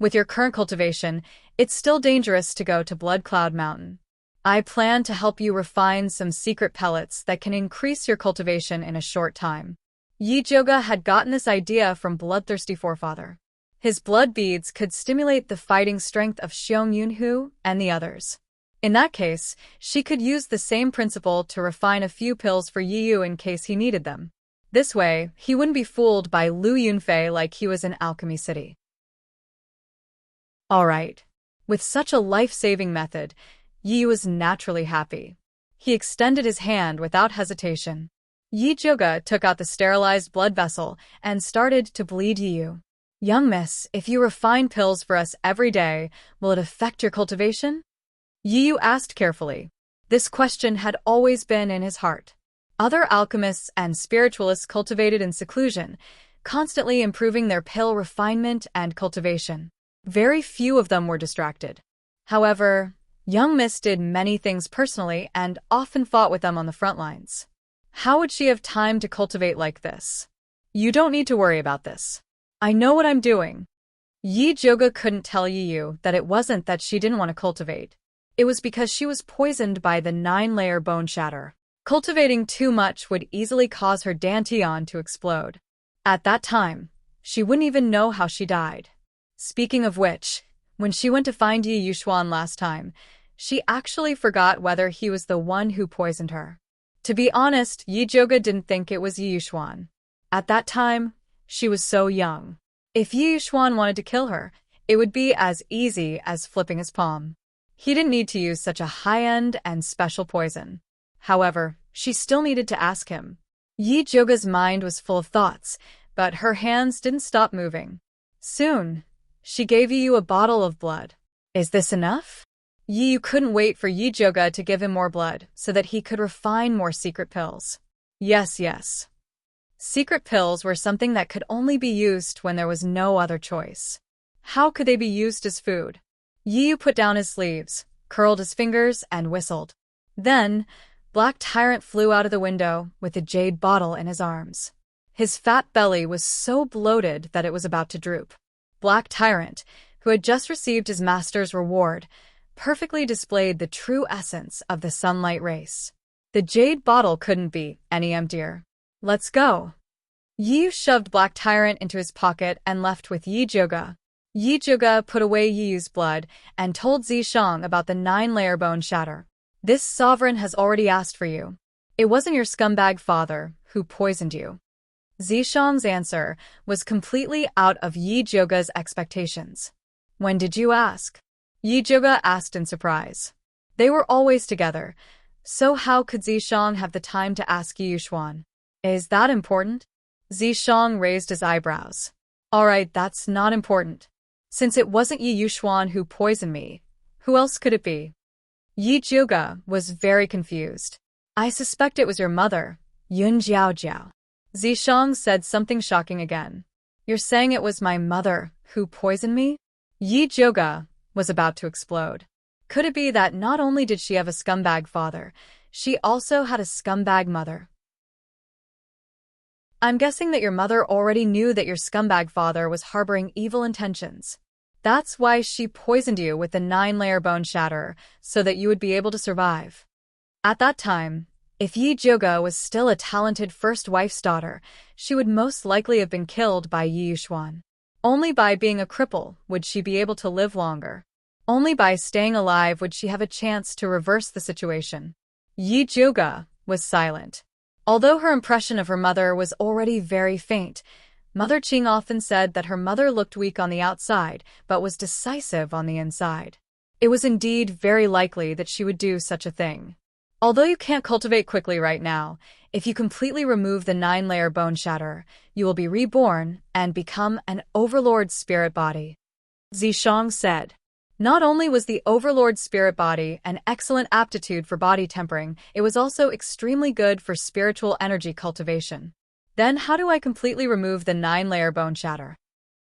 With your current cultivation, it's still dangerous to go to Blood Cloud Mountain. I plan to help you refine some secret pellets that can increase your cultivation in a short time. Yi Zhuge had gotten this idea from Bloodthirsty Forefather. His blood beads could stimulate the fighting strength of Xiong Yunhu and the others. In that case, she could use the same principle to refine a few pills for Yi Yu in case he needed them. This way, he wouldn't be fooled by Lu Yunfei like he was in Alchemy City. All right. With such a life-saving method, Yi Yu was naturally happy. He extended his hand without hesitation. Yi Zhuge took out the sterilized blood vessel and started to bleed Yi Yu. Young miss, if you refine pills for us every day, will it affect your cultivation? Yi Yu asked carefully. This question had always been in his heart. Other alchemists and spiritualists cultivated in seclusion, constantly improving their pill refinement and cultivation. Very few of them were distracted. However, young miss did many things personally and often fought with them on the front lines. How would she have time to cultivate like this? You don't need to worry about this. I know what I'm doing. Yi Zhuge couldn't tell Yi Yu that it wasn't that she didn't want to cultivate. It was because she was poisoned by the 9-layer bone shatter. Cultivating too much would easily cause her dantian to explode. At that time, she wouldn't even know how she died. Speaking of which, when she went to find Yi Yuxuan last time, she actually forgot whether he was the one who poisoned her. To be honest, Yi Zhuge didn't think it was Yi Yuxuan. At that time, she was so young. If Yi Yuxuan wanted to kill her, it would be as easy as flipping his palm. He didn't need to use such a high-end and special poison. However, she still needed to ask him. Yi Zhuge's mind was full of thoughts, but her hands didn't stop moving. Soon, she gave Yi Yu a bottle of blood. Is this enough? Yi Yu couldn't wait for Yi Zhuge to give him more blood so that he could refine more secret pills. Yes. Secret pills were something that could only be used when there was no other choice. How could they be used as food? Yi Yu put down his sleeves, curled his fingers, and whistled. Then, Black Tyrant flew out of the window with the jade bottle in his arms. His fat belly was so bloated that it was about to droop. Black Tyrant, who had just received his master's reward, perfectly displayed the true essence of the sunlight race. The jade bottle couldn't be any emptier. Let's go. Yi Yu shoved Black Tyrant into his pocket and left with Yi Zhuge. Yi Zhuge put away Yi Yu's blood and told Zishang about the 9-layer bone shatter. This sovereign has already asked for you. It wasn't your scumbag father who poisoned you. Zishang's answer was completely out of Yi Zhuge's expectations. When did you ask? Yi Zhuge asked in surprise. They were always together, so how could Zishang have the time to ask Yi Yuxuan? Is that important? Zishang raised his eyebrows. Alright, that's not important. Since it wasn't Yi Yuxuan who poisoned me, who else could it be? Yi Zhuge was very confused. I suspect it was your mother, Yun Jiaojiao. Zishang said something shocking again. You're saying it was my mother who poisoned me? Yi Zhuge was about to explode. Could it be that not only did she have a scumbag father, she also had a scumbag mother? I'm guessing that your mother already knew that your scumbag father was harboring evil intentions. That's why she poisoned you with the 9-layer bone shatter, so that you would be able to survive. At that time, if Yi Zhuge was still a talented first wife's daughter, she would most likely have been killed by Yi Yuxuan. Only by being a cripple would she be able to live longer. Only by staying alive would she have a chance to reverse the situation. Yi Zhuge was silent. Although her impression of her mother was already very faint, Mother Qing often said that her mother looked weak on the outside, but was decisive on the inside. It was indeed very likely that she would do such a thing. Although you can't cultivate quickly right now, if you completely remove the 9-layer bone shatter, you will be reborn and become an overlord spirit body. Zishang said. Not only was the overlord spirit body an excellent aptitude for body tempering, it was also extremely good for spiritual energy cultivation. Then how do I completely remove the 9-layer bone shatter?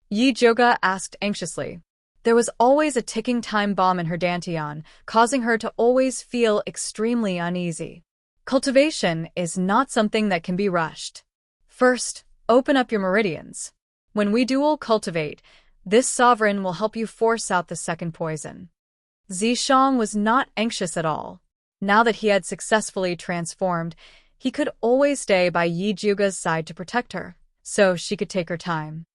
Yi Zhuge asked anxiously. There was always a ticking time bomb in her dantian, causing her to always feel extremely uneasy. Cultivation is not something that can be rushed. First, open up your meridians. When we dual cultivate, this sovereign will help you force out the second poison. Zishang was not anxious at all. Now that he had successfully transformed, he could always stay by Yi Zhuge's side to protect her, so she could take her time.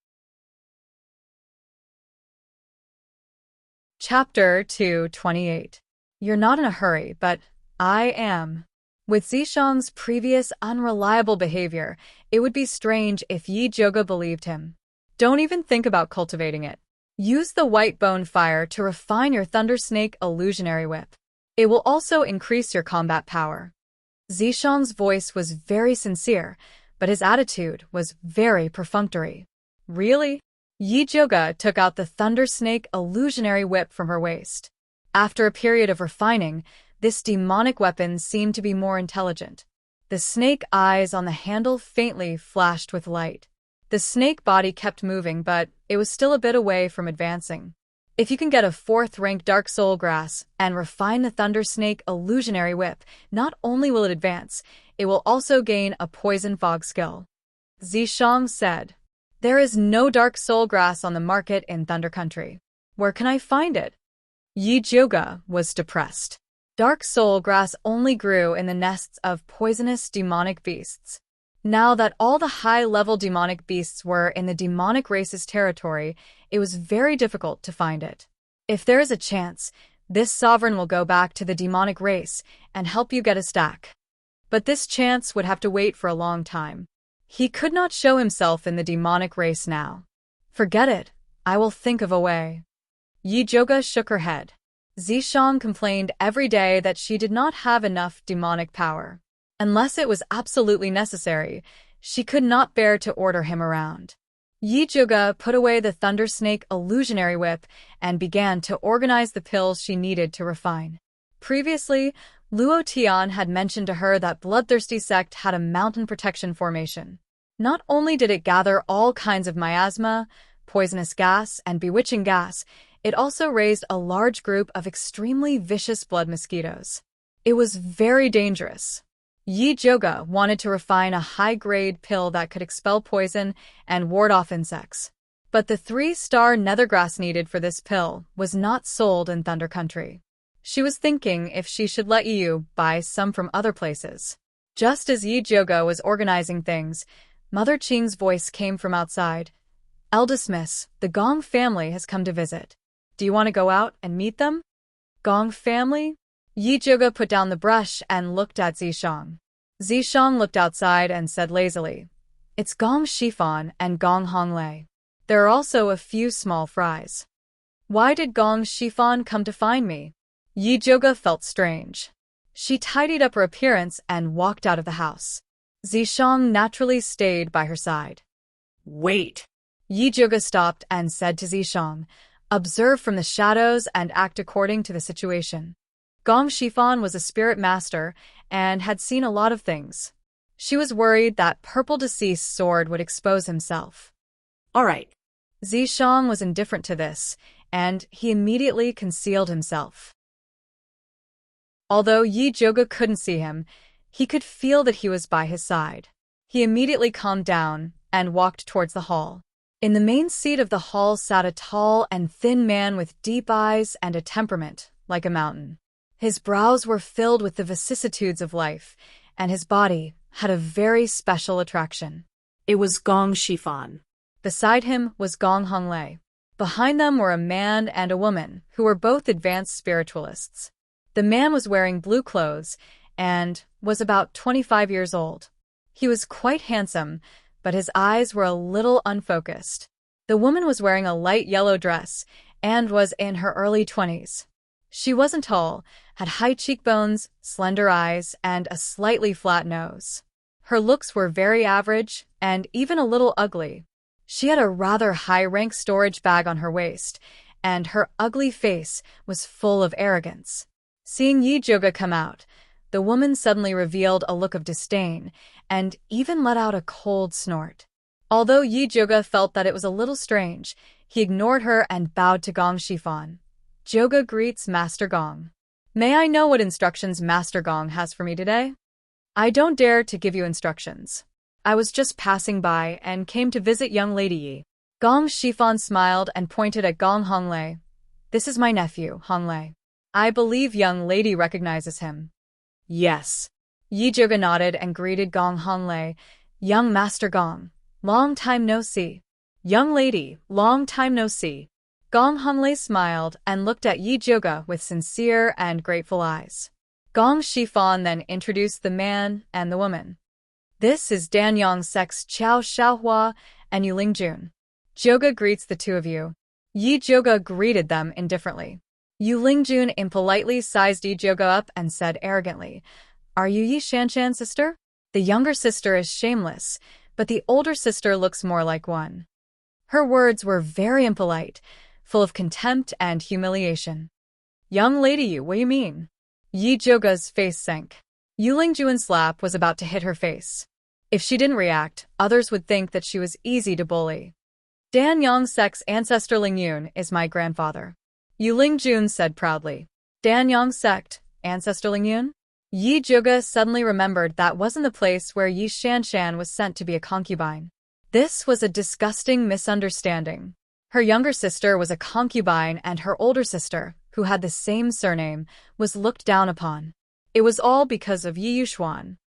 Chapter 228. You're not in a hurry, but I am. With Zishang's previous unreliable behavior, it would be strange if Yi Zhuge believed him. Don't even think about cultivating it. Use the white bone fire to refine your Thunder Snake illusionary whip. It will also increase your combat power. Zishang's voice was very sincere, but his attitude was very perfunctory. Really? Yi Zhuge took out the Thunder Snake illusionary whip from her waist. After a period of refining, this demonic weapon seemed to be more intelligent. The snake eyes on the handle faintly flashed with light. The snake body kept moving, but it was still a bit away from advancing. If you can get a 4th-rank Dark Soul Grass and refine the Thunder Snake illusionary whip, not only will it advance, it will also gain a Poison Fog skill. Zishang said. There is no Dark Soul Grass on the market in Thunder Country. Where can I find it? Yi Zhuge was depressed. Dark Soul Grass only grew in the nests of poisonous demonic beasts. Now that all the high-level demonic beasts were in the demonic race's territory, it was very difficult to find it. If there is a chance, this sovereign will go back to the demonic race and help you get a stack. But this chance would have to wait for a long time. He could not show himself in the demonic race now. Forget it. I will think of a way. Yi Zhuge shook her head. Zishang complained every day that she did not have enough demonic power. Unless it was absolutely necessary, she could not bear to order him around. Yi Zhuge put away the Thunder Snake illusionary whip and began to organize the pills she needed to refine. Previously, Luo Tian had mentioned to her that Bloodthirsty Sect had a mountain protection formation. Not only did it gather all kinds of miasma, poisonous gas, and bewitching gas, it also raised a large group of extremely vicious blood mosquitoes. It was very dangerous. Yi Zhuge wanted to refine a high-grade pill that could expel poison and ward off insects. But the 3-star nethergrass needed for this pill was not sold in Thunder Country. She was thinking if she should let Yu buy some from other places. Just as Yi Zhuge was organizing things, Mother Qing's voice came from outside. Eldest Miss, the Gong family has come to visit. Do you want to go out and meet them? Gong family? Yi Zhuge put down the brush and looked at Zishang. Zishang looked outside and said lazily, It's Gong Shifan and Gong Honglei. There are also a few small fries. Why did Gong Shifan come to find me? Yi Zhuge felt strange. She tidied up her appearance and walked out of the house. Zishang naturally stayed by her side. Wait. Yi Zhuge stopped and said to Zishang, Observe from the shadows and act according to the situation. Gong Shifan was a spirit master and had seen a lot of things. She was worried that Purple Deceased's sword would expose himself. All right. Zishang was indifferent to this, and he immediately concealed himself. Although Yi Zhuge couldn't see him, he could feel that he was by his side. He immediately calmed down and walked towards the hall. In the main seat of the hall sat a tall and thin man with deep eyes and a temperament like a mountain. His brows were filled with the vicissitudes of life, and his body had a very special attraction. It was Gong Shifan. Beside him was Gong Honglei. Behind them were a man and a woman who were both advanced spiritualists. The man was wearing blue clothes and was about 25 years old. He was quite handsome, but his eyes were a little unfocused. The woman was wearing a light yellow dress and was in her early 20s. She wasn't tall, had high cheekbones, slender eyes, and a slightly flat nose. Her looks were very average and even a little ugly. She had a rather high-rank storage bag on her waist, and her ugly face was full of arrogance. Seeing Yi Joga come out, the woman suddenly revealed a look of disdain and even let out a cold snort. Although Yi Joga felt that it was a little strange, he ignored her and bowed to Gong Shifan. Joga greets Master Gong. May I know what instructions Master Gong has for me today? I don't dare to give you instructions. I was just passing by and came to visit young Lady Yi. Gong Shifan smiled and pointed at Gong Honglei. This is my nephew, Honglei. I believe young lady recognizes him. Yes. Yi Joga nodded and greeted Gong Honglei. Young Master Gong, long time no see. Young lady, long time no see. Gong Honglei smiled and looked at Yi Joga with sincere and grateful eyes. Gong Shifan then introduced the man and the woman. This is Danyang Sek's Qiao Xiaohua and Yu Lingjun. Joga greets the two of you. Yi Joga greeted them indifferently. Yu Lingjun impolitely sized Yi Joga up and said arrogantly, Are you Yi Shanshan's sister? The younger sister is shameless, but the older sister looks more like one. Her words were very impolite, full of contempt and humiliation. Young lady Yu, what do you mean? Yi Joga's face sank. Yu Lingjun's slap was about to hit her face. If she didn't react, others would think that she was easy to bully. Danyang Sek's ancestor Lingyun is my grandfather. Yu Lingjun said proudly. Danyang Sect, ancestor Lingyun? Yi Joga suddenly remembered that wasn't the place where Yi Shanshan was sent to be a concubine. This was a disgusting misunderstanding. Her younger sister was a concubine and her older sister, who had the same surname, was looked down upon. It was all because of Yi Yuxuan.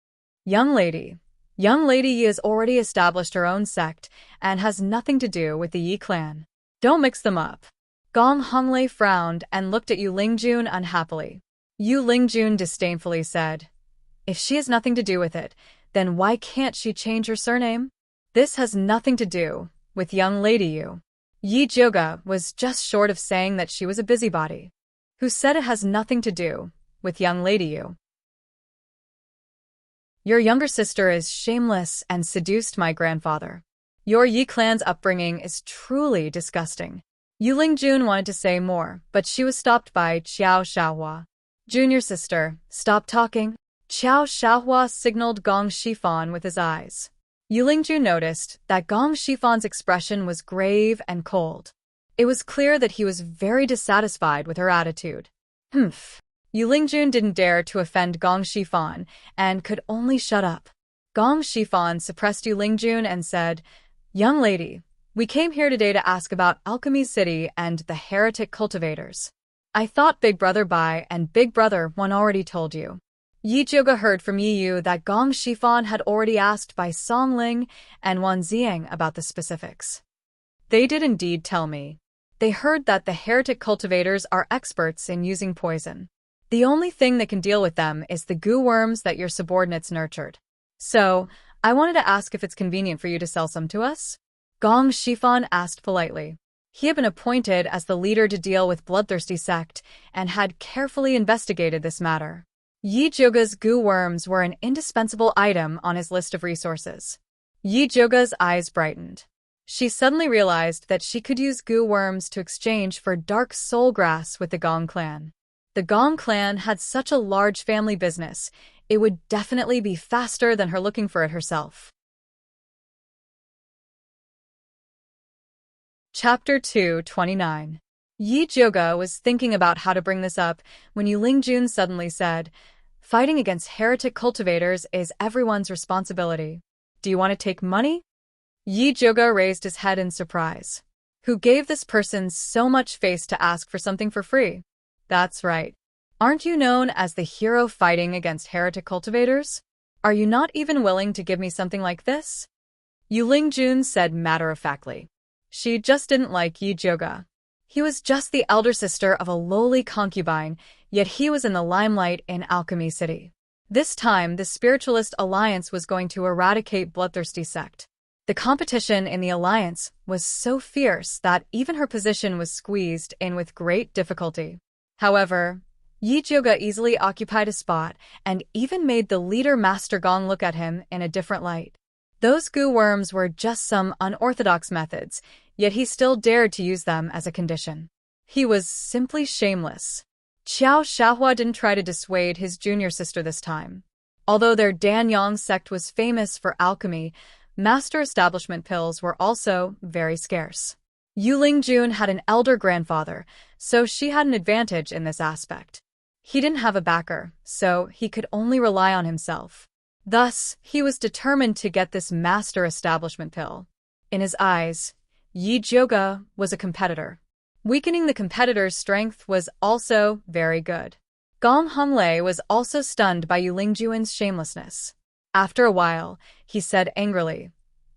Young lady Yi has already established her own sect and has nothing to do with the Yi clan. Don't mix them up. Gong Honglei frowned and looked at Yu Lingjun unhappily. Yu Lingjun disdainfully said, If she has nothing to do with it, then why can't she change her surname? This has nothing to do with young lady Yu. Yi Joga was just short of saying that she was a busybody. Who said it has nothing to do with young lady Yu? Your younger sister is shameless and seduced my grandfather. Your Yi clan's upbringing is truly disgusting. Yu Lingjun wanted to say more, but she was stopped by Qiao Xiaohua. Junior sister, stop talking. Qiao Xiaohua signaled Gong Shifan with his eyes. Yu Lingjun noticed that Gong Shifan's expression was grave and cold. It was clear that he was very dissatisfied with her attitude. Yu Lingjun didn't dare to offend Gong Shifan and could only shut up. Gong Shifan suppressed Yu Lingjun and said, Young lady, we came here today to ask about Alchemy City and the heretic cultivators. I thought Big Brother Bai and Big Brother One already told you. Yi Joga heard from Yi Yu that Gong Shifan had already asked Bai Songling and Wan Ziang about the specifics. They did indeed tell me. They heard that the heretic cultivators are experts in using poison. The only thing that can deal with them is the goo worms that your subordinates nurtured. So, I wanted to ask if it's convenient for you to sell some to us? Gong Shifan asked politely. He had been appointed as the leader to deal with bloodthirsty sect and had carefully investigated this matter. Yi Joga's goo worms were an indispensable item on his list of resources. Yi Joga's eyes brightened. She suddenly realized that she could use goo worms to exchange for dark soul grass with the Gong clan. The Gong clan had such a large family business, it would definitely be faster than her looking for it herself. Chapter 229. Yi Joga was thinking about how to bring this up when Yu Lingjun suddenly said, Fighting against heretic cultivators is everyone's responsibility. Do you want to take money? Yi Joga raised his head in surprise. Who gave this person so much face to ask for something for free? That's right. Aren't you known as the hero fighting against heretic cultivators? Are you not even willing to give me something like this? Yu Lingjun said matter-of-factly. She just didn't like Yi Joga. He was just the elder sister of a lowly concubine, yet he was in the limelight in Alchemy City. This time, the Spiritualist Alliance was going to eradicate bloodthirsty sect. The competition in the alliance was so fierce that even her position was squeezed in with great difficulty. However, Yi Jioga easily occupied a spot and even made the leader Master Gong look at him in a different light. Those goo worms were just some unorthodox methods, yet he still dared to use them as a condition. He was simply shameless. Qiao Xiahua didn't try to dissuade his junior sister this time. Although their Danyang sect was famous for alchemy, master establishment pills were also very scarce. Yu Lingjun had an elder grandfather, so she had an advantage in this aspect. He didn't have a backer, so he could only rely on himself. Thus, he was determined to get this master establishment pill. In his eyes, Yi Jioga was a competitor. Weakening the competitor's strength was also very good. Gong Honglei was also stunned by Yu Lingjuan's shamelessness. After a while, he said angrily,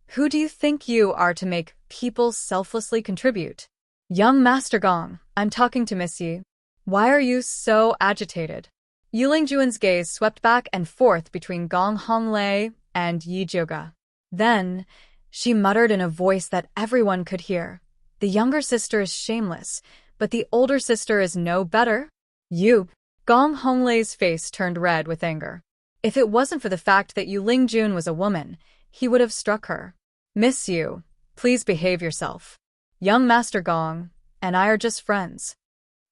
"Who do you think you are to make people selflessly contribute?" "Young Master Gong, I'm talking to Miss Yi. Why are you so agitated?" Yu Lingjuan's gaze swept back and forth between Gong Honglei and Yi Jioga. Then, she muttered in a voice that everyone could hear, "The younger sister is shameless, but the older sister is no better." "You." Gong Honglei's face turned red with anger. If it wasn't for the fact that Yu Lingjun was a woman, he would have struck her. "Miss Yu, please behave yourself. Young Master Gong and I are just friends."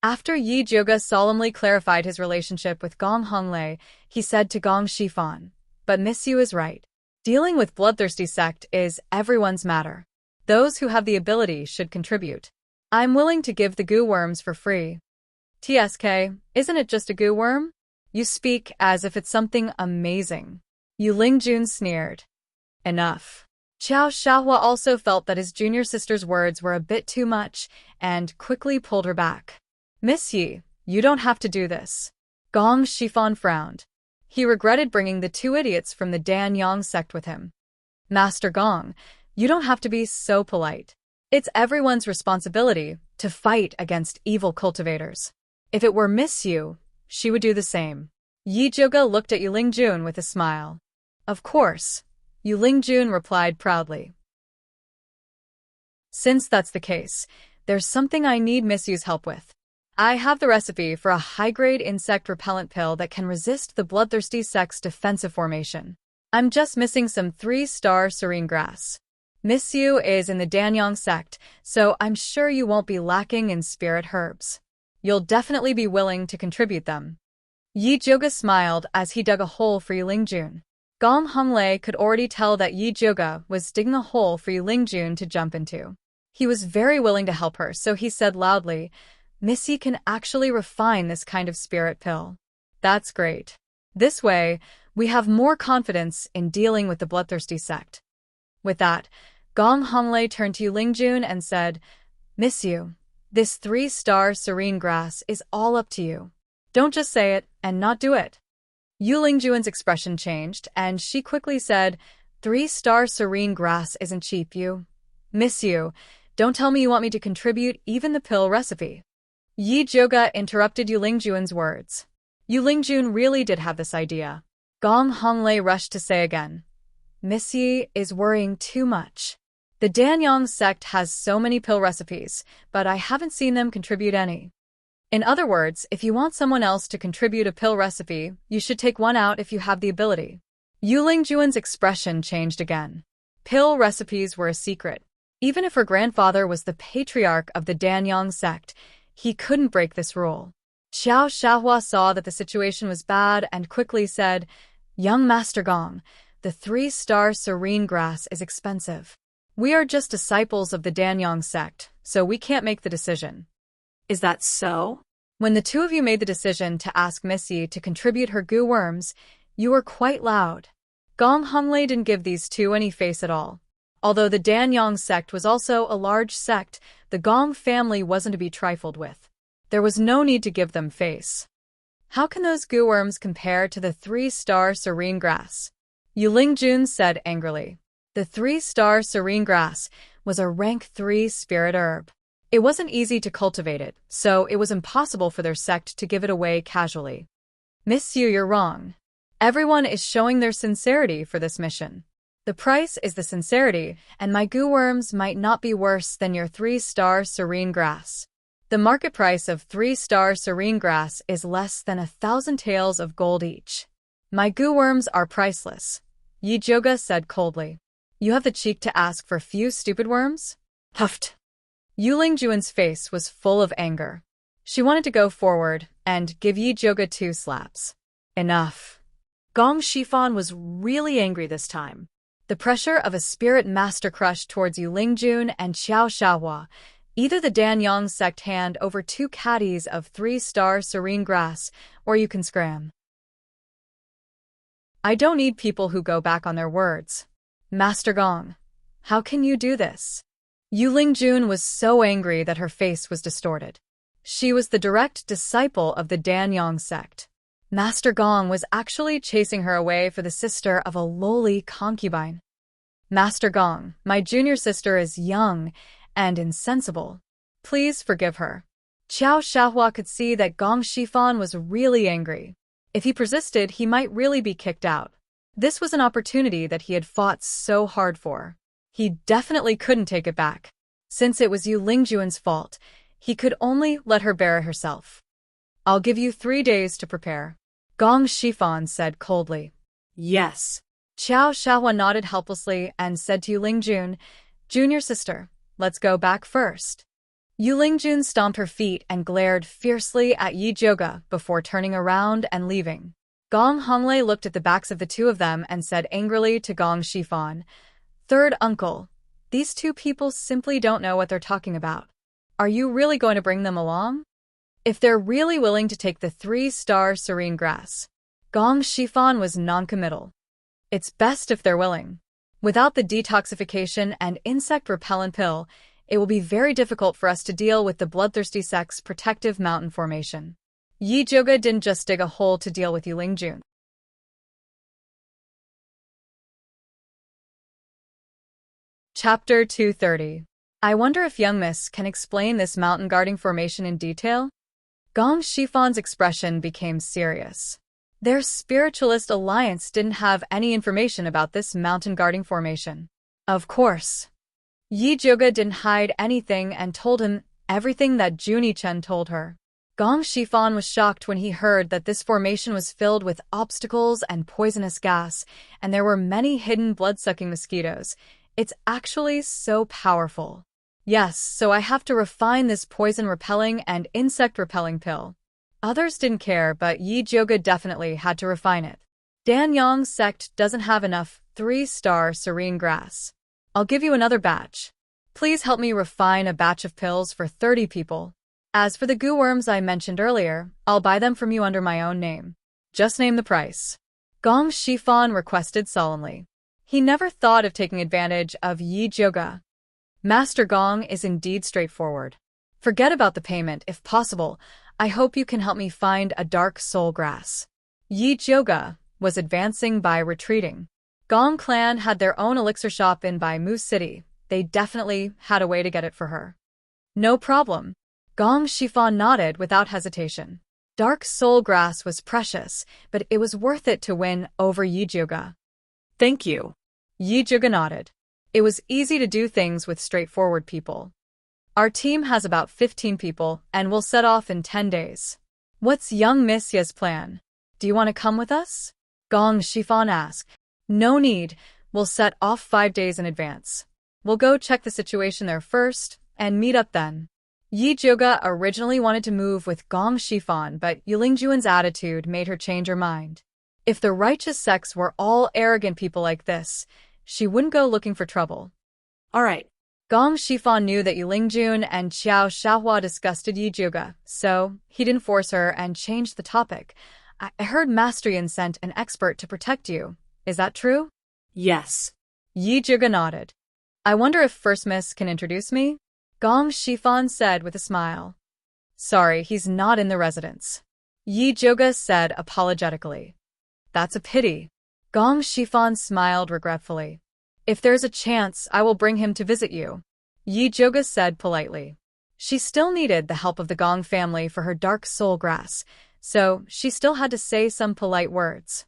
After Yi Jioga solemnly clarified his relationship with Gong Honglei, he said to Gong Shifan, "But Miss Yu is right. Dealing with bloodthirsty sect is everyone's matter. Those who have the ability should contribute. I'm willing to give the goo worms for free." "TSK, isn't it just a goo worm? You speak as if it's something amazing." Yu Lingjun sneered. "Enough." Qiao Xiahua also felt that his junior sister's words were a bit too much and quickly pulled her back. "Miss Yi, you don't have to do this." Gong Shifan frowned. He regretted bringing the two idiots from the Danyang sect with him. "Master Gong, you don't have to be so polite. It's everyone's responsibility to fight against evil cultivators. If it were Miss Yu, she would do the same." Yi Jioga looked at Yu Lingjun with a smile. "Of course," Yu Lingjun replied proudly. "Since that's the case, there's something I need Miss Yu's help with. I have the recipe for a high-grade insect repellent pill that can resist the bloodthirsty sect's defensive formation. I'm just missing some 3-star serene grass. Miss Yu is in the Danyang sect, so I'm sure you won't be lacking in spirit herbs. You'll definitely be willing to contribute them." Yi Jioga smiled as he dug a hole for Yu Lingjun. Gong Honglei could already tell that Yi Jioga was digging a hole for Yu Lingjun to jump into. He was very willing to help her, so he said loudly, "Miss Yi can actually refine this kind of spirit pill. That's great. This way, we have more confidence in dealing with the bloodthirsty sect." With that, Gong Honglei turned to Yu Lingjun and said, "Miss Yu, this 3-star serene grass is all up to you. Don't just say it and not do it." Yu Lingjun's expression changed, and she quickly said, "3-star serene grass isn't cheap, Yu. Miss Yu, don't tell me you want me to contribute even the pill recipe." Yi Jioga interrupted Yu Lingjun's words. Yu Lingjun really did have this idea. Gong Honglei rushed to say again, "Miss Yi is worrying too much. The Danyang sect has so many pill recipes, but I haven't seen them contribute any. In other words, if you want someone else to contribute a pill recipe, you should take one out if you have the ability." Yu Lingjuan's expression changed again. Pill recipes were a secret. Even if her grandfather was the patriarch of the Danyang sect, he couldn't break this rule. Qiao Xiahua saw that the situation was bad and quickly said, "Young Master Gong, the 3-star serene grass is expensive. We are just disciples of the Danyang sect, so we can't make the decision." "Is that so?" When the two of you made the decision to ask Miss Yi to contribute her goo worms, you were quite loud. Gong Honglei didn't give these two any face at all. Although the Danyang sect was also a large sect, the Gong family wasn't to be trifled with. There was no need to give them face. "How can those goo worms compare to the 3-star serene grass?" Yu Lingjun said angrily. The 3-star serene grass was a rank 3 spirit herb. It wasn't easy to cultivate it, so it was impossible for their sect to give it away casually. "Miss Yu, you're wrong. Everyone is showing their sincerity for this mission. The price is the sincerity, and my goo worms might not be worse than your 3-star serene grass. The market price of 3-star serene grass is less than 1,000 taels of gold each. My goo worms are priceless, Yi Joga said coldly. You have the cheek to ask for few stupid worms? Huffed. Yu Lingjuan's face was full of anger. She wanted to go forward and give Yi Joga 2 slaps. Enough. Gong Shifan was really angry this time. The pressure of a spirit master crush towards Yu Lingjun and Xiao Xiaohua. Either the Danyang sect hand over 2 caddies of 3-star serene grass, or you can scram. I don't need people who go back on their words. Master Gong, how can you do this? Yu Lingjun was so angry that her face was distorted. She was the direct disciple of the Danyang sect. Master Gong was actually chasing her away for the sister of a lowly concubine. Master Gong, my junior sister is young and insensible. Please forgive her. Xiao Xiaohua could see that Gong Shifan was really angry. If he persisted, he might really be kicked out. This was an opportunity that he had fought so hard for. He definitely couldn't take it back. Since it was Yu Lingjuan's fault, he could only let her bear it herself. I'll give you 3 days to prepare, Gong Shifan said coldly. Yes. Xiao Xiaohua nodded helplessly and said to Yu Lingjun, Junior sister, let's go back first. Yu Lingjun stomped her feet and glared fiercely at Yi Joga before turning around and leaving. Gong Honglei looked at the backs of the 2 of them and said angrily to Gong Shifan, Third uncle, these 2 people simply don't know what they're talking about. Are you really going to bring them along? If they're really willing to take the 3-star serene grass. Gong Shifan was noncommittal. It's best if they're willing. Without the detoxification and insect repellent pill, it will be very difficult for us to deal with the bloodthirsty sect's protective mountain formation. Yi Joga didn't just dig a hole to deal with Yu Lingjun. Chapter 230. I wonder if young Miss can explain this mountain guarding formation in detail? Gong Shifan's expression became serious. Their spiritualist alliance didn't have any information about this mountain guarding formation. Of course. Yi Joga didn't hide anything and told him everything that Junie Chen told her. Gong Shifan was shocked when he heard that this formation was filled with obstacles and poisonous gas, and there were many hidden blood-sucking mosquitoes. It's actually so powerful. Yes, so I have to refine this poison-repelling and insect-repelling pill. Others didn't care, but Yi Joga definitely had to refine it. Danyang sect doesn't have enough 3-star serene grass. I'll give you another batch. Please help me refine a batch of pills for 30 people. As for the goo worms I mentioned earlier, I'll buy them from you under my own name. Just name the price. Gong Shifan requested solemnly. He never thought of taking advantage of Yi Joga. Master Gong is indeed straightforward. Forget about the payment if possible. I hope you can help me find a dark soul grass. Yi Joga was advancing by retreating. Gong clan had their own elixir shop in Bai Mu City. They definitely had a way to get it for her. No problem. Gong Shifan nodded without hesitation. Dark soul grass was precious, but it was worth it to win over Yi Joga. Thank you. Yi Joga nodded. It was easy to do things with straightforward people. Our team has about 15 people, and we'll set off in 10 days. What's young Miss Ye's plan? Do you want to come with us? Gong Shifan asked. No need, we'll set off 5 days in advance. We'll go check the situation there first, and meet up then. Yi Joga originally wanted to move with Gong Shifan, but Yu Lingjuan's attitude made her change her mind. If the righteous sects were all arrogant people like this, she wouldn't go looking for trouble. All right. Gong Shifan knew that Yu Lingjun and Xiao Xiaohua disgusted Yi Joga, so he didn't force her and changed the topic. I heard Master Yin sent an expert to protect you. Is that true? Yes. Yi Joga nodded. I wonder if First Miss can introduce me? Gong Shifan said with a smile. Sorry, he's not in the residence. Yi Joga said apologetically. That's a pity. Gong Shifan smiled regretfully. If there's a chance, I will bring him to visit you. Yi Joga said politely. She still needed the help of the Gong family for her dark soul grass, so she still had to say some polite words.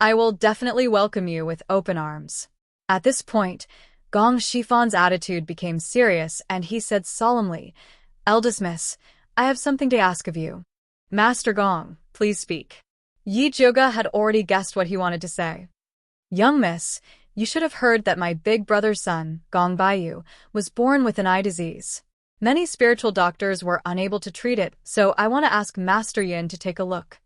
I will definitely welcome you with open arms. At this point, Gong Shifan's attitude became serious and he said solemnly, "Eldest miss, I have something to ask of you." "Master Gong, please speak." Yi Zhuge had already guessed what he wanted to say. "Young miss, you should have heard that my big brother's son, Gong Baiyu, was born with an eye disease. Many spiritual doctors were unable to treat it, so I want to ask Master Yin to take a look."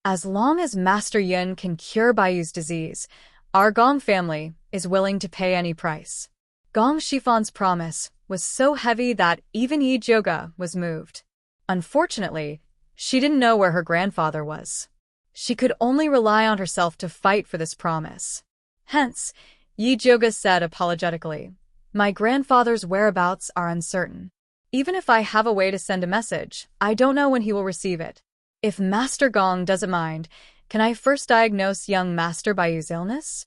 As long as Master Yin can cure Baiyu's disease, our Gong family is willing to pay any price. Gong Shifan's promise was so heavy that even Yi Zhuge was moved. Unfortunately, she didn't know where her grandfather was. She could only rely on herself to fight for this promise. Hence, Yi Zhuge said apologetically, "My grandfather's whereabouts are uncertain. Even if I have a way to send a message, I don't know when he will receive it. If Master Gong doesn't mind, can I first diagnose young Master Baiyu's illness?"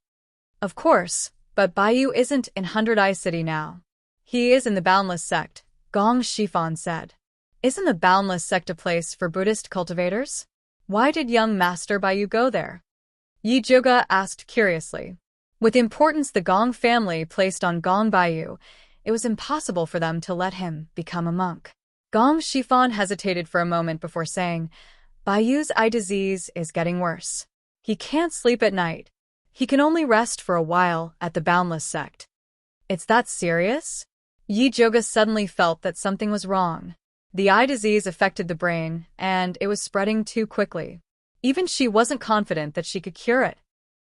"Of course, but Baiyu isn't in Hundred Eye City now. He is in the Boundless Sect," Gong Shifan said. "Isn't the Boundless Sect a place for Buddhist cultivators? Why did young Master Baiyu go there?" Yi Zhuge asked curiously. With the importance the Gong family placed on Gong Baiyu, it was impossible for them to let him become a monk. Gong Shifan hesitated for a moment before saying, "Baiyu's eye disease is getting worse. He can't sleep at night. He can only rest for a while at the Boundless Sect." "It's that serious?" Yi Zhuge suddenly felt that something was wrong. The eye disease affected the brain, and it was spreading too quickly. Even she wasn't confident that she could cure it.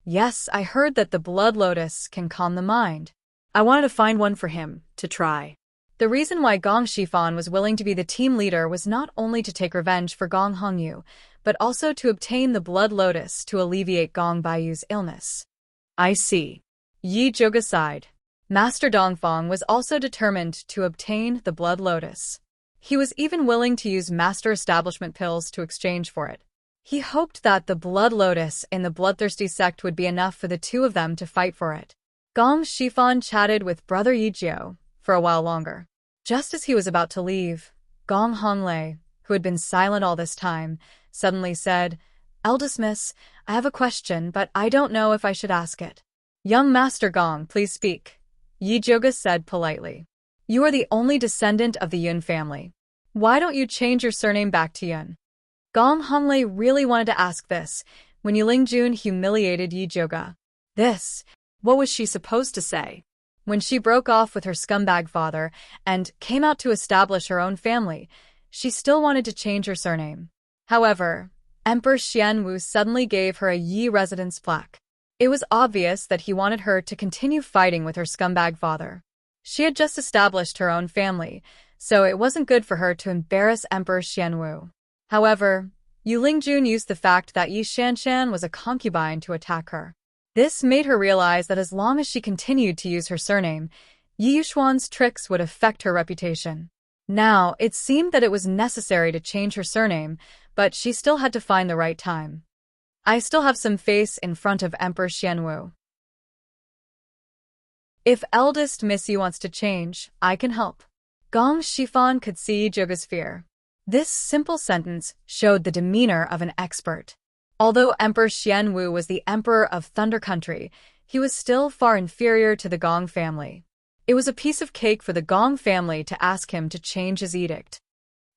"Yes, I heard that the blood lotus can calm the mind. I wanted to find one for him to try." The reason why Gong Shifan was willing to be the team leader was not only to take revenge for Gong Hongyu, but also to obtain the blood lotus to alleviate Gong Baiyu's illness. "I see." Yi Zhuge sighed. Master Dongfang was also determined to obtain the blood lotus. He was even willing to use master establishment pills to exchange for it. He hoped that the blood lotus in the bloodthirsty sect would be enough for the two of them to fight for it. Gong Shifan chatted with brother Yijiao for a while longer. Just as he was about to leave, Gong Honglei, who had been silent all this time, suddenly said, "Eldest miss, I have a question, but I don't know if I should ask it." "Young Master Gong, please speak," Yi Zhuge said politely. "You are the only descendant of the Yun family. Why don't you change your surname back to Yun?" Gong Honglei really wanted to ask this when Yiling Jun humiliated Yi Zhuge. What was she supposed to say? When she broke off with her scumbag father and came out to establish her own family, she still wanted to change her surname. However, Emperor Xianwu suddenly gave her a Yi residence plaque. It was obvious that he wanted her to continue fighting with her scumbag father. She had just established her own family, so it wasn't good for her to embarrass Emperor Xianwu. However, Yu Lingjun used the fact that Yi Shanshan was a concubine to attack her. This made her realize that as long as she continued to use her surname, Yi Yuxuan's tricks would affect her reputation. Now, it seemed that it was necessary to change her surname, but she still had to find the right time. "I still have some face in front of Emperor Xianwu. If eldest Miss Yu wants to change, I can help." Gong Shifan could see Yi Zhuge's fear. This simple sentence showed the demeanor of an expert. Although Emperor Xianwu was the emperor of Thunder Country, he was still far inferior to the Gong family. It was a piece of cake for the Gong family to ask him to change his edict.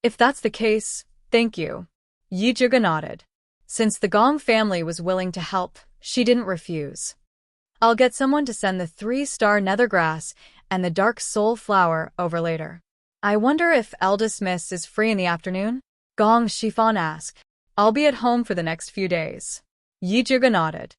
"If that's the case, thank you." Yi Zhuge nodded. Since the Gong family was willing to help, she didn't refuse. "I'll get someone to send the 3-star nethergrass and the dark soul flower over later." "I wonder if eldest miss is free in the afternoon?" Gong Shifan asked. "I'll be at home for the next few days." Yi Zhuge nodded.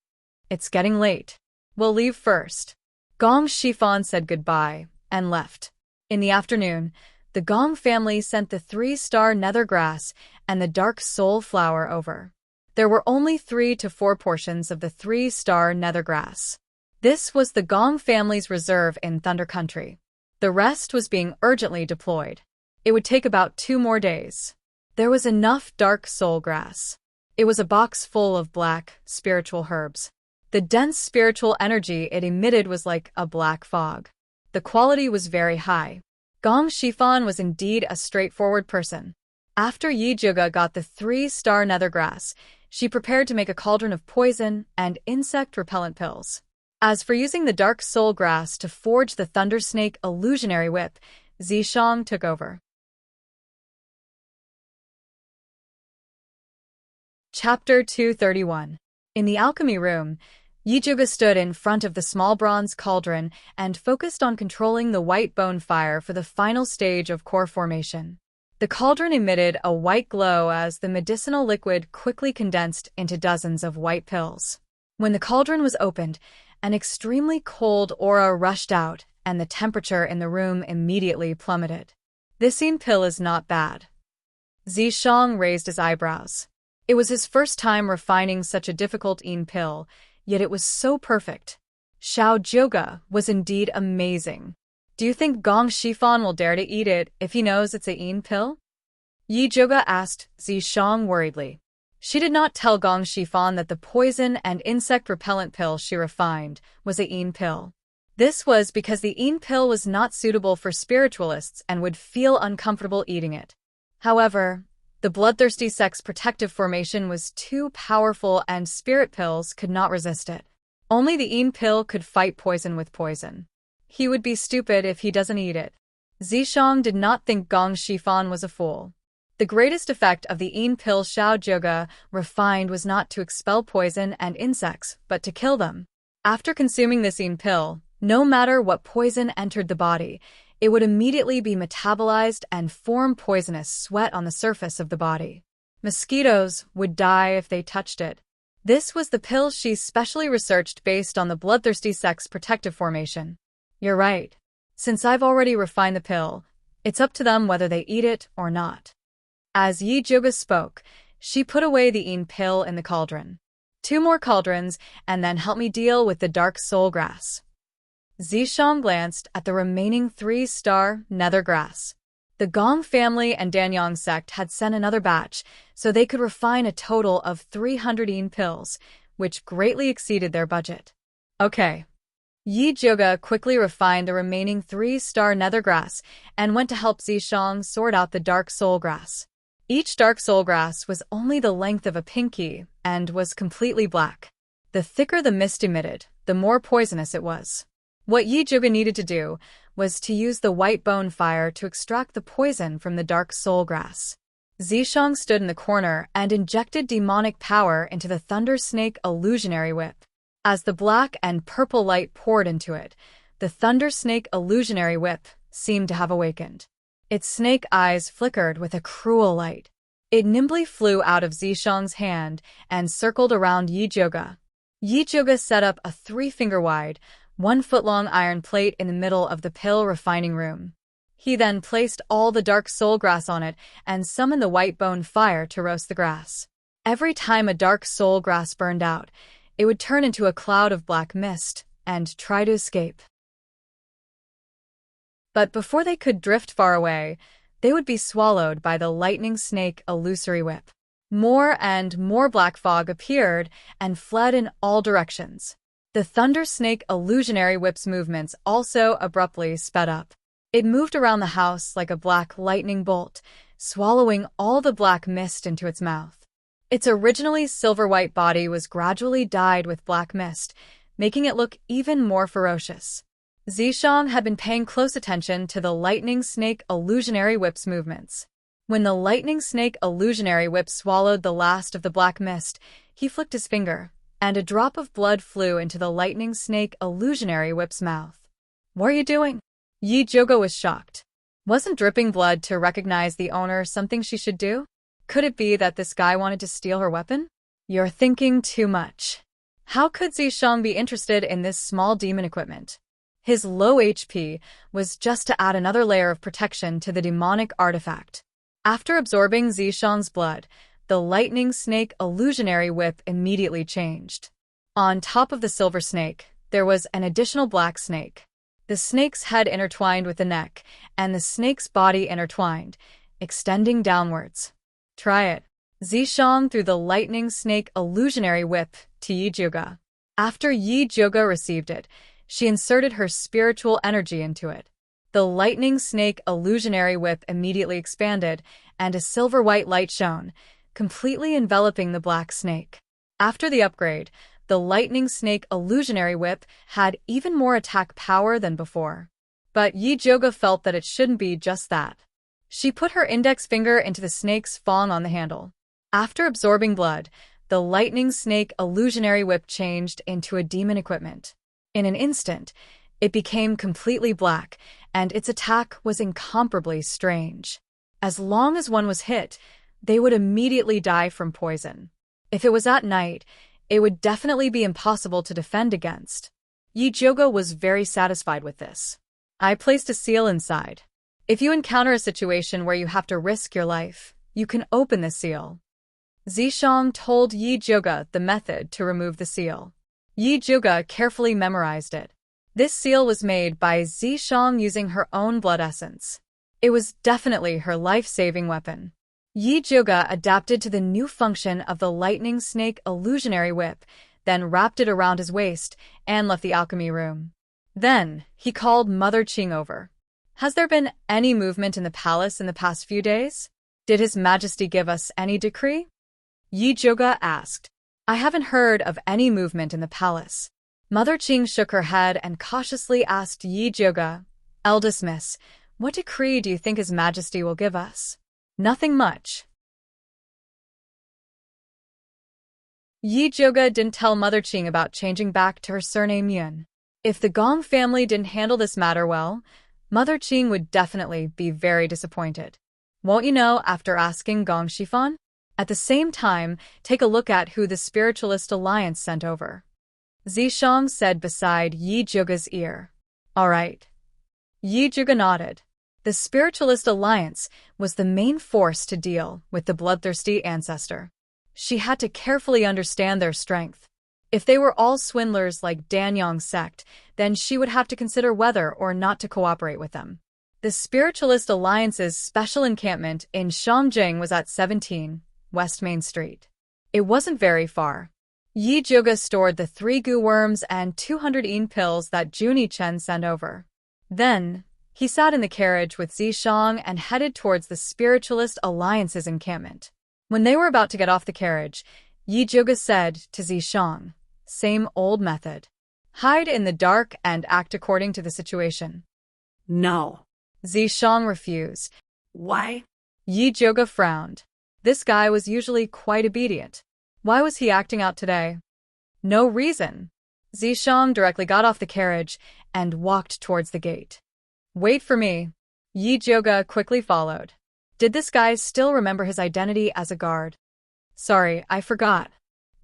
"It's getting late. We'll leave first." Gong Shifan said goodbye and left. In the afternoon, the Gong family sent the 3-star nethergrass and the dark soul flower over. There were only 3 to 4 portions of the 3-star nethergrass. This was the Gong family's reserve in Thunder Country. The rest was being urgently deployed. It would take about 2 more days. There was enough dark soul grass. It was a box full of black, spiritual herbs. The dense spiritual energy it emitted was like a black fog. The quality was very high. Gong Shifan was indeed a straightforward person. After Yi Zhuge got the 3-star nethergrass, she prepared to make a cauldron of poison and insect-repellent pills. As for using the dark soul grass to forge the Thunder Snake illusionary whip, Zishang took over. Chapter 231. In the alchemy room, Yijuga stood in front of the small bronze cauldron and focused on controlling the white bone fire for the final stage of core formation. The cauldron emitted a white glow as the medicinal liquid quickly condensed into dozens of white pills. When the cauldron was opened, an extremely cold aura rushed out, and the temperature in the room immediately plummeted. "This Yin pill is not bad." Zishang raised his eyebrows. It was his first time refining such a difficult Yin pill, yet it was so perfect. Xiao Zhuge was indeed amazing. "Do you think Gong Shifan will dare to eat it if he knows it's a Yin pill?" Yi Zhuge asked Zishang worriedly. She did not tell Gong Shifan that the poison and insect-repellent pill she refined was a Yin pill. This was because the Yin pill was not suitable for spiritualists and would feel uncomfortable eating it. However, the bloodthirsty sex protective formation was too powerful and spirit pills could not resist it. Only the Yin pill could fight poison with poison. He would be stupid if he doesn't eat it. Zishang did not think Gong Shifan was a fool. The greatest effect of the Yin pill Xiao Zhuge refined was not to expel poison and insects, but to kill them. After consuming this Yin pill, no matter what poison entered the body, it would immediately be metabolized and form poisonous sweat on the surface of the body. Mosquitoes would die if they touched it. This was the pill she specially researched based on the bloodthirsty sex protective formation. "You're right. Since I've already refined the pill, it's up to them whether they eat it or not." As Yi Zhuge spoke, she put away the Yin pill in the cauldron. "2 more cauldrons, and then help me deal with the dark soul grass." Zishang glanced at the remaining 3-star nether grass. The Gong family and Danyang sect had sent another batch, so they could refine a total of 300 Yin pills, which greatly exceeded their budget. "Okay." Yi Zhuge quickly refined the remaining 3-star nether grass and went to help Zishang sort out the dark soul grass. Each dark soul grass was only the length of a pinky and was completely black. The thicker the mist emitted, the more poisonous it was. What Yi Zhuge needed to do was to use the white bone fire to extract the poison from the dark soul grass. Zishang stood in the corner and injected demonic power into the Thunder Snake illusionary whip. As the black and purple light poured into it, the Thunder Snake illusionary whip seemed to have awakened. Its snake eyes flickered with a cruel light. It nimbly flew out of Zishang's hand and circled around Yi Zhuge. Yi Zhuge set up a 3-finger-wide, 1-foot-long iron plate in the middle of the pill refining room. He then placed all the dark soul grass on it and summoned the white bone fire to roast the grass. Every time a dark soul grass burned out, it would turn into a cloud of black mist and try to escape. But before they could drift far away, they would be swallowed by the lightning snake illusory whip. More and more black fog appeared and fled in all directions. The Thunder Snake illusionary whip's movements also abruptly sped up. It moved around the house like a black lightning bolt, swallowing all the black mist into its mouth. Its originally silver-white body was gradually dyed with black mist, making it look even more ferocious. Zishang had been paying close attention to the Lightning Snake illusionary whip's movements. When the Lightning Snake illusionary whip swallowed the last of the black mist, he flicked his finger, and a drop of blood flew into the Lightning Snake illusionary whip's mouth. "What are you doing?" Yi Zhuge was shocked. Wasn't dripping blood to recognize the owner something she should do? Could it be that this guy wanted to steal her weapon? "You're thinking too much." How could Zishang be interested in this small demon equipment? His low HP was just to add another layer of protection to the demonic artifact. After absorbing Zishang's blood, the Lightning Snake illusionary whip immediately changed. On top of the silver snake, there was an additional black snake. The snake's head intertwined with the neck, and the snake's body intertwined, extending downwards. "Try it." Zishang threw the Lightning Snake illusionary whip to Yi Zhuge. After Yi Zhuge received it, she inserted her spiritual energy into it. The Lightning Snake illusionary whip immediately expanded, and a silver-white light shone, completely enveloping the black snake. After the upgrade, the lightning snake illusionary whip had even more attack power than before. But Yi Joga felt that it shouldn't be just that. She put her index finger into the snake's fang on the handle. After absorbing blood, the lightning snake illusionary whip changed into a demon equipment. In an instant, it became completely black, and its attack was incomparably strange. As long as one was hit, they would immediately die from poison. If it was at night, it would definitely be impossible to defend against. Yi Joga was very satisfied with this. I placed a seal inside. If you encounter a situation where you have to risk your life, you can open the seal. Zishang told Yi Joga the method to remove the seal. Yi Joga carefully memorized it. This seal was made by Zishang using her own blood essence. It was definitely her life-saving weapon. Yi Joga adapted to the new function of the lightning snake illusionary whip, then wrapped it around his waist and left the alchemy room. Then, he called Mother Qing over. Has there been any movement in the palace in the past few days? Did His Majesty give us any decree? Yi Joga asked. I haven't heard of any movement in the palace. Mother Qing shook her head and cautiously asked Yi Joga, Eldest Miss, what decree do you think His Majesty will give us? Nothing much. Yi Joga didn't tell Mother Qing about changing back to her surname Yun. If the Gong family didn't handle this matter well, Mother Qing would definitely be very disappointed. Won't you know after asking Gong Shifan? At the same time, take a look at who the Spiritualist Alliance sent over. Zishang said beside Yi Joga's ear. All right. Yi Joga nodded. The Spiritualist Alliance was the main force to deal with the bloodthirsty ancestor. She had to carefully understand their strength. If they were all swindlers like Danyang's sect, then she would have to consider whether or not to cooperate with them. The Spiritualist Alliance's special encampment in Shangjing was at 17 West Main Street. It wasn't very far. Yi Joga stored the 3 goo worms and 200 yin pills that Junie Chen sent over. Then, he sat in the carriage with Zishang and headed towards the Spiritualist Alliance's encampment. When they were about to get off the carriage, Yi Joga said to Zishang, same old method. Hide in the dark and act according to the situation. No. Zishang refused. Why? Yi Joga frowned. This guy was usually quite obedient. Why was he acting out today? No reason. Zishang directly got off the carriage and walked towards the gate. Wait for me. Yi Joga quickly followed. Did this guy still remember his identity as a guard? Sorry, I forgot.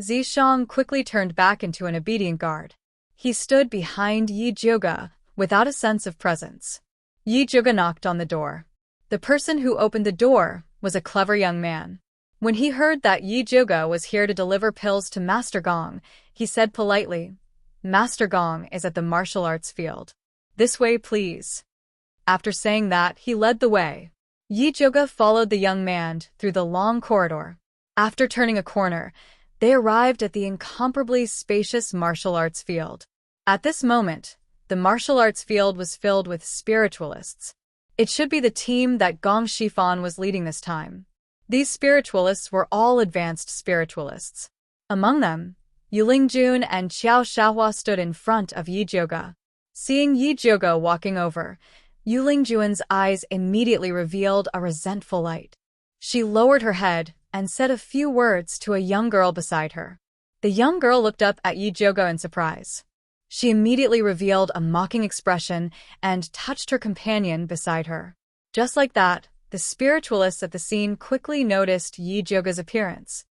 Zishang quickly turned back into an obedient guard. He stood behind Yi Joga without a sense of presence. Yi Joga knocked on the door. The person who opened the door was a clever young man. When he heard that Yi Joga was here to deliver pills to Master Gong, he said politely, Master Gong is at the martial arts field. This way, please. After saying that, he led the way. Yi Joga followed the young man through the long corridor. After turning a corner, they arrived at the incomparably spacious martial arts field. At this moment, the martial arts field was filled with spiritualists. It should be the team that Gong Shifan was leading this time. These spiritualists were all advanced spiritualists. Among them, Yuling Jun and Qiao Xiaohua stood in front of Yi Joga. Seeing Yi Joga walking over, Yuling Jun's eyes immediately revealed a resentful light. She lowered her head and said a few words to a young girl beside her. The young girl looked up at Yi Joga in surprise. She immediately revealed a mocking expression and touched her companion beside her. Just like that, the spiritualists at the scene quickly noticed Yi Joga's appearance.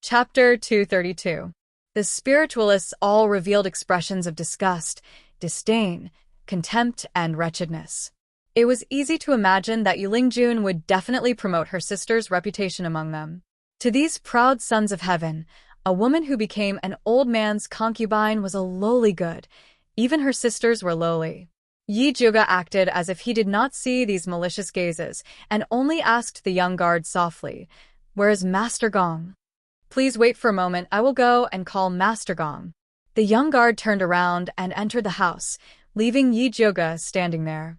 Chapter 232. The spiritualists all revealed expressions of disgust, disdain, contempt, and wretchedness. It was easy to imagine that Yuling Jun would definitely promote her sister's reputation among them. To these proud sons of heaven, a woman who became an old man's concubine was a lowly good. Even her sisters were lowly. Yi Joga acted as if he did not see these malicious gazes and only asked the young guard softly, Where is Master Gong? Please wait for a moment, I will go and call Master Gong. The young guard turned around and entered the house, leaving Yi Joga standing there.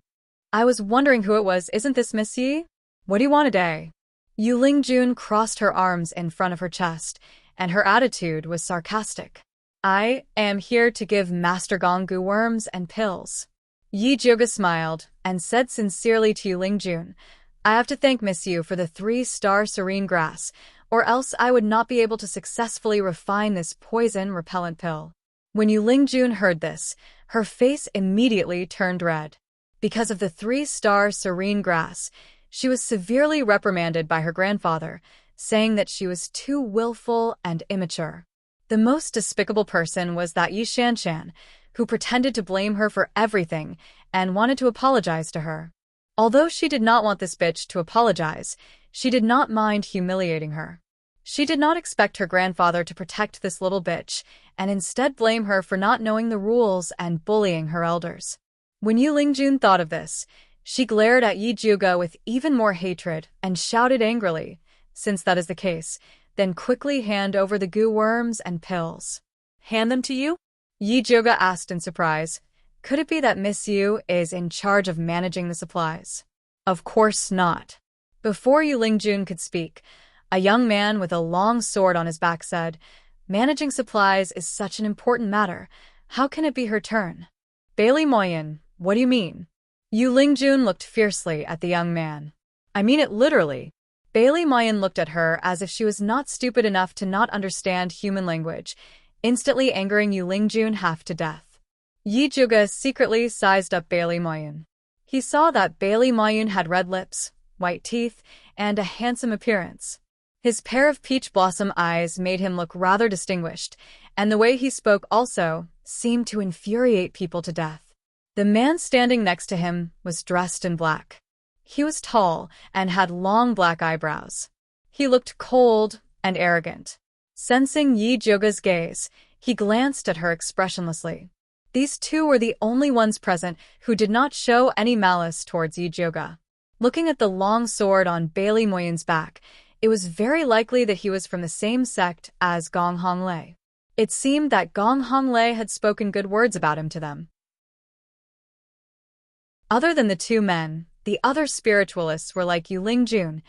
I was wondering who it was. Isn't this Miss Yi? What do you want today? Yu Lingjun crossed her arms in front of her chest, and her attitude was sarcastic. I am here to give Master Gong Gu worms and pills. Yi Zhuge smiled and said sincerely to Yu Lingjun, I have to thank Miss Yu for the 3-star serene grass, or else I would not be able to successfully refine this poison-repellent pill. When Yu Lingjun heard this, her face immediately turned red. Because of the 3-star serene grass, she was severely reprimanded by her grandfather, saying that she was too willful and immature. The most despicable person was that Yi Shanshan, who pretended to blame her for everything and wanted to apologize to her. Although she did not want this bitch to apologize, she did not mind humiliating her. She did not expect her grandfather to protect this little bitch and instead blame her for not knowing the rules and bullying her elders. When Yu Lingjun thought of this, she glared at Yi Zhuge with even more hatred and shouted angrily, since that is the case, then quickly hand over the goo worms and pills. Hand them to you? Yi Zhuge asked in surprise. Could it be that Miss Yu is in charge of managing the supplies? Of course not. Before Yu Lingjun could speak, a young man with a long sword on his back said, Managing supplies is such an important matter. How can it be her turn? Bailey Moyen, what do you mean? Yu Lingjun looked fiercely at the young man. I mean it literally. Bailey Moyen looked at her as if she was not stupid enough to not understand human language, instantly angering Yu Lingjun half to death. Yi Zhuge secretly sized up Bailey Moyen. He saw that Bailey Moyen had red lips, white teeth, and a handsome appearance. His pair of peach blossom eyes made him look rather distinguished, and the way he spoke also seemed to infuriate people to death. The man standing next to him was dressed in black. He was tall and had long black eyebrows. He looked cold and arrogant. Sensing Yi Zhuge's gaze, he glanced at her expressionlessly. These two were the only ones present who did not show any malice towards Yi Zhuge. Looking at the long sword on Bailey Moyen's back, it was very likely that he was from the same sect as Gong Honglei. It seemed that Gong Honglei had spoken good words about him to them. Other than the two men, the other spiritualists were like Yu Lingjun.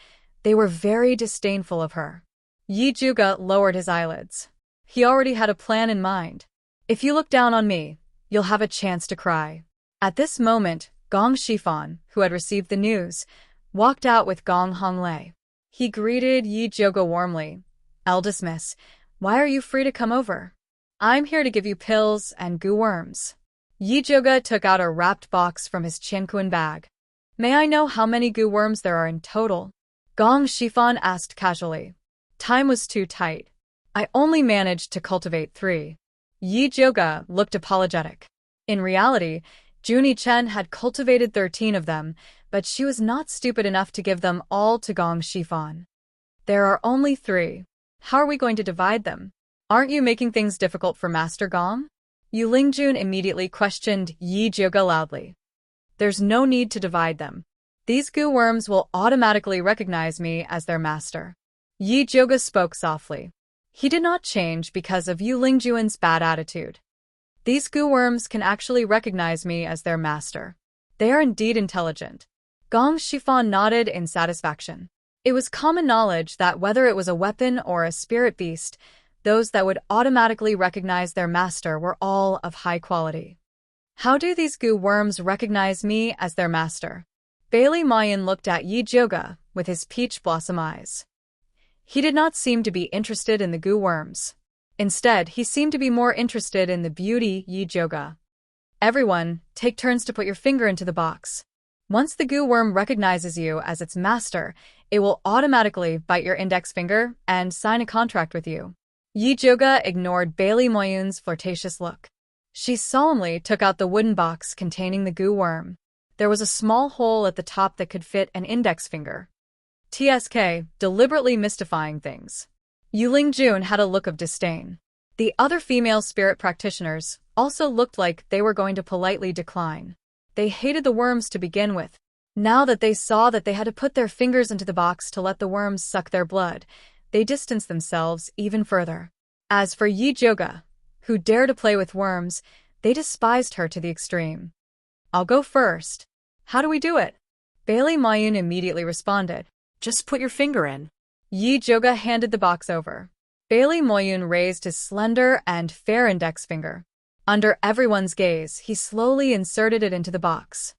They were very disdainful of her. Yi Zhuge lowered his eyelids. He already had a plan in mind. If you look down on me, you'll have a chance to cry. At this moment, Gong Shifan, who had received the news, walked out with Gong Honglei. He greeted Yi Zhuge warmly. Eldest miss, why are you free to come over? I'm here to give you pills and goo worms. Yi Zhuge took out a wrapped box from his Qianquan bag. May I know how many goo worms there are in total? Gong Shifan asked casually. Time was too tight. I only managed to cultivate 3. Yi Zhuge looked apologetic. In reality, Junie Chen had cultivated 13 of them, but she was not stupid enough to give them all to Gong Shifan. There are only 3. How are we going to divide them? Aren't you making things difficult for Master Gong? Yu Lingjun immediately questioned Yi Zhuge loudly. There's no need to divide them. These goo worms will automatically recognize me as their master. Yi Zhuge spoke softly. He did not change because of Yu Lingjun's bad attitude. These goo worms can actually recognize me as their master. They are indeed intelligent. Gong Shifan nodded in satisfaction. It was common knowledge that whether it was a weapon or a spirit beast, those that would automatically recognize their master were all of high quality. How do these goo worms recognize me as their master? Bailey Moyen looked at Yi Zhuge with his peach blossom eyes. He did not seem to be interested in the goo worms. Instead, he seemed to be more interested in the beauty Yi Zhuge. Everyone, take turns to put your finger into the box. Once the goo worm recognizes you as its master, it will automatically bite your index finger and sign a contract with you. Yi Zhuge ignored Bailey Moyen's flirtatious look. She solemnly took out the wooden box containing the goo worm. There was a small hole at the top that could fit an index finger. TSK, deliberately mystifying things. Yu Lingjun had a look of disdain. The other female spirit practitioners also looked like they were going to politely decline. They hated the worms to begin with. Now that they saw that they had to put their fingers into the box to let the worms suck their blood, they distanced themselves even further. As for Yi Zhuge, who dared to play with worms, they despised her to the extreme. I'll go first. How do we do it? Bailey Mayun immediately responded. Just put your finger in. Yi Joga handed the box over. Bailey Moyun raised his slender and fair index finger. Under everyone's gaze, he slowly inserted it into the box.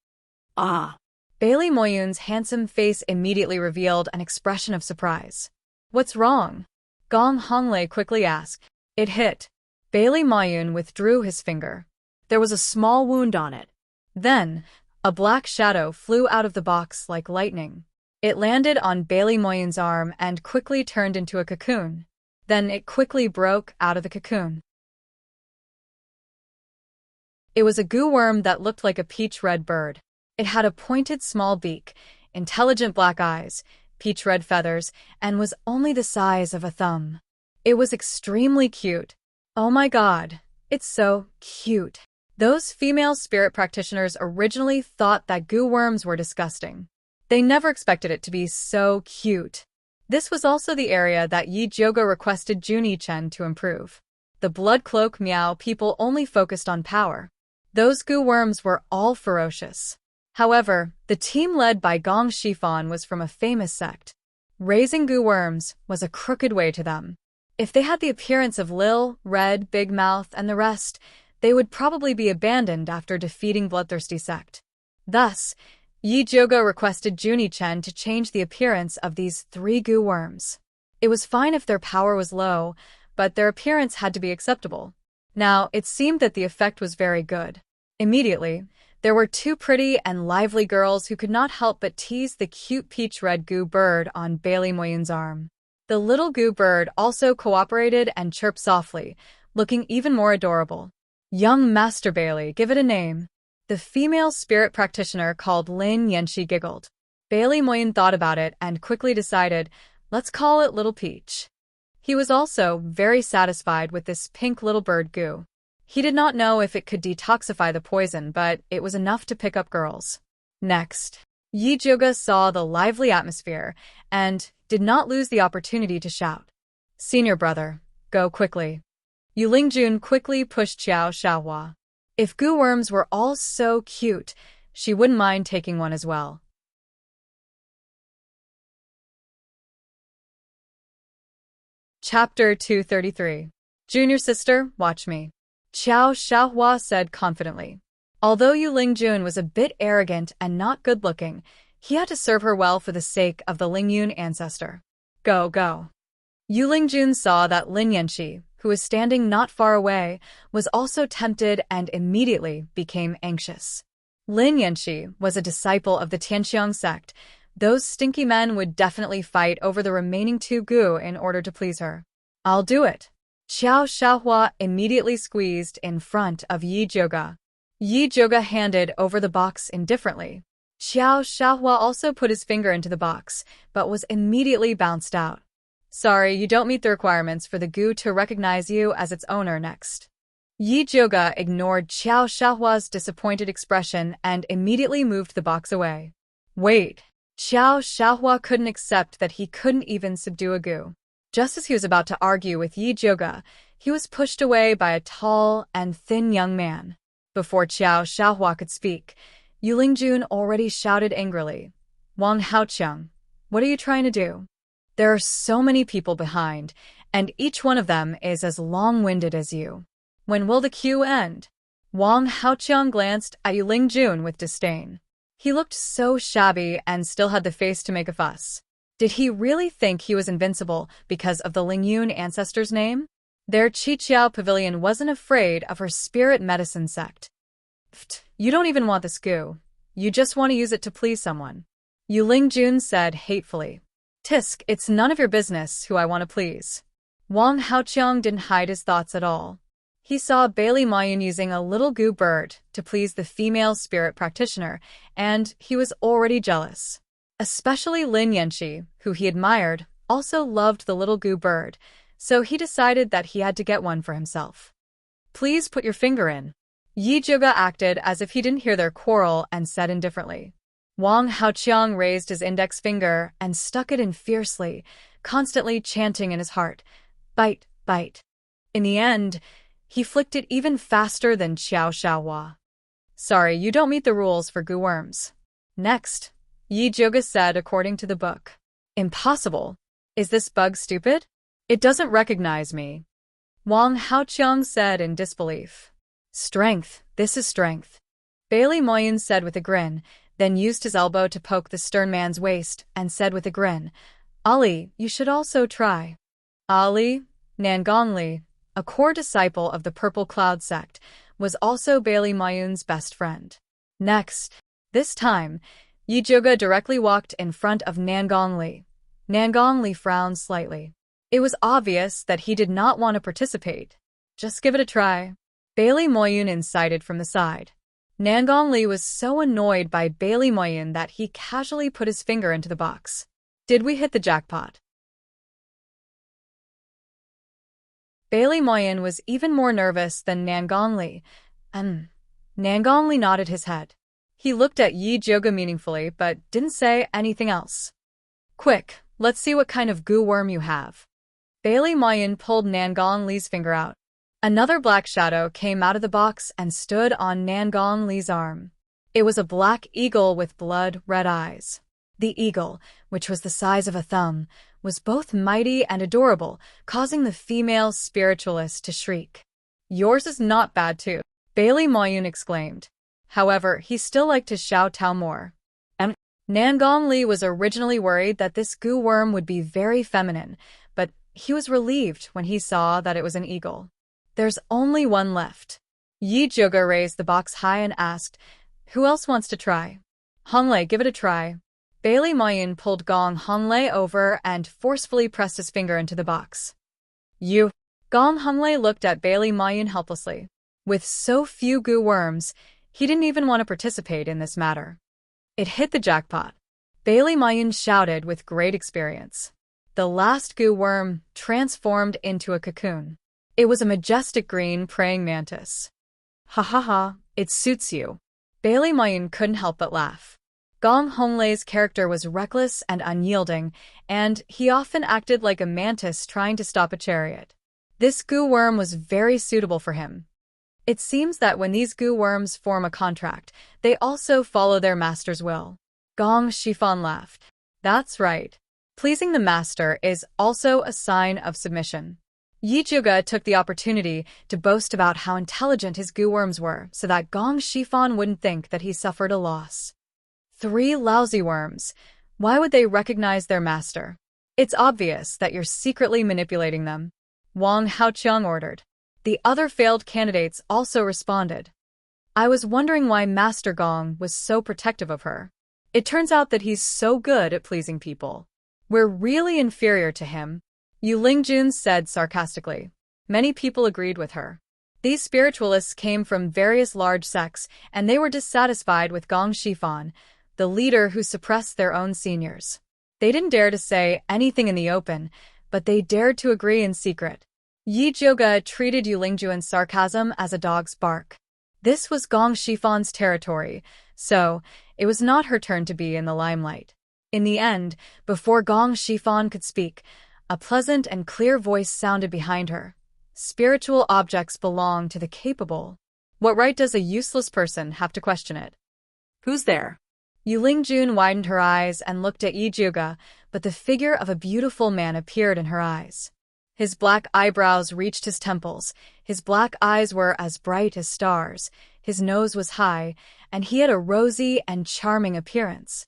Ah. Bailey Moyun's handsome face immediately revealed an expression of surprise. What's wrong? Gong Honglei quickly asked. It hit. Bailey Moyun withdrew his finger. There was a small wound on it. Then, a black shadow flew out of the box like lightning. It landed on Bailey Moyun's arm and quickly turned into a cocoon. Then it quickly broke out of the cocoon. It was a goo worm that looked like a peach-red bird. It had a pointed small beak, intelligent black eyes, peach-red feathers, and was only the size of a thumb. It was extremely cute. Oh my god, it's so cute. Those female spirit practitioners originally thought that goo worms were disgusting. They never expected it to be so cute. This was also the area that Yi Joga requested Junie Chen to improve. The Blood Cloak Meow people only focused on power. Those goo worms were all ferocious. However, the team led by Gong Shifan was from a famous sect. Raising goo worms was a crooked way to them. If they had the appearance of Lil, Red, Big Mouth, and the rest, they would probably be abandoned after defeating Bloodthirsty sect. Thus, Yi Joga requested Junie Chen to change the appearance of these 3 goo worms. It was fine if their power was low, but their appearance had to be acceptable. Now, it seemed that the effect was very good. Immediately, there were 2 pretty and lively girls who could not help but tease the cute peach-red goo bird on Bailey Moyun's arm. The little goo bird also cooperated and chirped softly, looking even more adorable. Young Master Bailey, give it a name. The female spirit practitioner called Lin Yanxi giggled. Bailey Moyun thought about it and quickly decided, let's call it Little Peach. He was also very satisfied with this pink little bird goo. He did not know if it could detoxify the poison, but it was enough to pick up girls. Next, Yi Joga saw the lively atmosphere and did not lose the opportunity to shout. Senior brother, go quickly. Yu Lingjun quickly pushed Xiao Xiaohua. If goo worms were all so cute, she wouldn't mind taking one as well. Chapter 233. Junior sister, watch me. Xiao Xiaohua said confidently. Although Yu Lingjun was a bit arrogant and not good-looking, he had to serve her well for the sake of the Lingyun ancestor. Go, go. Yu Lingjun saw that Lin Yanxi, who was standing not far away, was also tempted and immediately became anxious. Lin Yanxi was a disciple of the Tianxiang sect. Those stinky men would definitely fight over the remaining 2 goo in order to please her. I'll do it. Xiao Xiaohua immediately squeezed in front of Yi Joga. Yi Joga handed over the box indifferently. Xiao Xiaohua also put his finger into the box, but was immediately bounced out. Sorry, you don't meet the requirements for the goo to recognize you as its owner next. Yi Joga ignored Xiao Xiaohua's disappointed expression and immediately moved the box away. Wait. Xiao Xiaohua couldn't accept that he couldn't even subdue a goo. Just as he was about to argue with Yi Joga, he was pushed away by a tall and thin young man. Before Xiao Xiaohua could speak, Yu Lingjun already shouted angrily, Wang Haoqiang, what are you trying to do? There are so many people behind, and each one of them is as long-winded as you. When will the queue end? Wang Haoqiang glanced at Yu Lingjun with disdain. He looked so shabby and still had the face to make a fuss. Did he really think he was invincible because of the Lingyun ancestor's name? Their Qiqiao pavilion wasn't afraid of her spirit medicine sect. Pfft, you don't even want this goo. You just want to use it to please someone. Yu Lingjun said hatefully. Tisk, it's none of your business who I want to please. Wang Haoqiang didn't hide his thoughts at all. He saw Bailey Mayun using a little goo bird to please the female spirit practitioner, and he was already jealous. Especially Lin Yanxi, who he admired, also loved the little goo bird, so he decided that he had to get one for himself. Please put your finger in. Yi Joga acted as if he didn't hear their quarrel and said indifferently. Wang Haoqiang raised his index finger and stuck it in fiercely, constantly chanting in his heart, bite, bite. In the end, he flicked it even faster than Xiao Xiaohua. Sorry, you don't meet the rules for goo worms. Next, Yi Zhuge said according to the book. Impossible. Is this bug stupid? It doesn't recognize me. Wang Haoqiang said in disbelief. Strength, this is strength. Bailey Moyun said with a grin, then used his elbow to poke the stern man's waist and said with a grin, Ali, you should also try. Ali, Nangongli, a core disciple of the Purple Cloud sect, was also Bailey Moyun's best friend. Next, this time, Yi Zhuge directly walked in front of Nangongli. Nangongli frowned slightly. It was obvious that he did not want to participate. Just give it a try. Bailey Moyun incited from the side. Nangongli was so annoyed by Bailey Moyun that he casually put his finger into the box. Did we hit the jackpot? Bailey Moyun was even more nervous than Nangongli. Nangongli nodded his head. He looked at Yi Zhuge meaningfully but didn't say anything else. Quick, let's see what kind of goo worm you have. Bailey Moyun pulled Nangongli's finger out. Another black shadow came out of the box and stood on Nangongli's arm. It was a black eagle with blood-red eyes. The eagle, which was the size of a thumb, was both mighty and adorable, causing the female spiritualist to shriek. Yours is not bad too, Bailey Moyun exclaimed. However, he still liked to shout Tao more. Nangongli was originally worried that this goo worm would be very feminine, but he was relieved when he saw that it was an eagle. There's only one left. Yi Zhuge raised the box high and asked, who else wants to try? Honglei, give it a try. Bailey Moyun pulled Gong Honglei over and forcefully pressed his finger into the box. You. Gong Honglei looked at Bailey Moyun helplessly. With so few goo worms, he didn't even want to participate in this matter. It hit the jackpot. Bailey Moyun shouted with great experience. The last goo worm transformed into a cocoon. It was a majestic green praying mantis. Ha ha ha, it suits you. Bailey Moyun couldn't help but laugh. Gong Honglei's character was reckless and unyielding, and he often acted like a mantis trying to stop a chariot. This goo worm was very suitable for him. It seems that when these goo worms form a contract, they also follow their master's will. Gong Shifan laughed. That's right. Pleasing the master is also a sign of submission. Yi Zhuge took the opportunity to boast about how intelligent his goo worms were so that Gong Shifan wouldn't think that he suffered a loss. 3 lousy worms. Why would they recognize their master? It's obvious that you're secretly manipulating them. Wang Haoqiang ordered. The other failed candidates also responded. I was wondering why Master Gong was so protective of her. It turns out that he's so good at pleasing people. We're really inferior to him, Yu Lingjun said sarcastically. Many people agreed with her. These spiritualists came from various large sects, and they were dissatisfied with Gong Shifan, the leader who suppressed their own seniors. They didn't dare to say anything in the open, but they dared to agree in secret. Yi Zhuge treated Yu Lingjuan's sarcasm as a dog's bark. This was Gong Shifan's territory, so it was not her turn to be in the limelight. In the end, before Gong Shifan could speak, a pleasant and clear voice sounded behind her. Spiritual objects belong to the capable. What right does a useless person have to question it? Who's there? Yu Lingjun widened her eyes and looked at Yi Zhuge, but the figure of a beautiful man appeared in her eyes. His black eyebrows reached his temples, his black eyes were as bright as stars, his nose was high, and he had a rosy and charming appearance.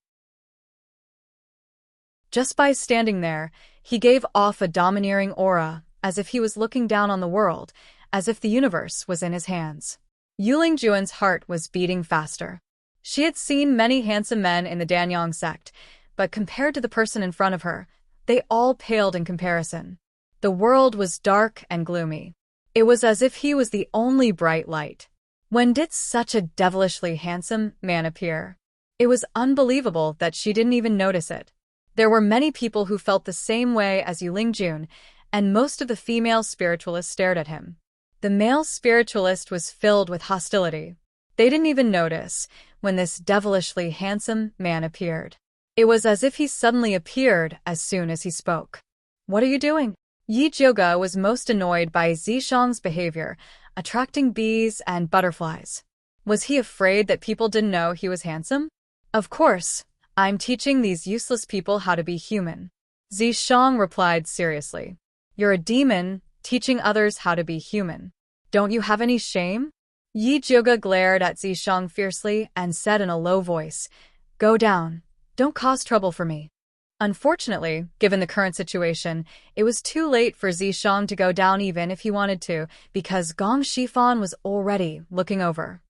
Just by standing there, he gave off a domineering aura, as if he was looking down on the world, as if the universe was in his hands. Yu Lingjuan's heart was beating faster. She had seen many handsome men in the Danyang sect, but compared to the person in front of her, they all paled in comparison. The world was dark and gloomy. It was as if he was the only bright light. When did such a devilishly handsome man appear? It was unbelievable that she didn't even notice it. There were many people who felt the same way as Yu Lingjun, and most of the female spiritualists stared at him. The male spiritualist was filled with hostility. They didn't even notice when this devilishly handsome man appeared. It was as if he suddenly appeared as soon as he spoke. What are you doing? Yi Zhuge was most annoyed by Zishang's behavior, attracting bees and butterflies. Was he afraid that people didn't know he was handsome? Of course, I'm teaching these useless people how to be human. Zishang replied seriously. You're a demon, teaching others how to be human. Don't you have any shame? Yi Zhuge glared at Zishang fiercely and said in a low voice, Go down. Don't cause trouble for me. Unfortunately, given the current situation, it was too late for Zishang to go down even if he wanted to, because Gong Shifan was already looking over.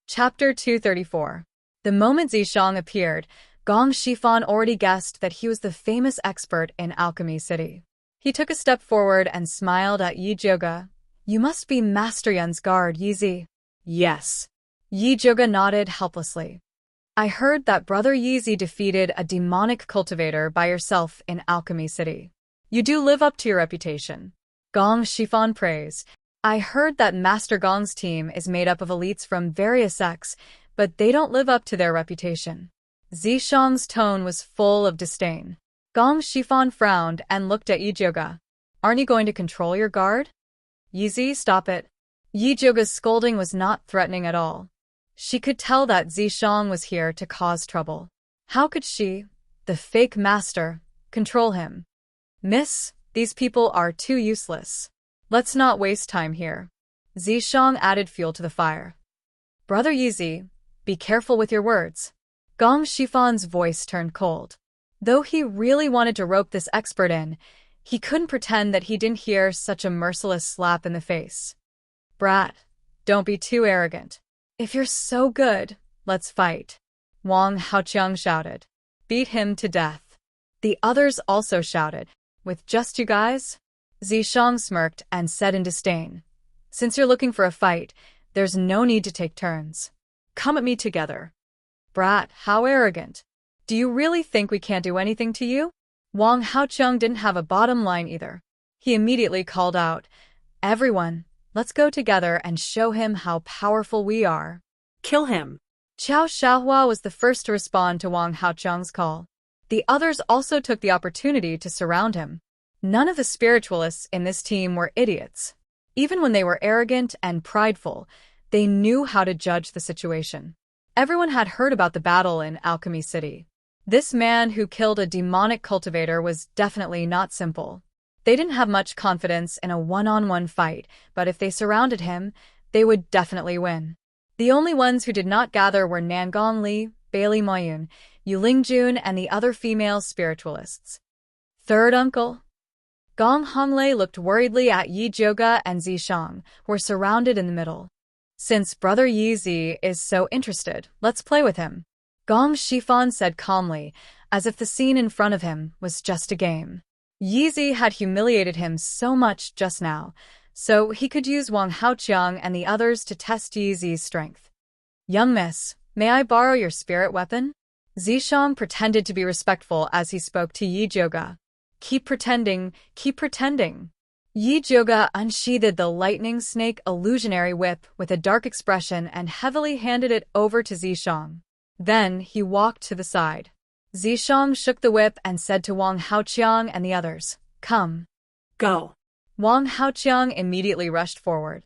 Chapter 234. The moment Zishang appeared, Gong Shifan already guessed that he was the famous expert in Alchemy City. He took a step forward and smiled at Yi Zhuge. You must be Master Yun's guard, Yizi. Yes. Yi Zhuge nodded helplessly. I heard that Brother Yizi defeated a demonic cultivator by yourself in Alchemy City. You do live up to your reputation. Gong Shifan praised. I heard that Master Gong's team is made up of elites from various sects, but they don't live up to their reputation. Zishang's tone was full of disdain. Gong Shifan frowned and looked at Yi Zhuge. Aren't you going to control your guard? Yizi, stop it. Yi Zhuge's scolding was not threatening at all. She could tell that Zishang was here to cause trouble. How could she, the fake master, control him? Miss, these people are too useless. Let's not waste time here. Zishang added fuel to the fire. Brother Yizi, be careful with your words. Gong Shifan's voice turned cold. Though he really wanted to rope this expert in, he couldn't pretend that he didn't hear such a merciless slap in the face. Brat, don't be too arrogant. If you're so good, let's fight. Wang Haoqiang shouted. Beat him to death. The others also shouted. With just you guys? Zishang smirked and said in disdain. Since you're looking for a fight, there's no need to take turns. Come at me together. Brat, how arrogant. Do you really think we can't do anything to you? Wang Haoqiang didn't have a bottom line either. He immediately called out, Everyone, let's go together and show him how powerful we are. Kill him. Qiao Xiahua was the first to respond to Wang Haoqiang's call. The others also took the opportunity to surround him. None of the spiritualists in this team were idiots. Even when they were arrogant and prideful, they knew how to judge the situation. Everyone had heard about the battle in Alchemy City. This man who killed a demonic cultivator was definitely not simple. They didn't have much confidence in a one-on-one fight, but if they surrounded him, they would definitely win. The only ones who did not gather were Nangong Li, Bailey Moyun, Yu Lingjun, and the other female spiritualists. Third uncle? Gong Honglei looked worriedly at Yi Zhuge and Zishang, who were surrounded in the middle. Since Brother Yizi is so interested, let's play with him. Gong Shifan said calmly, as if the scene in front of him was just a game. Yizi had humiliated him so much just now, so he could use Wang Haoqiang and the others to test Yizi's strength. Young miss, may I borrow your spirit weapon? Zishang pretended to be respectful as he spoke to Yi Zhuge. Keep pretending, keep pretending. Yi Zhuge unsheathed the lightning snake illusionary whip with a dark expression and heavily handed it over to Zishang. Then he walked to the side. Zishang shook the whip and said to Wang Haoqiang and the others, Come. Go. Wang Haoqiang immediately rushed forward.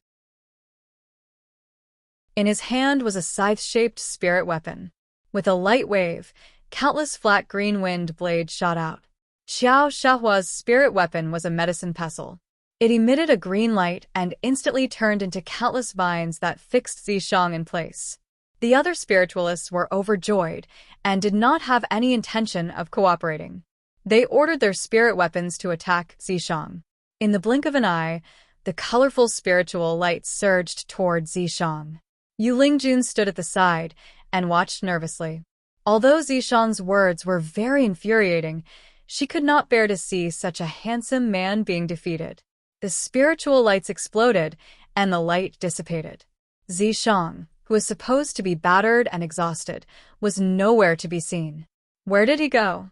In his hand was a scythe-shaped spirit weapon. With a light wave, countless flat green wind blades shot out. Qiao Xiahua's spirit weapon was a medicine pestle. It emitted a green light and instantly turned into countless vines that fixed Zishang in place. The other spiritualists were overjoyed and did not have any intention of cooperating. They ordered their spirit weapons to attack Zishang. In the blink of an eye, the colorful spiritual light surged toward Zishang. Yu Lingjun stood at the side and watched nervously. Although Zishang's words were very infuriating, she could not bear to see such a handsome man being defeated. The spiritual lights exploded, and the light dissipated. Zishang, who was supposed to be battered and exhausted, was nowhere to be seen. Where did he go?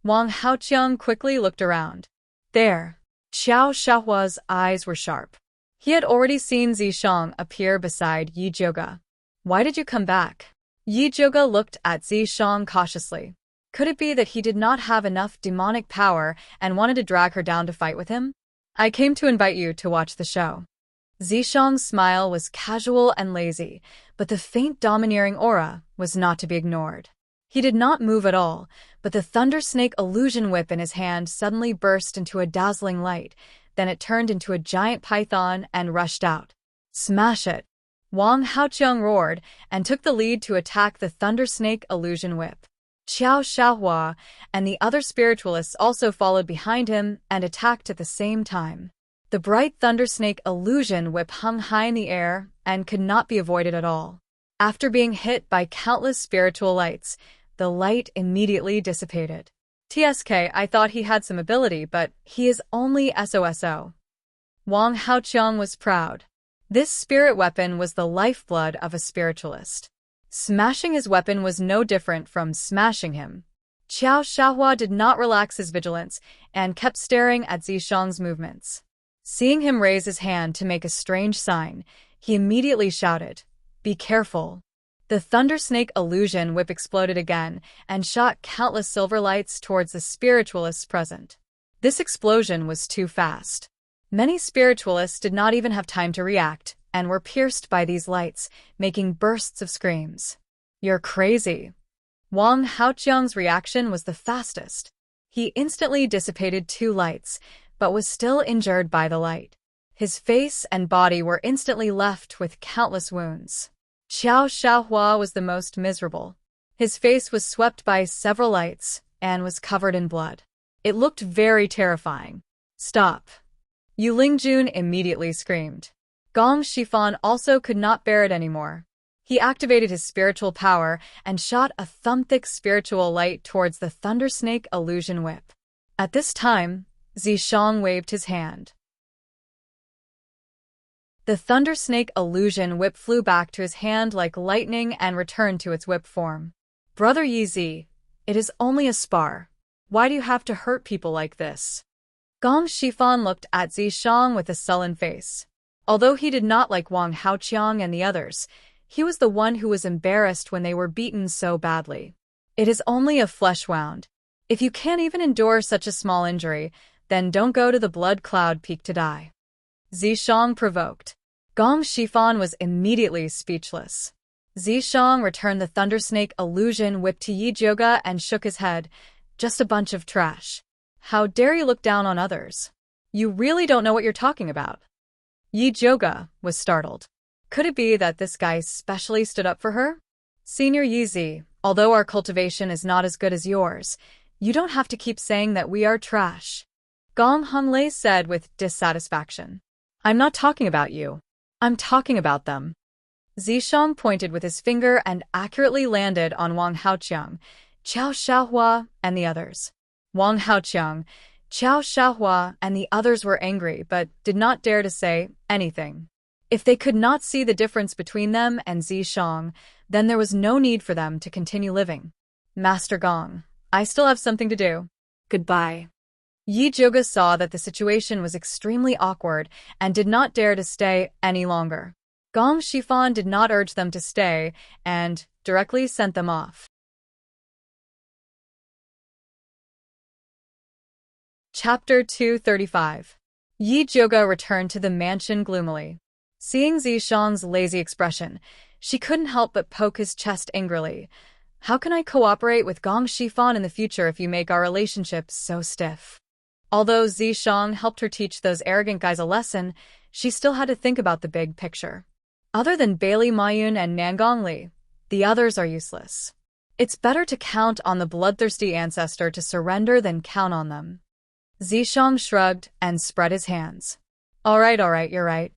Wang Haoqiang quickly looked around. There. Qiao Xiahua's eyes were sharp. He had already seen Zishang appear beside Yi Zhuge. Why did you come back? Yi Zhuge looked at Zishang cautiously. Could it be that he did not have enough demonic power and wanted to drag her down to fight with him? I came to invite you to watch the show. Zishang's smile was casual and lazy, but the faint domineering aura was not to be ignored. He did not move at all, but the Thunder Snake illusion whip in his hand suddenly burst into a dazzling light, then it turned into a giant python and rushed out. Smash it! Wang Haoqiang roared and took the lead to attack the Thunder Snake illusion whip. Qiao Xiaohua and the other spiritualists also followed behind him and attacked at the same time. The bright Thunder Snake illusion whip hung high in the air and could not be avoided at all. After being hit by countless spiritual lights, the light immediately dissipated. TSK, I thought he had some ability, but he is only SOSO. Wang Haoqiang was proud. This spirit weapon was the lifeblood of a spiritualist. Smashing his weapon was no different from smashing him. Qiao Xiaohua did not relax his vigilance and kept staring at Zishang's movements. Seeing him raise his hand to make a strange sign, he immediately shouted, "Be careful." The Thunder Snake illusion whip exploded again and shot countless silver lights towards the spiritualists present. This explosion was too fast. Many spiritualists did not even have time to react and were pierced by these lights, making bursts of screams. "You're crazy." Wang Haoqiang's reaction was the fastest. He instantly dissipated 2 lights, but was still injured by the light. His face and body were instantly left with countless wounds. Qiao Xiaohua was the most miserable. His face was swept by several lights and was covered in blood. It looked very terrifying. "Stop!" Yu Lingjun immediately screamed. Gong Shifan also could not bear it anymore. He activated his spiritual power and shot a thumb-thick spiritual light towards the Thunder Snake illusion whip. At this time, Zishang waved his hand. The Thunder Snake illusion whip flew back to his hand like lightning and returned to its whip form. "Brother Yi Zi, it is only a spar. Why do you have to hurt people like this?" Gong Shifan looked at Zishang with a sullen face. Although he did not like Wang Haoqiang and the others, he was the one who was embarrassed when they were beaten so badly. "It is only a flesh wound. If you can't even endure such a small injury, then don't go to the Blood Cloud Peak to die." Zishang provoked. Gong Shifan was immediately speechless. Zishang returned the Thunder Snake illusion whip to Yi Zhouge and shook his head. "Just a bunch of trash. How dare you look down on others? You really don't know what you're talking about." Yi Zhouge was startled. Could it be that this guy specially stood up for her? "Senior Yi Zi, although our cultivation is not as good as yours, you don't have to keep saying that we are trash," Gong Honglei said with dissatisfaction. "I'm not talking about you. I'm talking about them." Zishang pointed with his finger and accurately landed on Wang Haoqiang, Qiao Xiaohua, and the others. Wang Haoqiang, Qiao Xiaohua, and the others were angry but did not dare to say anything. If they could not see the difference between them and Zishang, then there was no need for them to continue living. "Master Gong, I still have something to do. Goodbye." Yi Zhouge saw that the situation was extremely awkward and did not dare to stay any longer. Gong Shifan did not urge them to stay and directly sent them off. Chapter 235. Yi Zhouge returned to the mansion gloomily. Seeing Zishang's lazy expression, she couldn't help but poke his chest angrily. "How can I cooperate with Gong Shifan in the future if you make our relationship so stiff?" Although Zishang helped her teach those arrogant guys a lesson, she still had to think about the big picture. Other than Bailey Mayun and Nangong Li, the others are useless. It's better to count on the bloodthirsty ancestor to surrender than count on them. Zishang shrugged and spread his hands. All right, you're right.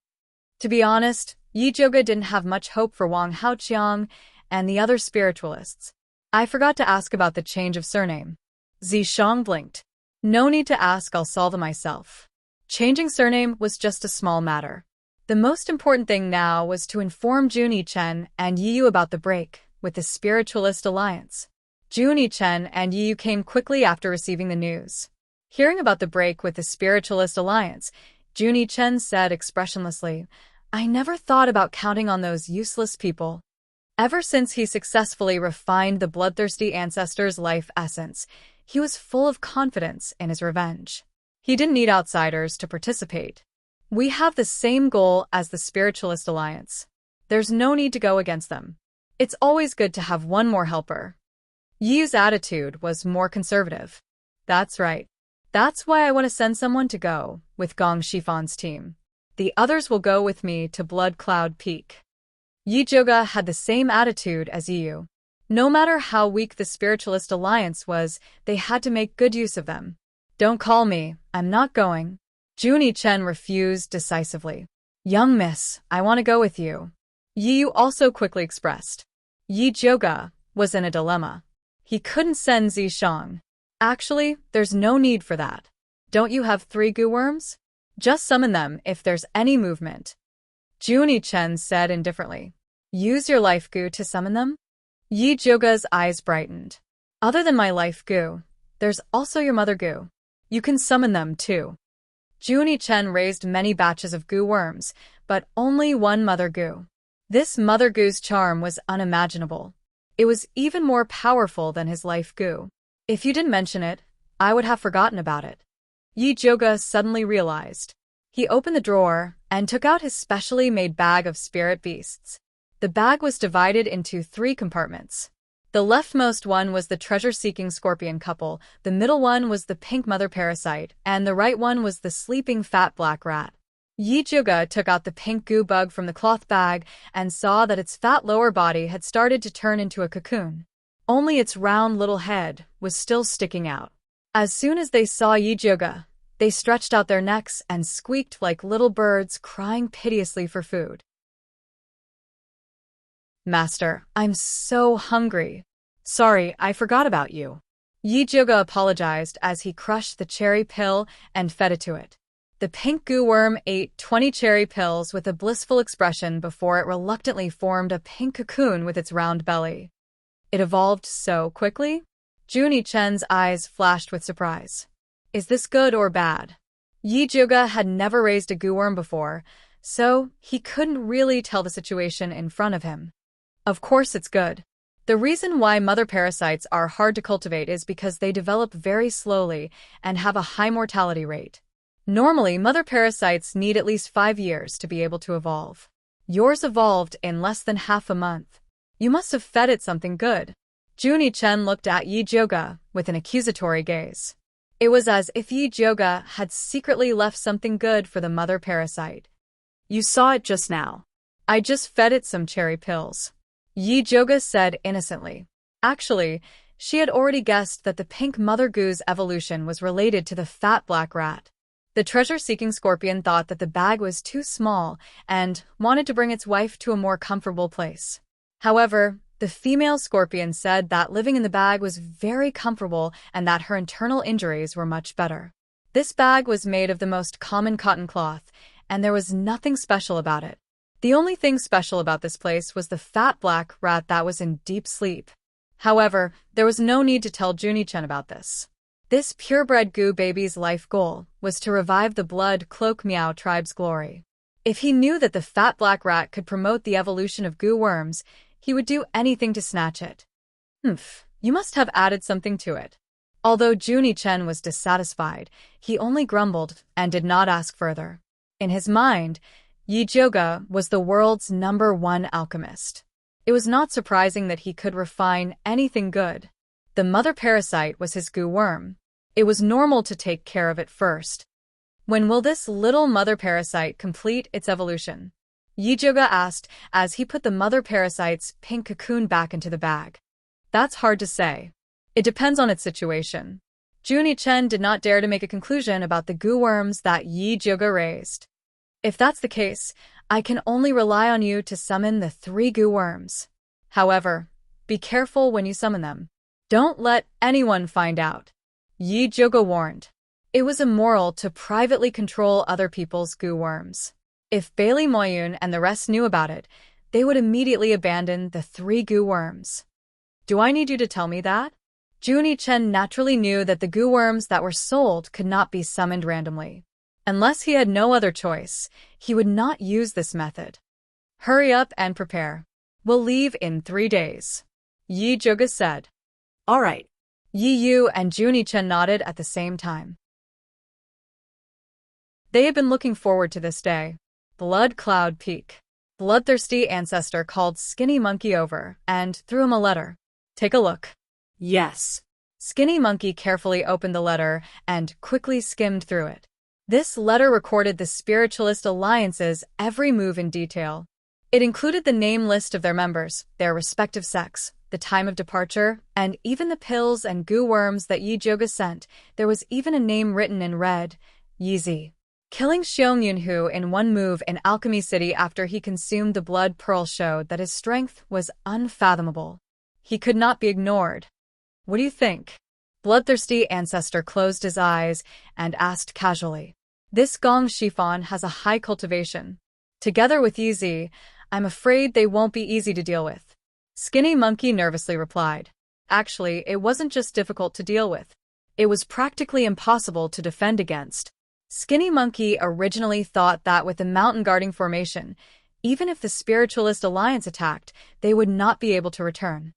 To be honest, Yi Zhouge didn't have much hope for Wang Haoqiang and the other spiritualists. I forgot to ask about the change of surname. Zishang blinked. No need to ask, I'll solve it myself. Changing surname was just a small matter. The most important thing now was to inform Jun Yichen and Yiyu about the break with the Spiritualist Alliance. Jun Yichen and Yiyu came quickly after receiving the news. Hearing about the break with the Spiritualist Alliance, Jun Yichen said expressionlessly, I never thought about counting on those useless people. Ever since he successfully refined the bloodthirsty ancestor's life essence, he was full of confidence in his revenge. He didn't need outsiders to participate. We have the same goal as the Spiritualist Alliance. There's no need to go against them. It's always good to have one more helper. Yi's attitude was more conservative. That's right. That's why I want to send someone to go with Gong Shifan's team. The others will go with me to Blood Cloud Peak. Yi Zhuge had the same attitude as Yu. No matter how weak the Spiritualist Alliance was, they had to make good use of them. Don't call me, I'm not going. Junie Chen refused decisively. Young miss, I want to go with you. Yi Yu also quickly expressed. Yi Zhuge was in a dilemma. He couldn't send Zishang. Actually, there's no need for that. Don't you have 3 goo worms? Just summon them if there's any movement. Junie Chen said indifferently. Use your life goo to summon them? Yi Zhuge's eyes brightened. Other than my life goo, there's also your mother goo. You can summon them too. Junie Chen raised many batches of goo worms, but only one mother goo. This mother goo's charm was unimaginable. It was even more powerful than his life goo. If you didn't mention it, I would have forgotten about it. Yi Zhuge suddenly realized. He opened the drawer and took out his specially made bag of spirit beasts. The bag was divided into 3 compartments. The leftmost one was the treasure-seeking scorpion couple, the middle one was the pink mother parasite, and the right one was the sleeping fat black rat. Yi Zhuge took out the pink goo bug from the cloth bag and saw that its fat lower body had started to turn into a cocoon. Only its round little head was still sticking out. As soon as they saw Yi Zhuge, they stretched out their necks and squeaked like little birds crying piteously for food. Master, I'm so hungry. Sorry, I forgot about you. Yi Zhuge apologized as he crushed the cherry pill and fed it to it. The pink goo worm ate 20 cherry pills with a blissful expression before it reluctantly formed a pink cocoon with its round belly. It evolved so quickly? Junie Chen's eyes flashed with surprise. Is this good or bad? Yi Zhuge had never raised a goo worm before, so he couldn't really tell the situation in front of him. Of course it's good. The reason why mother parasites are hard to cultivate is because they develop very slowly and have a high mortality rate. Normally, mother parasites need at least 5 years to be able to evolve. Yours evolved in less than half a month. You must have fed it something good. Junie Chen looked at Yi Zhuge with an accusatory gaze. It was as if Yi Zhuge had secretly left something good for the mother parasite. You saw it just now. I just fed it some cherry pills. Yi Zhuge said innocently. Actually, she had already guessed that the pink mother goo's evolution was related to the fat black rat. The treasure-seeking scorpion thought that the bag was too small and wanted to bring its wife to a more comfortable place. However, the female scorpion said that living in the bag was very comfortable and that her internal injuries were much better. This bag was made of the most common cotton cloth, and there was nothing special about it. The only thing special about this place was the fat black rat that was in deep sleep. However, there was no need to tell Junie Chen about this. This purebred goo baby's life goal was to revive the blood cloak Miao tribe's glory. If he knew that the fat black rat could promote the evolution of goo worms, he would do anything to snatch it. You must have added something to it. Although Junie Chen was dissatisfied, he only grumbled and did not ask further. In his mind, Yi Zhuge was the world's #1 alchemist. It was not surprising that he could refine anything good. The mother parasite was his goo worm. It was normal to take care of it first. When will this little mother parasite complete its evolution? Yi Zhuge asked as he put the mother parasite's pink cocoon back into the bag. That's hard to say. It depends on its situation. Junie Chen did not dare to make a conclusion about the goo worms that Yi Zhuge raised. If that's the case, I can only rely on you to summon the 3 goo worms. However, be careful when you summon them. Don't let anyone find out. Yi Zhuge warned. It was immoral to privately control other people's goo worms. If Bailey Moyun and the rest knew about it, they would immediately abandon the 3 goo worms. Do I need you to tell me that? Junie Chen naturally knew that the goo worms that were sold could not be summoned randomly. Unless he had no other choice, he would not use this method. Hurry up and prepare. We'll leave in 3 days. Yi Zhuge said. All right. Yi Yu and Junie Chen nodded at the same time. They had been looking forward to this day. Blood Cloud Peak. Bloodthirsty ancestor called Skinny Monkey over and threw him a letter. Take a look. Yes. Skinny Monkey carefully opened the letter and quickly skimmed through it. This letter recorded the Spiritualist Alliance's every move in detail. It included the name list of their members, their respective sex, the time of departure, and even the pills and goo worms that Yi Joga sent. There was even a name written in red, Yizi. Killing Xiong Yunhu in one move in Alchemy City after he consumed the blood pearl showed that his strength was unfathomable. He could not be ignored. What do you think? Bloodthirsty ancestor closed his eyes and asked casually. This Gong Shifan has a high cultivation. Together with Yizi, I'm afraid they won't be easy to deal with. Skinny Monkey nervously replied. Actually, it wasn't just difficult to deal with. It was practically impossible to defend against. Skinny Monkey originally thought that with the mountain guarding formation, even if the Spiritualist Alliance attacked, they would not be able to return.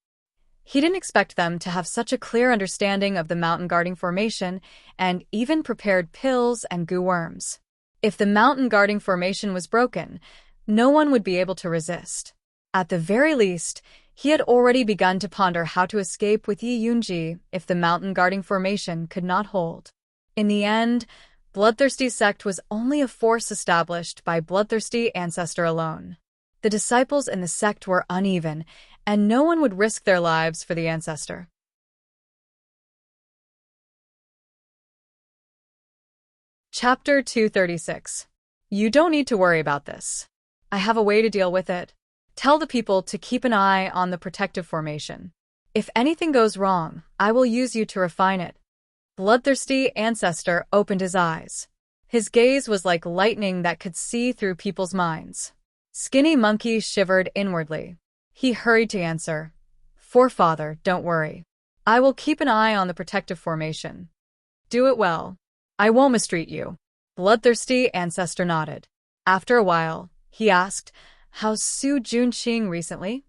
He didn't expect them to have such a clear understanding of the mountain guarding formation and even prepared pills and goo worms. If the mountain guarding formation was broken, no one would be able to resist. At the very least, he had already begun to ponder how to escape with Yi Yunji if the mountain guarding formation could not hold. In the end, Bloodthirsty sect was only a force established by Bloodthirsty ancestor alone. The disciples in the sect were uneven, and no one would risk their lives for the ancestor. Chapter 236. You don't need to worry about this. I have a way to deal with it. Tell the people to keep an eye on the protective formation. If anything goes wrong, I will use you to refine it. Bloodthirsty ancestor opened his eyes. His gaze was like lightning that could see through people's minds. Skinny Monkey shivered inwardly. He hurried to answer. Forefather, don't worry. I will keep an eye on the protective formation. Do it well. I won't mistreat you. Bloodthirsty ancestor nodded. After a while, he asked, how's Su Junqing recently?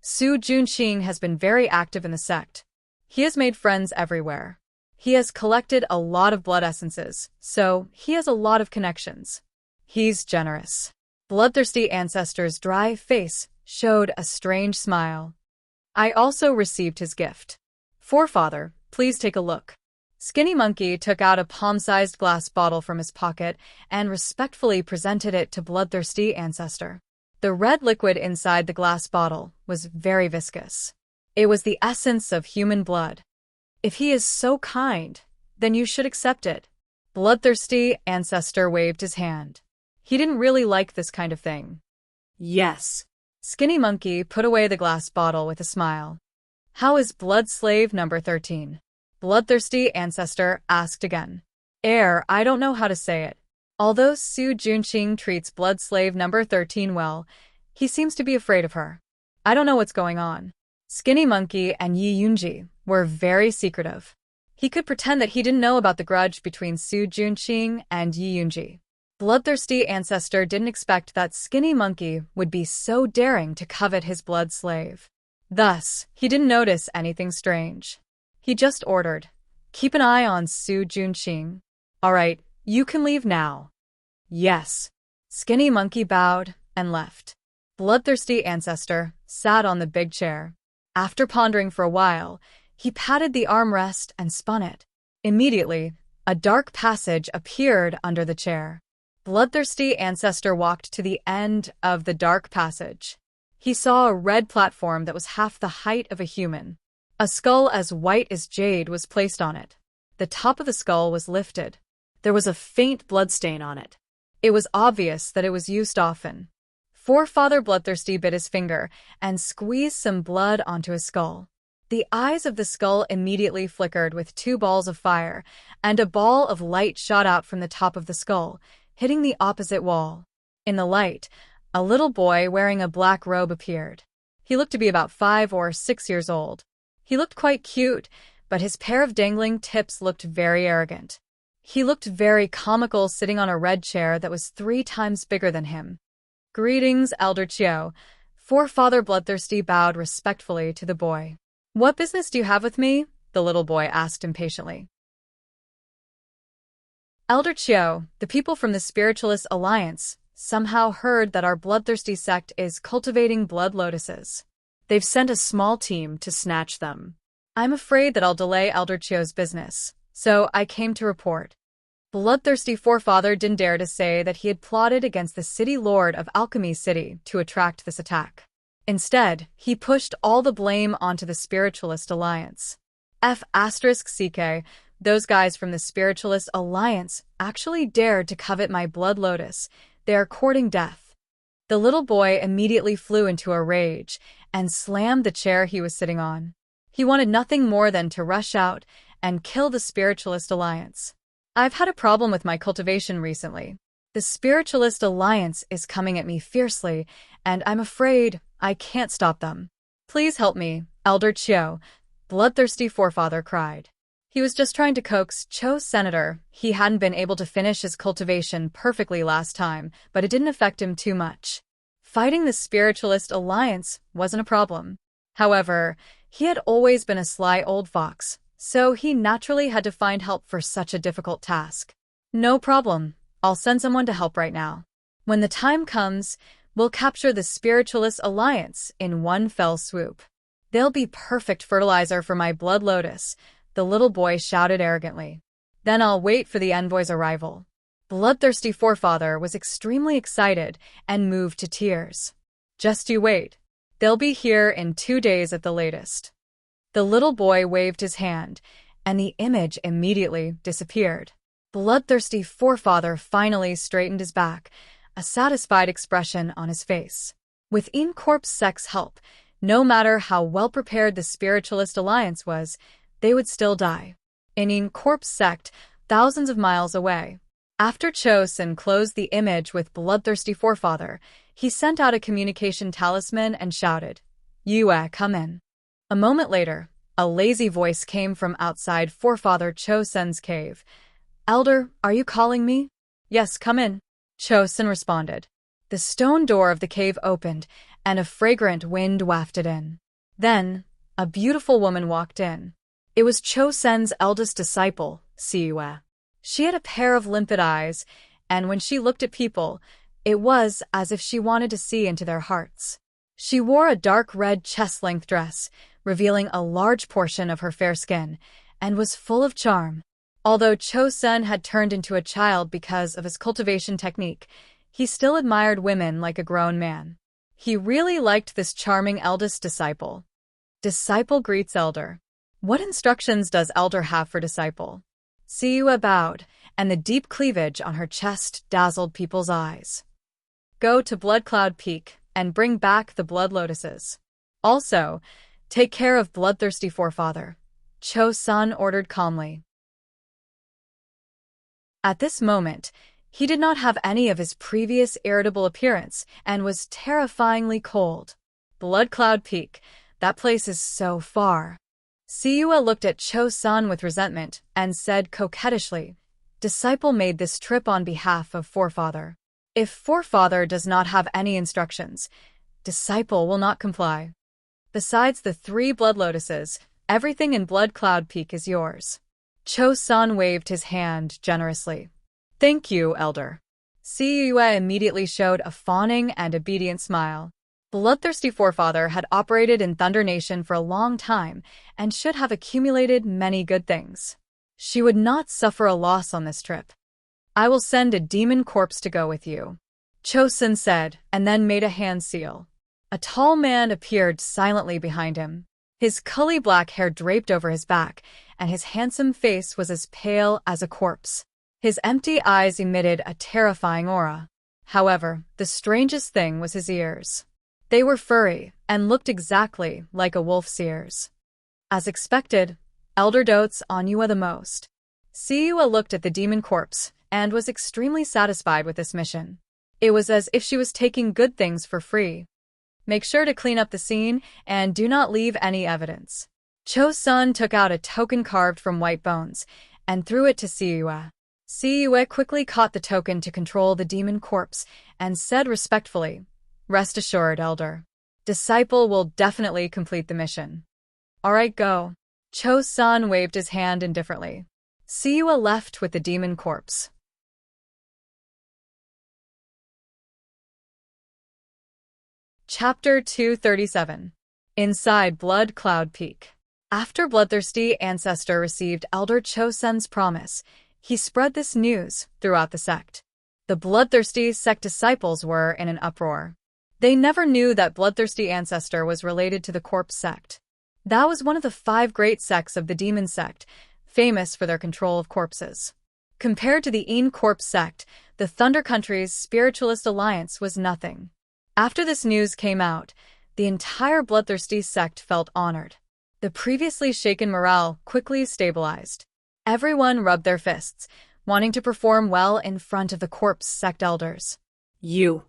Su Junqing has been very active in the sect. He has made friends everywhere. He has collected a lot of blood essences, so he has a lot of connections. He's generous. Bloodthirsty ancestor's dry face showed a strange smile. I also received his gift. Forefather, please take a look. Skinny Monkey took out a palm-sized glass bottle from his pocket and respectfully presented it to Bloodthirsty ancestor. The red liquid inside the glass bottle was very viscous. It was the essence of human blood. If he is so kind, then you should accept it. Bloodthirsty ancestor waved his hand. He didn't really like this kind of thing. Yes. Skinny Monkey put away the glass bottle with a smile. How is Blood Slave number 13? Bloodthirsty ancestor asked again. I don't know how to say it. Although Su Junqing treats Blood Slave number 13 well, he seems to be afraid of her. I don't know what's going on. Skinny Monkey and Yi Yunji were very secretive. He could pretend that he didn't know about the grudge between Su Junqing and Yi Yunji. Bloodthirsty ancestor didn't expect that Skinny Monkey would be so daring to covet his blood slave. Thus, he didn't notice anything strange. He just ordered, keep an eye on Su Junqing. All right, you can leave now. Yes. Skinny Monkey bowed and left. Bloodthirsty ancestor sat on the big chair. After pondering for a while, he patted the armrest and spun it. Immediately, a dark passage appeared under the chair. Bloodthirsty ancestor walked to the end of the dark passage. He saw a red platform that was half the height of a human. A skull as white as jade was placed on it. The top of the skull was lifted. There was a faint bloodstain on it. It was obvious that it was used often. Forefather Bloodthirsty bit his finger and squeezed some blood onto his skull. The eyes of the skull immediately flickered with 2 balls of fire, and a ball of light shot out from the top of the skull, hitting the opposite wall. In the light, a little boy wearing a black robe appeared. He looked to be about 5 or 6 years old. He looked quite cute, but his pair of dangling tips looked very arrogant. He looked very comical sitting on a red chair that was 3 times bigger than him. Greetings, Elder Chiao. Forefather Bloodthirsty bowed respectfully to the boy. What business do you have with me? The little boy asked impatiently. Elder Chiu, the people from the Spiritualist Alliance, somehow heard that our bloodthirsty sect is cultivating blood lotuses. They've sent a small team to snatch them. I'm afraid that I'll delay Elder Chiu's business, so I came to report. Bloodthirsty Forefather didn't dare to say that he had plotted against the City Lord of Alchemy City to attract this attack. Instead, he pushed all the blame onto the Spiritualist Alliance. F***CK, those guys from the Spiritualist Alliance actually dared to covet my blood lotus. They are courting death. The little boy immediately flew into a rage and slammed the chair he was sitting on. He wanted nothing more than to rush out and kill the Spiritualist Alliance. I've had a problem with my cultivation recently. The Spiritualist Alliance is coming at me fiercely, and I'm afraid I can't stop them. Please help me, Elder Chiu, Bloodthirsty Forefather cried. He was just trying to coax Cho's senator. He hadn't been able to finish his cultivation perfectly last time, but it didn't affect him too much. Fighting the Spiritualist Alliance wasn't a problem. However, he had always been a sly old fox, so he naturally had to find help for such a difficult task. No problem. I'll send someone to help right now. When the time comes, we'll capture the Spiritualist Alliance in one fell swoop. They'll be perfect fertilizer for my blood lotus, the little boy shouted arrogantly. Then I'll wait for the envoy's arrival. Bloodthirsty Forefather was extremely excited and moved to tears. Just you wait. They'll be here in 2 days at the latest. The little boy waved his hand, and the image immediately disappeared. Bloodthirsty Forefather finally straightened his back, a satisfied expression on his face. With Incorp's sect's help, no matter how well-prepared the Spiritualist Alliance was, they would still die. In Incorp's sect, thousands of miles away. After Chosen closed the image with Bloodthirsty Forefather, he sent out a communication talisman and shouted, "Yue, come in." A moment later, a lazy voice came from outside Forefather Chosen's cave. "Elder, are you calling me?" "Yes, come in," Chosen responded. The stone door of the cave opened, and a fragrant wind wafted in. Then, a beautiful woman walked in. It was Chosen's eldest disciple, Siue. She had a pair of limpid eyes, and when she looked at people, it was as if she wanted to see into their hearts. She wore a dark red chest-length dress, revealing a large portion of her fair skin, and was full of charm. Although Chosen had turned into a child because of his cultivation technique, he still admired women like a grown man. He really liked this charming eldest disciple. Disciple greets Elder. What instructions does Elder have for disciple? Siue bowed, and the deep cleavage on her chest dazzled people's eyes. Go to Blood Cloud Peak and bring back the blood lotuses. Also, take care of Bloodthirsty Forefather, Cho-san ordered calmly. At this moment, he did not have any of his previous irritable appearance and was terrifyingly cold. Blood Cloud Peak, that place is so far. Siue looked at Cho-san with resentment and said coquettishly, "Disciple made this trip on behalf of Forefather. If Forefather does not have any instructions, Disciple will not comply. Besides the 3 blood lotuses, everything in Blood Cloud Peak is yours." Cho-san waved his hand generously. "Thank you, Elder." Siue immediately showed a fawning and obedient smile. Bloodthirsty Forefather had operated in Thunder Nation for a long time and should have accumulated many good things. She would not suffer a loss on this trip. "I will send a demon corpse to go with you," Chosen said, and then made a hand seal. A tall man appeared silently behind him. His curly black hair draped over his back, and his handsome face was as pale as a corpse. His empty eyes emitted a terrifying aura. However, the strangest thing was his ears. They were furry and looked exactly like a wolf's ears. As expected, Elder dotes on you the most. Siue looked at the demon corpse and was extremely satisfied with this mission. It was as if she was taking good things for free. "Make sure to clean up the scene and do not leave any evidence." Cho-sun took out a token carved from white bones and threw it to Siue. Siue quickly caught the token to control the demon corpse and said respectfully, "Rest assured, Elder. Disciple will definitely complete the mission." "All right, go." Cho-san waved his hand indifferently. Siue left with the demon corpse. Chapter 237. Inside Blood Cloud Peak. After Bloodthirsty Ancestor received Elder Chosen's promise, he spread this news throughout the sect. The Bloodthirsty sect disciples were in an uproar. They never knew that Bloodthirsty Ancestor was related to the Corpse sect. That was one of the 5 great sects of the Demon sect, famous for their control of corpses. Compared to the Corpse sect, the Thunder Country's spiritualist alliance was nothing. After this news came out, the entire Bloodthirsty sect felt honored. The previously shaken morale quickly stabilized. Everyone rubbed their fists, wanting to perform well in front of the Corpse sect elders. Su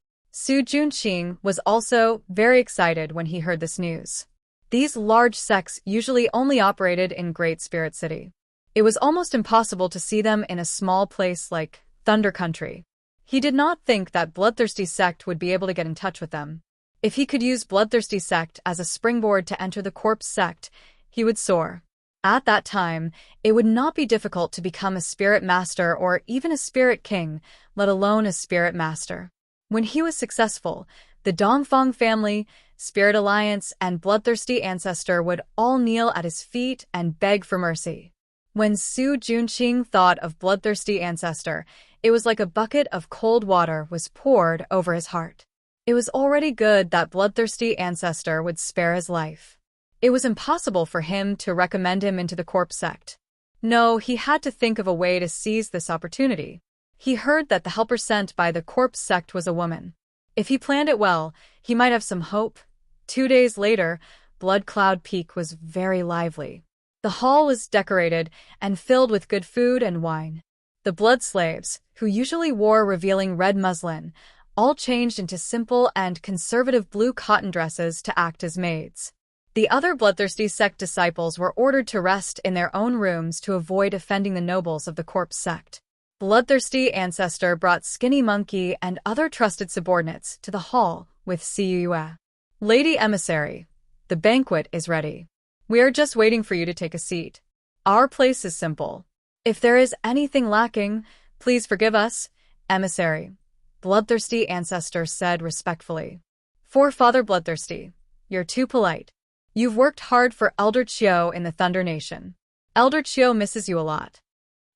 Junqing was also very excited when he heard this news. These large sects usually only operated in Great Spirit City. It was almost impossible to see them in a small place like Thunder Country. He did not think that Bloodthirsty sect would be able to get in touch with them. If he could use Bloodthirsty sect as a springboard to enter the Corpse sect, he would soar. At that time, it would not be difficult to become a spirit master or even a spirit king, let alone a spirit master. When he was successful, the Dongfang family, Spirit Alliance, and Bloodthirsty Ancestor would all kneel at his feet and beg for mercy. When Su Junqing thought of Bloodthirsty Ancestor, it was like a bucket of cold water was poured over his heart. It was already good that Bloodthirsty Ancestor would spare his life. It was impossible for him to recommend him into the Corpse sect. No, he had to think of a way to seize this opportunity. He heard that the helper sent by the Corpse sect was a woman. If he planned it well, he might have some hope. 2 days later, Blood Cloud Peak was very lively. The hall was decorated and filled with good food and wine. The blood slaves, who usually wore revealing red muslin, all changed into simple and conservative blue cotton dresses to act as maids. The other Bloodthirsty sect disciples were ordered to rest in their own rooms to avoid offending the nobles of the Corpse sect. Bloodthirsty Ancestor brought Skinny Monkey and other trusted subordinates to the hall with Siyue. Lady Emissary, the banquet is ready. We are just waiting for you to take a seat. Our place is simple. If there is anything lacking, please forgive us, Emissary, Bloodthirsty Ancestor said respectfully. Forefather Bloodthirsty, you're too polite. You've worked hard for Elder Chiu in the Thunder Nation. Elder Chiu misses you a lot.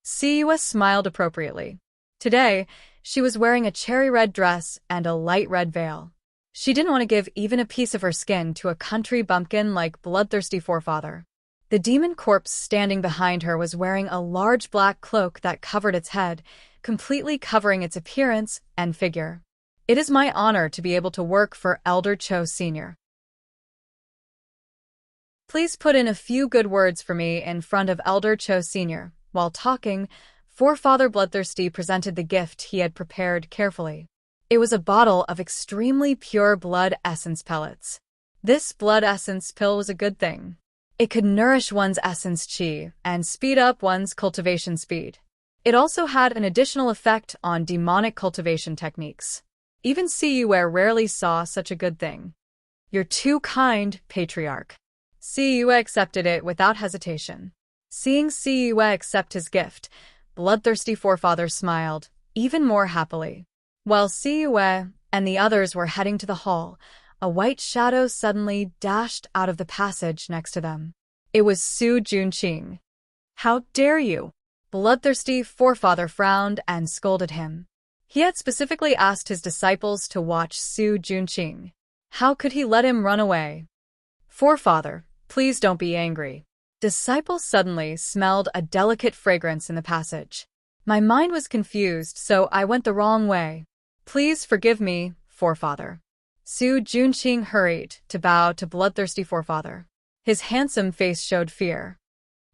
Siyue smiled appropriately. Today, she was wearing a cherry red dress and a light red veil. She didn't want to give even a piece of her skin to a country bumpkin like Bloodthirsty Forefather. The demon corpse standing behind her was wearing a large black cloak that covered its head, completely covering its appearance and figure. It is my honor to be able to work for Elder Chiu Sr. Please put in a few good words for me in front of Elder Chiu Sr. While talking, Forefather Bloodthirsty presented the gift he had prepared carefully. It was a bottle of extremely pure blood essence pellets. This blood essence pill was a good thing. It could nourish one's essence chi and speed up one's cultivation speed. It also had an additional effect on demonic cultivation techniques. Even Siyue rarely saw such a good thing. You're too kind, Patriarch. Siyue accepted it without hesitation. Seeing Siyue accept his gift, Bloodthirsty Forefather smiled, even more happily. While Siyue and the others were heading to the hall, a white shadow suddenly dashed out of the passage next to them. It was Su Junqing. How dare you? Bloodthirsty Forefather frowned and scolded him. He had specifically asked his disciples to watch Su Junqing. How could he let him run away? Forefather, please don't be angry. Disciples suddenly smelled a delicate fragrance in the passage. My mind was confused, so I went the wrong way. Please forgive me, Forefather. Su Junqing hurried to bow to Bloodthirsty Forefather. His handsome face showed fear.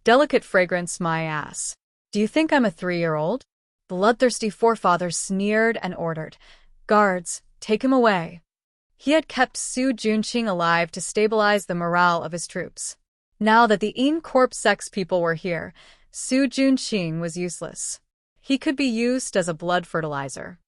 Delicate fragrance, my ass. Do you think I'm a 3-year-old? Bloodthirsty Forefather sneered and ordered, Guards, take him away. He had kept Su Junqing alive to stabilize the morale of his troops. Now that the Corpse sect people were here, Su Junqing was useless. He could be used as a blood fertilizer.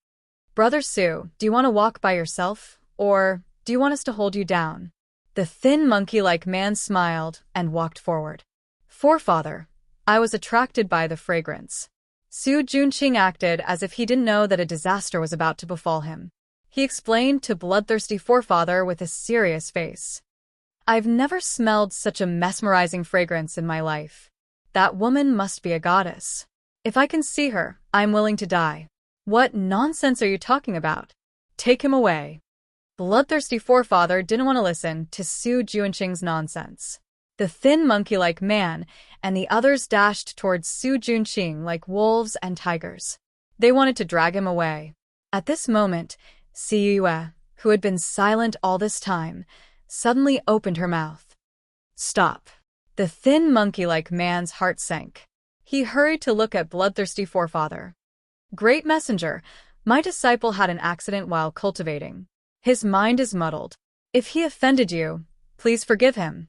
Brother Su, do you want to walk by yourself, or do you want us to hold you down? The thin monkey-like man smiled and walked forward. Forefather, I was attracted by the fragrance. Su Junqing acted as if he didn't know that a disaster was about to befall him. he explained to Bloodthirsty Forefather with a serious face. I've never smelled such a mesmerizing fragrance in my life. That woman must be a goddess. If I can see her, I'm willing to die. What nonsense are you talking about? Take him away. Bloodthirsty Forefather didn't want to listen to Su Junqing's nonsense. The thin monkey-like man and the others dashed towards Su Junqing like wolves and tigers. They wanted to drag him away. At this moment, Siyue, who had been silent all this time, suddenly opened her mouth. Stop. The thin monkey-like man's heart sank. He hurried to look at Bloodthirsty Forefather. Great Messenger, my disciple had an accident while cultivating. His mind is muddled. If he offended you, please forgive him.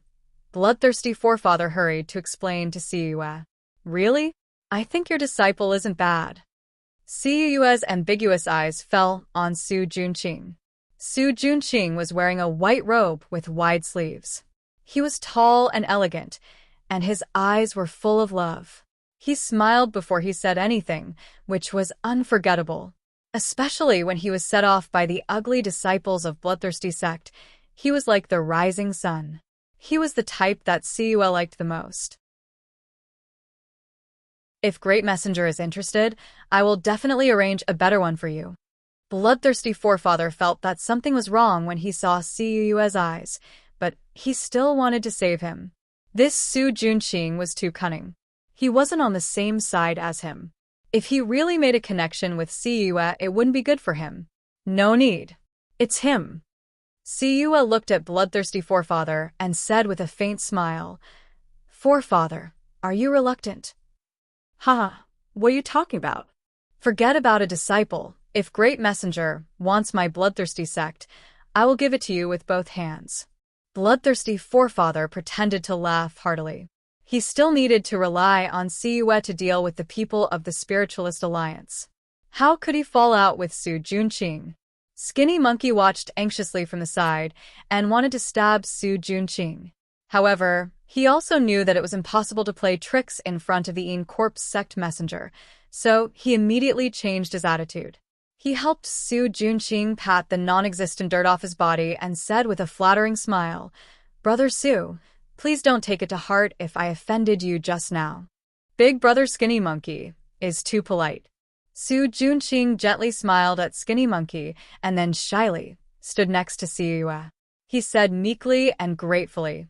Bloodthirsty Forefather hurried to explain to Siyue. Really? I think your disciple isn't bad. Siyue's ambiguous eyes fell on Su Junqing. Su Junqing was wearing a white robe with wide sleeves. He was tall and elegant, and his eyes were full of love. He smiled before he said anything, which was unforgettable. Especially when he was set off by the ugly disciples of Bloodthirsty sect, he was like the rising sun. He was the type that Siyue liked the most. If Great Messenger is interested, I will definitely arrange a better one for you. Bloodthirsty Forefather felt that something was wrong when he saw Siyue's eyes, but he still wanted to save him. This Su Junqing was too cunning. He wasn't on the same side as him. If he really made a connection with Siyue, it wouldn't be good for him. No need. It's him. Siyue looked at Bloodthirsty Forefather and said with a faint smile, Forefather, are you reluctant? Haha, what are you talking about? Forget about a disciple. If Great Messenger wants my Bloodthirsty sect, I will give it to you with both hands. Bloodthirsty Forefather pretended to laugh heartily. He still needed to rely on Siyue to deal with the people of the Spiritualist Alliance. How could he fall out with Su Junqing? Skinny Monkey watched anxiously from the side and wanted to stab Su Junqing. However, he also knew that it was impossible to play tricks in front of the Corps sect messenger, so he immediately changed his attitude. He helped Su Junqing pat the non-existent dirt off his body and said with a flattering smile, Brother Su, please don't take it to heart if I offended you just now. Big Brother Skinny Monkey is too polite. Su Junqing gently smiled at Skinny Monkey and then shyly stood next to Siyue. He said meekly and gratefully,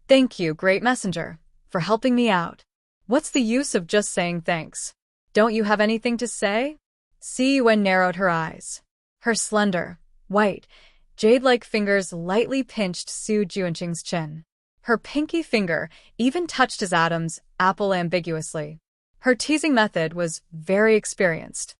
Thank you, Great Messenger, for helping me out. What's the use of just saying thanks? Don't you have anything to say? Siyue narrowed her eyes. Her slender, white, jade-like fingers lightly pinched Su Junqing's chin. Her pinky finger even touched his Adam's apple ambiguously. Her teasing method was very experienced.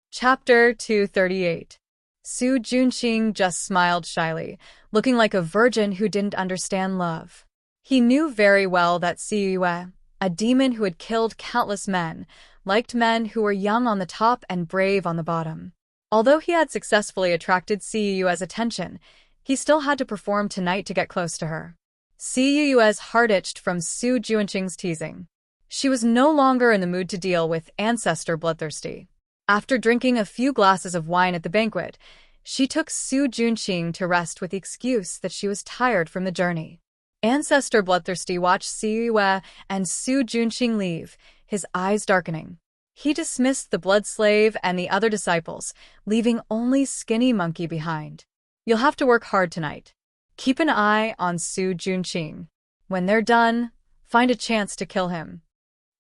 Chapter 238. Su Junqing just smiled shyly, looking like a virgin who didn't understand love. He knew very well that Siyue, a demon who had killed countless men, liked men who were young on the top and brave on the bottom. Although he had successfully attracted Siyue's attention, he still had to perform tonight to get close to her. Siyue's heart itched from Su Junqing's teasing. She was no longer in the mood to deal with Ancestor Bloodthirsty. After drinking a few glasses of wine at the banquet, she took Su Junqing to rest with the excuse that she was tired from the journey. Ancestor Bloodthirsty watched Siyue and Su Junqing leave, his eyes darkening. He dismissed the blood slave and the other disciples, leaving only Skinny Monkey behind. You'll have to work hard tonight. Keep an eye on Su Junqing. When they're done, find a chance to kill him.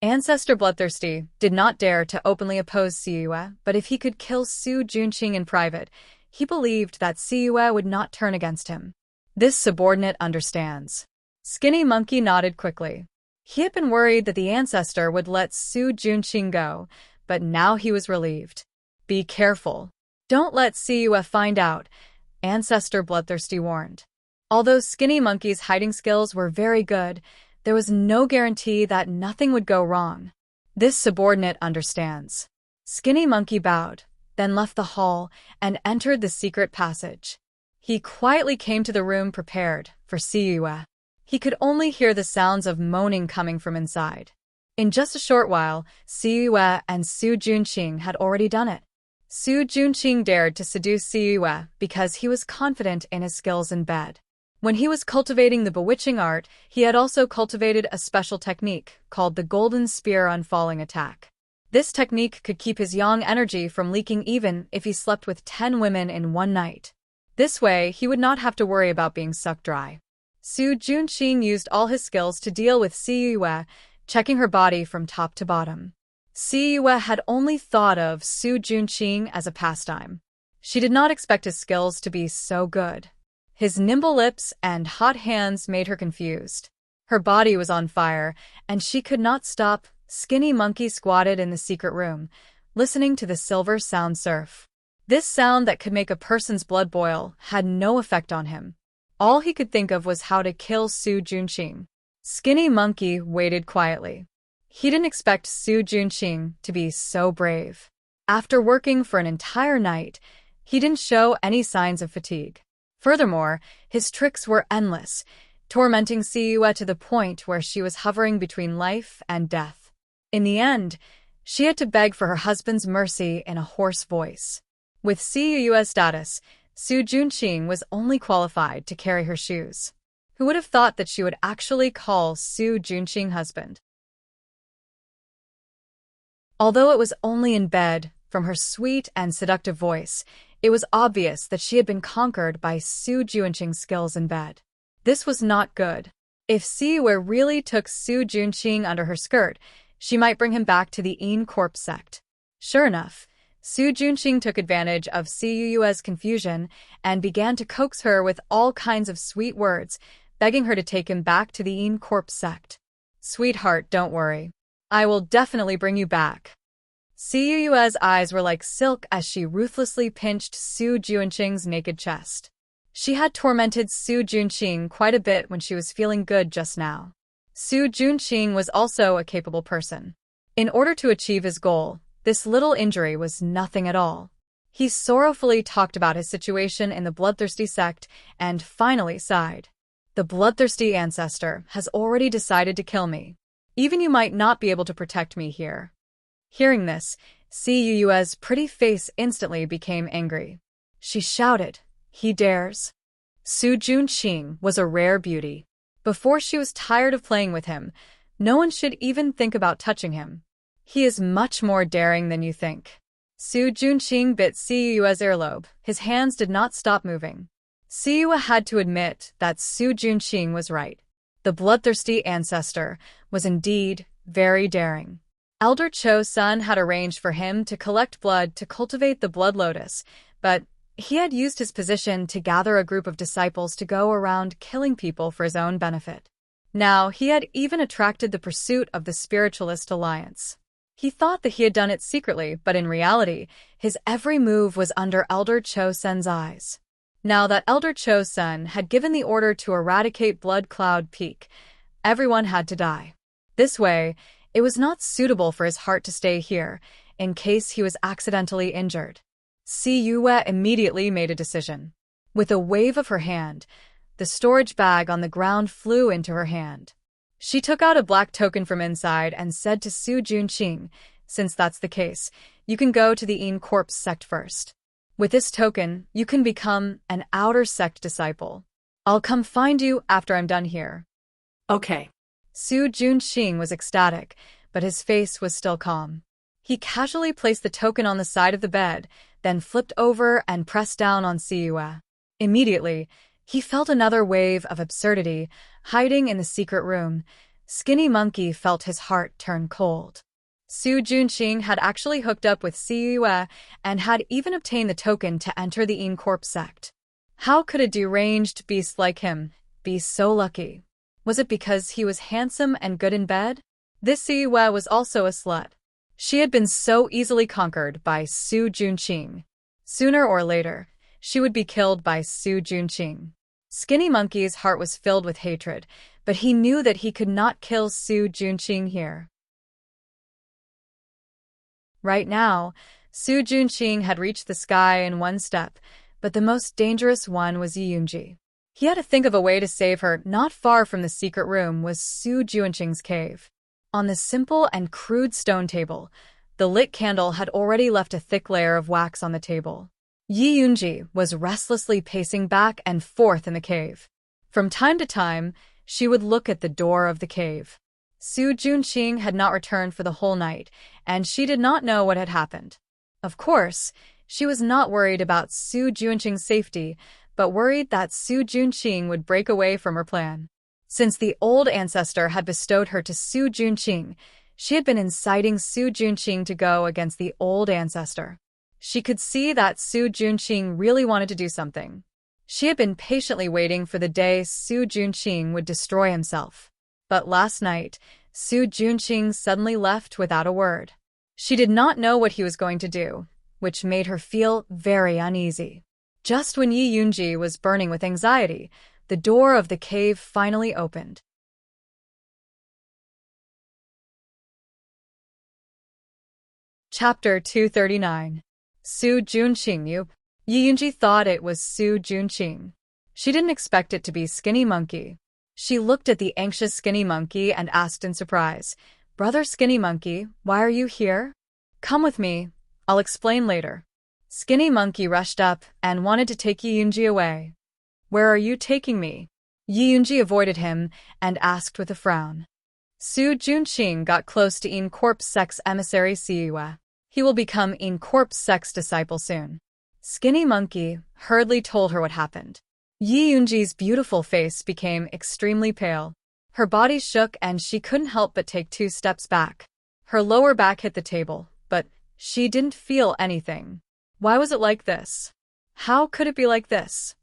Ancestor Bloodthirsty did not dare to openly oppose Siyue, but if he could kill Su Junqing in private, he believed that Siyue would not turn against him. This subordinate understands. Skinny Monkey nodded quickly. He had been worried that the ancestor would let Su Junqing go, but now he was relieved. Be careful. Don't let Siyue find out, Ancestor Bloodthirsty warned. Although Skinny Monkey's hiding skills were very good, there was no guarantee that nothing would go wrong. This subordinate understands. Skinny Monkey bowed, then left the hall and entered the secret passage. He quietly came to the room prepared for Siyue. He could only hear the sounds of moaning coming from inside. In just a short while, Siyue and Su Junqing had already done it. Su Junqing dared to seduce Siyue because he was confident in his skills in bed. When he was cultivating the bewitching art, he had also cultivated a special technique called the Golden Spear Unfalling Attack. This technique could keep his yang energy from leaking even if he slept with 10 women in one night. This way, he would not have to worry about being sucked dry. Su Junqing used all his skills to deal with Siyue, checking her body from top to bottom. Siyue had only thought of Su Junqing as a pastime. She did not expect his skills to be so good. His nimble lips and hot hands made her confused. Her body was on fire, and she could not stop. Skinny Monkey squatted in the secret room, listening to the silver sound surf. This sound that could make a person's blood boil had no effect on him. All he could think of was how to kill Su Junqing. Skinny Monkey waited quietly. He didn't expect Su Junqing to be so brave. After working for an entire night, he didn't show any signs of fatigue. Furthermore, his tricks were endless, tormenting Siyue to the point where she was hovering between life and death. In the end, she had to beg for her husband's mercy in a hoarse voice. With Siyue's status, Su Junqing was only qualified to carry her shoes. Who would have thought that she would actually call Su Junqing husband? Although it was only in bed, from her sweet and seductive voice, it was obvious that she had been conquered by Su Junqing's skills in bed. This was not good. If Siyue really took Su Junqing under her skirt, she might bring him back to the Corp sect. Sure enough, Su Junqing took advantage of Siyue's confusion and began to coax her with all kinds of sweet words, begging her to take him back to the Corp sect. "Sweetheart, don't worry. I will definitely bring you back." Siyue's eyes were like silk as she ruthlessly pinched Su Junqing's naked chest. She had tormented Su Junqing quite a bit when she was feeling good just now. Su Junqing was also a capable person. In order to achieve his goal, this little injury was nothing at all. He sorrowfully talked about his situation in the bloodthirsty sect and finally sighed. "The bloodthirsty ancestor has already decided to kill me. Even you might not be able to protect me here." Hearing this, Siyue's pretty face instantly became angry. She shouted, "He dares!" Su Junqing was a rare beauty. Before she was tired of playing with him, no one should even think about touching him. He is much more daring than you think. Su Junqing bit Siyue's earlobe. His hands did not stop moving. Siyue had to admit that Su Junqing was right. The bloodthirsty ancestor was indeed very daring. Elder Cho's son had arranged for him to collect blood to cultivate the blood lotus, but he had used his position to gather a group of disciples to go around killing people for his own benefit. Now, he had even attracted the pursuit of the Spiritualist Alliance. He thought that he had done it secretly, but in reality, his every move was under Elder Cho-sen's eyes. Now that Elder Cho-sen had given the order to eradicate Blood Cloud Peak, everyone had to die. This way, it was not suitable for his heart to stay here, in case he was accidentally injured. Siyue immediately made a decision. With a wave of her hand, the storage bag on the ground flew into her hand. She took out a black token from inside and said to Su Junqing, "Since that's the case, you can go to the Corp sect first. With this token, you can become an outer sect disciple. I'll come find you after I'm done here." Okay. Su Junqing was ecstatic, but his face was still calm. He casually placed the token on the side of the bed, then flipped over and pressed down on Siyue. Immediately, he felt another wave of absurdity hiding in the secret room. Skinny Monkey felt his heart turn cold. Su Junqing had actually hooked up with Siyue and had even obtained the token to enter the Corp sect. How could a deranged beast like him be so lucky? Was it because he was handsome and good in bed? This Siyue was also a slut. She had been so easily conquered by Su Junqing. Sooner or later, she would be killed by Su Junqing. Skinny Monkey's heart was filled with hatred, but he knew that he could not kill Su Junqing here. Right now, Su Junqing had reached the sky in one step, but the most dangerous one was Yunji. He had to think of a way to save her. Not far from the secret room was Su Junqing's cave. On the simple and crude stone table, the lit candle had already left a thick layer of wax on the table. Yi Yunji was restlessly pacing back and forth in the cave. From time to time, she would look at the door of the cave. Su Junqing had not returned for the whole night, and she did not know what had happened. Of course, she was not worried about Su Junqing's safety, but worried that Su Junqing would break away from her plan. Since the old ancestor had bestowed her to Su Junqing, she had been inciting Su Junqing to go against the old ancestor. She could see that Su Junqing really wanted to do something. She had been patiently waiting for the day Su Junqing would destroy himself. But last night, Su Junqing suddenly left without a word. She did not know what he was going to do, which made her feel very uneasy. Just when Yi Yunji was burning with anxiety, the door of the cave finally opened. Chapter 239. Su Junqing. Yi Yunji thought it was Su Junqing. She didn't expect it to be Skinny Monkey. She looked at the anxious Skinny Monkey and asked in surprise, "Brother Skinny Monkey, why are you here?" "Come with me. I'll explain later." Skinny Monkey rushed up and wanted to take Yi Yunji away. "Where are you taking me?" Yi Yunji avoided him and asked with a frown. Su Junqing got close to Encorp's sex emissary Siwa. He will become Encorp's sex disciple soon. Skinny Monkey hurriedly told her what happened. Yi Yunji's beautiful face became extremely pale. Her body shook and she couldn't help but take 2 steps back. Her lower back hit the table, but she didn't feel anything. Why was it like this? How could it be like this?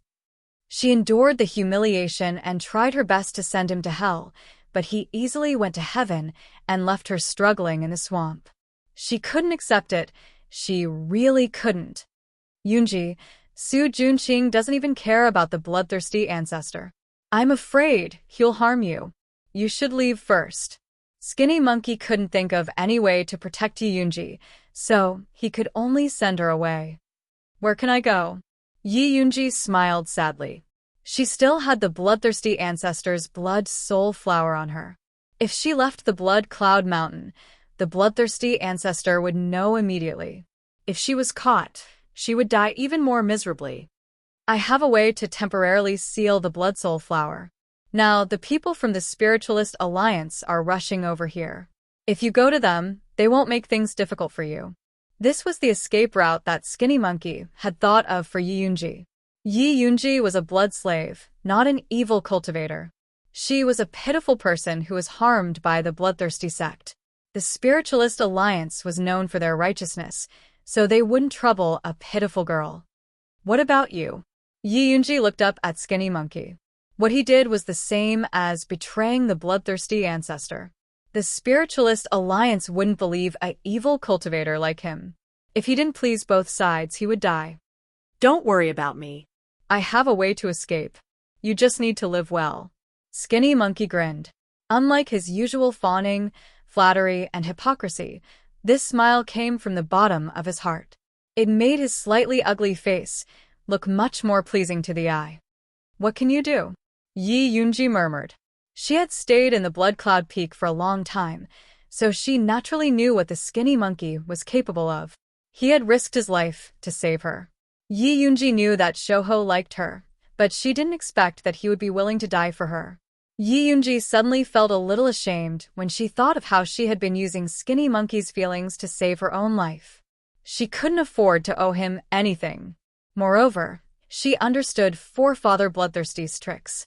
She endured the humiliation and tried her best to send him to hell, but he easily went to heaven and left her struggling in the swamp. She couldn't accept it. She really couldn't. "Yunji, Su Junqing doesn't even care about the bloodthirsty ancestor. I'm afraid he'll harm you. You should leave first." Skinny Monkey couldn't think of any way to protect Yi Yunji, so he could only send her away. "Where can I go?" Yi Yunji smiled sadly. She still had the bloodthirsty ancestor's blood soul flower on her. If she left the Blood Cloud Mountain, the bloodthirsty ancestor would know immediately. If she was caught, she would die even more miserably. "I have a way to temporarily seal the blood soul flower. Now, the people from the Spiritualist Alliance are rushing over here. If you go to them, they won't make things difficult for you." This was the escape route that Skinny Monkey had thought of for Yi Yunji. Yi Yunji was a blood slave, not an evil cultivator. She was a pitiful person who was harmed by the bloodthirsty sect. The Spiritualist Alliance was known for their righteousness, so they wouldn't trouble a pitiful girl. "What about you?" Yi Yunji looked up at Skinny Monkey. What he did was the same as betraying the bloodthirsty ancestor. The Spiritualist Alliance wouldn't believe an evil cultivator like him. If he didn't please both sides, he would die. Don't worry about me. I have a way to escape. You just need to live well. Skinny Monkey grinned. Unlike his usual fawning, flattery, and hypocrisy, this smile came from the bottom of his heart. It made his slightly ugly face look much more pleasing to the eye. "What can you do?" Yi Yunji murmured. She had stayed in the Blood Cloud Peak for a long time, so she naturally knew what the Skinny Monkey was capable of. He had risked his life to save her. Yi Yunji knew that Shouho liked her, but she didn't expect that he would be willing to die for her. Yi Yunji suddenly felt a little ashamed when she thought of how she had been using Skinny Monkey's feelings to save her own life. She couldn't afford to owe him anything. Moreover, she understood Forefather Bloodthirsty's tricks.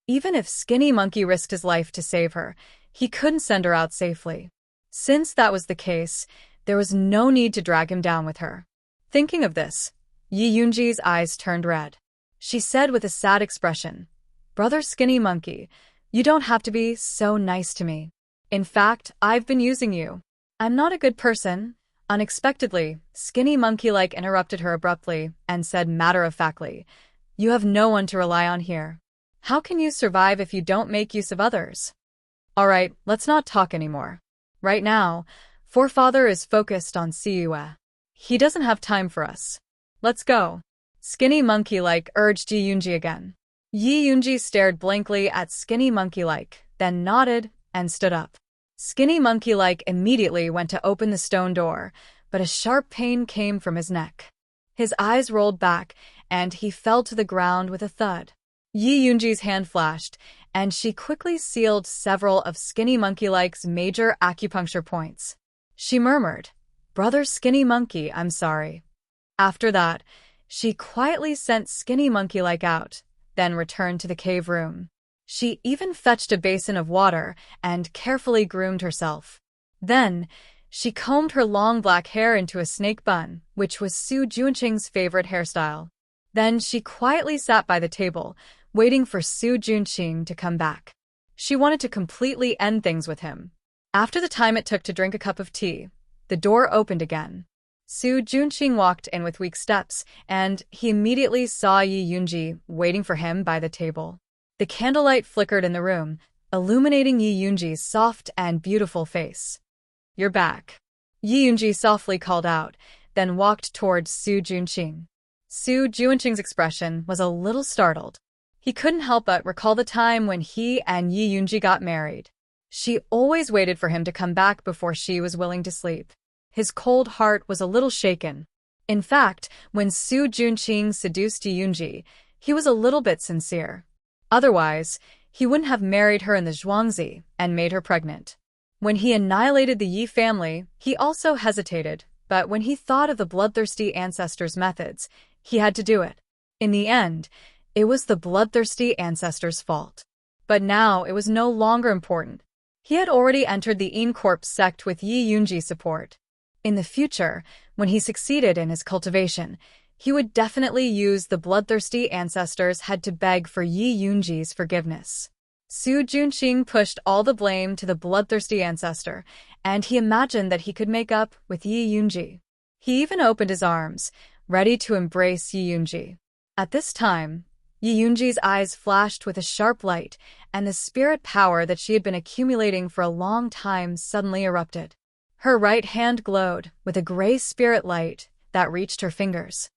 Even if Skinny Monkey risked his life to save her, he couldn't send her out safely. Since that was the case, there was no need to drag him down with her. Thinking of this, Yi Yunji's eyes turned red. She said with a sad expression, "Brother Skinny Monkey, you don't have to be so nice to me. In fact, I've been using you. I'm not a good person." Unexpectedly, Skinny Monkey interrupted her abruptly and said matter-of-factly, "You have no one to rely on here. How can you survive if you don't make use of others? All right, let's not talk anymore. Right now, Forefather is focused on Siwa. He doesn't have time for us. Let's go." Skinny Monkey urged Yi Yunji again. Yi Yunji stared blankly at Skinny Monkey then nodded and stood up. Skinny Monkey immediately went to open the stone door, but a sharp pain came from his neck. His eyes rolled back, and he fell to the ground with a thud. Yi Yunji's hand flashed, and she quickly sealed several of Skinny Monkey-like's major acupuncture points. She murmured, "Brother Skinny Monkey, I'm sorry." After that, she quietly sent Skinny Monkey-like out, then returned to the cave room. She even fetched a basin of water and carefully groomed herself. Then, she combed her long black hair into a snake bun, which was Su Junqing's favorite hairstyle. Then she quietly sat by the table, waiting for Su Junqing to come back. She wanted to completely end things with him. After the time it took to drink a cup of tea, the door opened again. Su Junqing walked in with weak steps, and he immediately saw Yi Yunji waiting for him by the table. The candlelight flickered in the room, illuminating Yi Yunji's soft and beautiful face. "You're back," Yi Yunji softly called out, then walked towards Su Junqing. Su Junqing's expression was a little startled. He couldn't help but recall the time when he and Yi Yunji got married. She always waited for him to come back before she was willing to sleep. His cold heart was a little shaken. In fact, when Su Junqing seduced Yi Yunji, he was a little bit sincere. Otherwise, he wouldn't have married her in the Zhuangzi and made her pregnant. When he annihilated the Yi family, he also hesitated, but when he thought of the bloodthirsty ancestors' methods, he had to do it. In the end, it was the bloodthirsty ancestors' fault. But now it was no longer important. He had already entered the Corp sect with Yi Yunji's support. In the future, when he succeeded in his cultivation, he would definitely use the bloodthirsty ancestors had to beg for Yi Yunji's forgiveness. Su Junqing pushed all the blame to the bloodthirsty ancestor, and he imagined that he could make up with Yi Yunji. He even opened his arms, ready to embrace Yi Yunji. At this time, Yi Yunji's eyes flashed with a sharp light, and the spirit power that she had been accumulating for a long time suddenly erupted. Her right hand glowed with a gray spirit light that reached her fingers.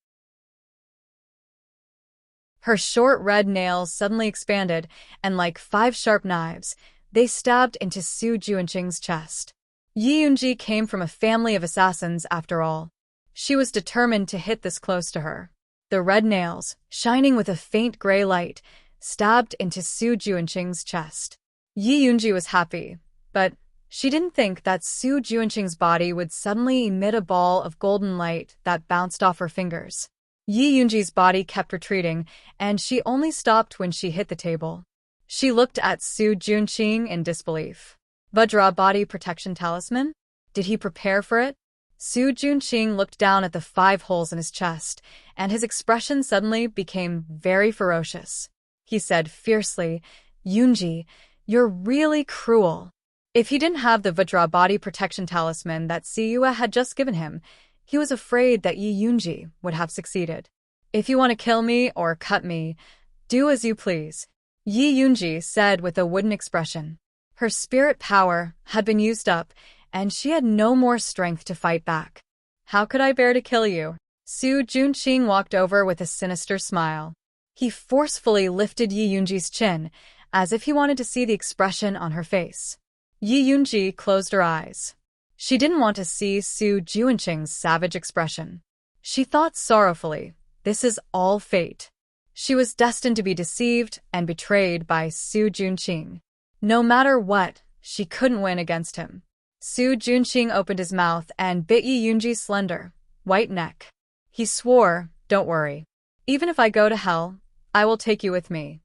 Her short red nails suddenly expanded, and like 5 sharp knives, they stabbed into Su Junqing's chest. Yi Yunji came from a family of assassins after all. She was determined to hit this close to her. The red nails, shining with a faint gray light, stabbed into Su Junqing's chest. Yi Yunji was happy, but she didn't think that Su Junqing's body would suddenly emit a ball of golden light that bounced off her fingers. Yi Yunji's body kept retreating, and she only stopped when she hit the table. She looked at Su Junqing in disbelief. Vajra body protection talisman? Did he prepare for it? Su Junqing looked down at the 5 holes in his chest, and his expression suddenly became very ferocious. He said fiercely, "Yunji, you're really cruel." If he didn't have the Vajra body protection talisman that Siyue had just given him, he was afraid that Yi Yunji would have succeeded. "If you want to kill me or cut me, do as you please," Yi Yunji said with a wooden expression. Her spirit power had been used up, and she had no more strength to fight back. "How could I bear to kill you?" Su Junqing walked over with a sinister smile. He forcefully lifted Yi Yunji's chin, as if he wanted to see the expression on her face. Yi Yunji closed her eyes. She didn't want to see Su Junqing's savage expression. She thought sorrowfully, this is all fate. She was destined to be deceived and betrayed by Su Junqing. No matter what, she couldn't win against him. Su Junqing opened his mouth and bit Yi Yunji's slender, white neck. He swore, "Don't worry. Even if I go to hell, I will take you with me."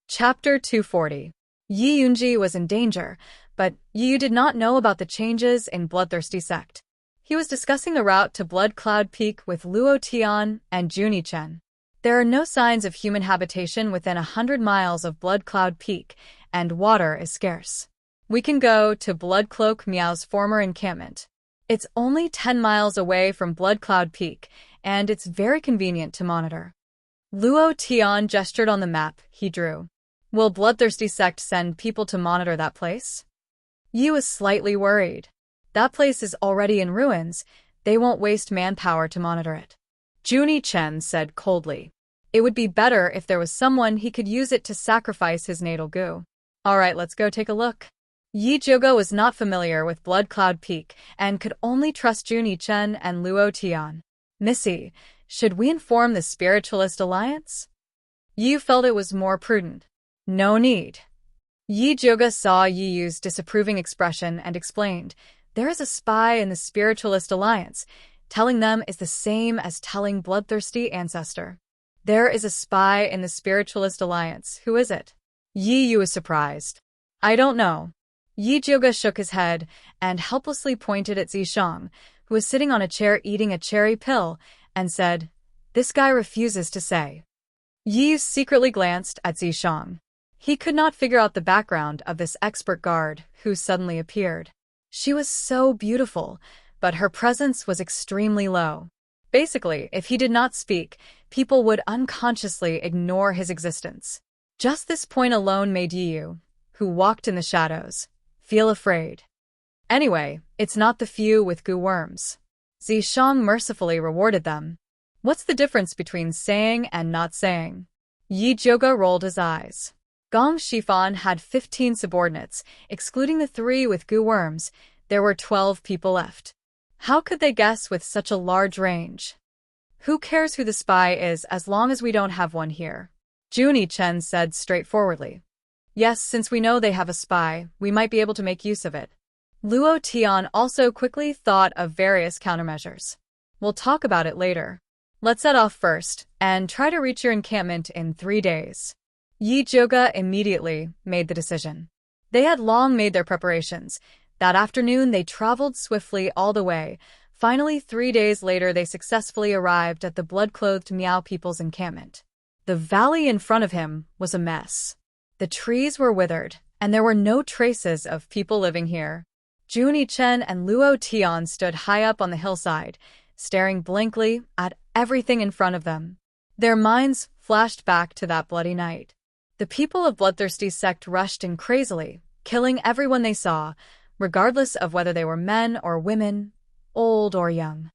Chapter 240. Yi Yunji was in danger, but Yi did not know about the changes in Bloodthirsty Sect. He was discussing the route to Blood Cloud Peak with Luo Tian and Juni Chen. There are no signs of human habitation within 100 miles of Blood Cloud Peak, and water is scarce. We can go to Blood Cloak Miao's former encampment. It's only 10 miles away from Blood Cloud Peak, and it's very convenient to monitor. Luo Tian gestured on the map he drew. Will Bloodthirsty Sect send people to monitor that place? Yi was slightly worried. That place is already in ruins. They won't waste manpower to monitor it. Junie Chen said coldly. It would be better if there was someone he could use it to sacrifice his natal goo. Alright, let's go take a look. Yi Zhuge was not familiar with Blood Cloud Peak and could only trust Junie Chen and Luo Tian. Missy, should we inform the Spiritualist Alliance? Yi felt it was more prudent. No need. Yi Zhuge saw Yi's disapproving expression and explained, there is a spy in the Spiritualist Alliance. Telling them is the same as telling bloodthirsty ancestor. There is a spy in the Spiritualist Alliance. Who is it? Yi was surprised. I don't know. Yi Zhuge shook his head and helplessly pointed at Zishang, who was sitting on a chair eating a cherry pill, and said, this guy refuses to say. Yi secretly glanced at Zishang. He could not figure out the background of this expert guard who suddenly appeared. She was so beautiful, but her presence was extremely low. Basically, if he did not speak, people would unconsciously ignore his existence. Just this point alone made Yu, who walked in the shadows, feel afraid. Anyway, it's not the few with goo worms. Zishang mercifully rewarded them. What's the difference between saying and not saying? Yi Zhuge rolled his eyes. Gong Shifan had 15 subordinates, excluding the 3 with goo worms. There were 12 people left. How could they guess with such a large range? Who cares who the spy is as long as we don't have one here? Junie Chen said straightforwardly. Yes, since we know they have a spy, we might be able to make use of it. Luo Tian also quickly thought of various countermeasures. We'll talk about it later. Let's set off first, and try to reach your encampment in 3 days. Yi Zhuge immediately made the decision. They had long made their preparations. That afternoon, they traveled swiftly all the way. Finally, 3 days later, they successfully arrived at the blood-clothed Miao people's encampment. The valley in front of him was a mess. The trees were withered, and there were no traces of people living here. Junie Chen and Luo Tian stood high up on the hillside, staring blankly at everything in front of them. Their minds flashed back to that bloody night. The people of Bloodthirsty sect rushed in crazily, killing everyone they saw, regardless of whether they were men or women, old or young.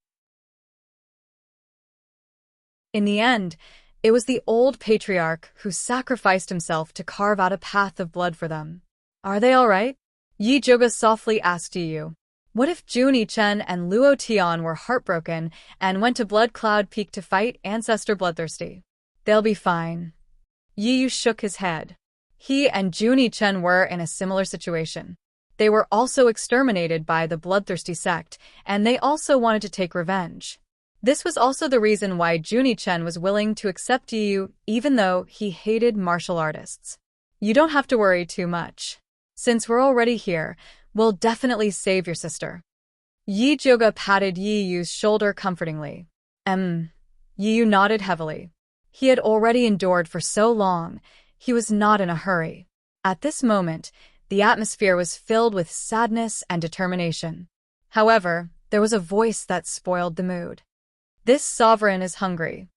In the end, it was the old patriarch who sacrificed himself to carve out a path of blood for them. Are they all right? Yi Zhuge softly asked Yu. What if Junie Chen and Luo Tian were heartbroken and went to Blood Cloud Peak to fight Ancestor Bloodthirsty? They'll be fine. Yu shook his head. He and Junie Chen were in a similar situation. They were also exterminated by the Bloodthirsty sect, and they also wanted to take revenge. This was also the reason why Junie Chen was willing to accept Yu even though he hated martial artists. You don't have to worry too much. Since we're already here, we'll definitely save your sister. Yi Zhuge patted Yu's shoulder comfortingly. Yu nodded heavily. He had already endured for so long, he was not in a hurry. At this moment, the atmosphere was filled with sadness and determination. However, there was a voice that spoiled the mood. This sovereign is hungry.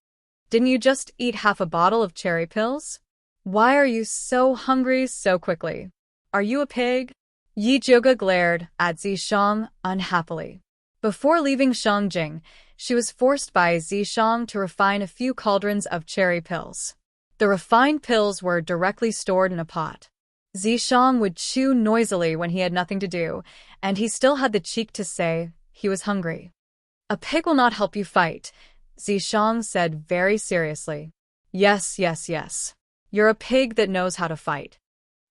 Didn't you just eat half a bottle of cherry pills? Why are you so hungry so quickly? Are you a pig? Yi Zhuge glared at Zishang unhappily. Before leaving Shangjing, she was forced by Zishang to refine a few cauldrons of cherry pills. The refined pills were directly stored in a pot. Zishang would chew noisily when he had nothing to do, and he still had the cheek to say he was hungry. A pig will not help you fight, Zishang said very seriously. Yes. You're a pig that knows how to fight.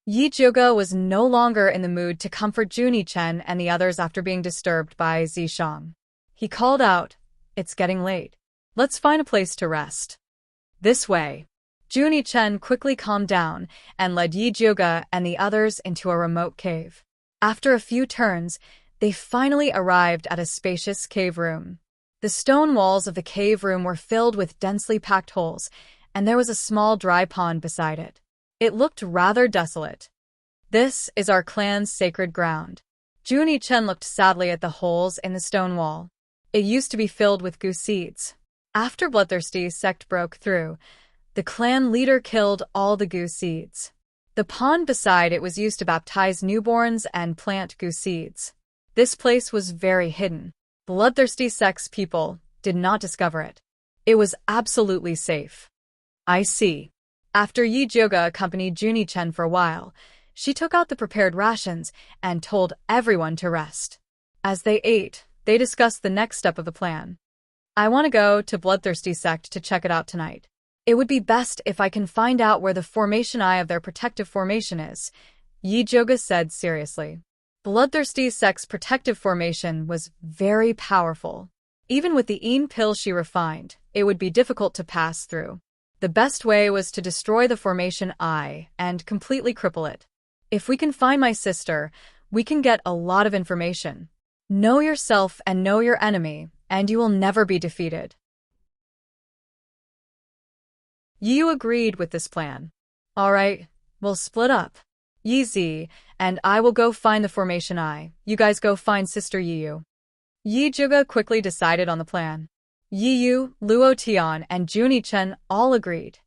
Yi Zhuge was no longer in the mood to comfort Junie Chen and the others after being disturbed by Zishang. He called out, It's getting late. Let's find a place to rest. This way. Junie Chen quickly calmed down and led Yi Zhuge and the others into a remote cave. After a few turns, they finally arrived at a spacious cave room. The stone walls of the cave room were filled with densely packed holes, and there was a small dry pond beside it. It looked rather desolate. This is our clan's sacred ground. Junie Chen looked sadly at the holes in the stone wall. It used to be filled with goo seeds. After Bloodthirsty sect broke through, the clan leader killed all the goo seeds. The pond beside it was used to baptize newborns and plant goo seeds. This place was very hidden. Bloodthirsty sect's people did not discover it. It was absolutely safe. I see. After Yi Jioga accompanied Junie Chen for a while, she took out the prepared rations and told everyone to rest. As they ate, they discussed the next step of the plan. I want to go to Bloodthirsty Sect to check it out tonight. It would be best if I can find out where the formation eye of their protective formation is, Yi Jioga said seriously. Bloodthirsty Sect's protective formation was very powerful. Even with the Een pill she refined, it would be difficult to pass through. The best way was to destroy the formation eye and completely cripple it. If we can find my sister, we can get a lot of information. Know yourself and know your enemy, and you will never be defeated. Yu agreed with this plan. All right, we'll split up. Yi Zi and I will go find the formation eye. You guys go find Sister Yiyu. Yi Jioga quickly decided on the plan. Yiyu, Luo Tian, and Junie Chen all agreed.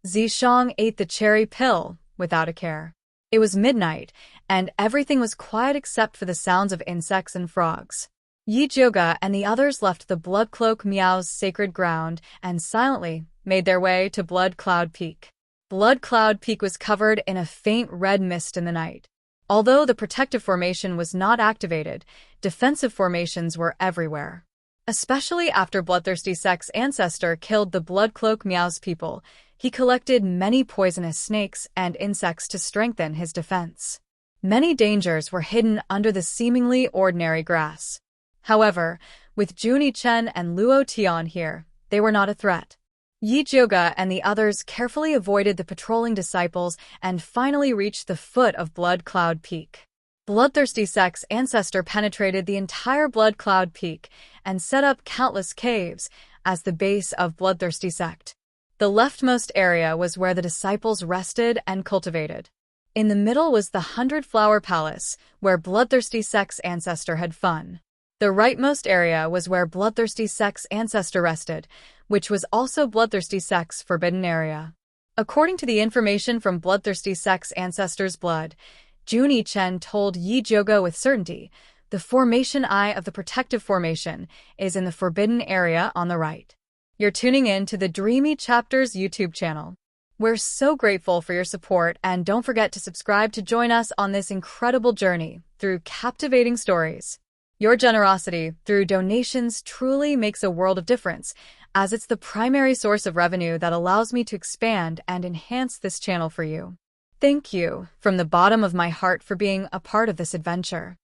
Zishang ate the cherry pill without a care. It was midnight, and everything was quiet except for the sounds of insects and frogs. Yi Jioga and the others left the Blood Cloak Miao's sacred ground and silently made their way to Blood Cloud Peak. Blood Cloud Peak was covered in a faint red mist in the night. Although the protective formation was not activated, defensive formations were everywhere. Especially after Bloodthirsty Sect's ancestor killed the Blood Cloak Miao's people, he collected many poisonous snakes and insects to strengthen his defense. Many dangers were hidden under the seemingly ordinary grass. However, with Junie Chen and Luo Tian here, they were not a threat. Yi Jioga and the others carefully avoided the patrolling disciples and finally reached the foot of Blood Cloud Peak. Bloodthirsty Sect's ancestor penetrated the entire Blood Cloud Peak and set up countless caves as the base of Bloodthirsty Sect. The leftmost area was where the disciples rested and cultivated. In the middle was the 100-Flower Palace, where Bloodthirsty Sect's ancestor had fun. The rightmost area was where Bloodthirsty Sect's ancestor rested, which was also Bloodthirsty Sect's forbidden area. According to the information from Bloodthirsty Sect's ancestor's blood, Junie Chen told Yi Jioga with certainty, the formation eye of the protective formation is in the forbidden area on the right. You're tuning in to the Dreamy Chapters YouTube channel. We're so grateful for your support, and don't forget to subscribe to join us on this incredible journey through captivating stories. Your generosity through donations truly makes a world of difference, as it's the primary source of revenue that allows me to expand and enhance this channel for you. Thank you from the bottom of my heart for being a part of this adventure.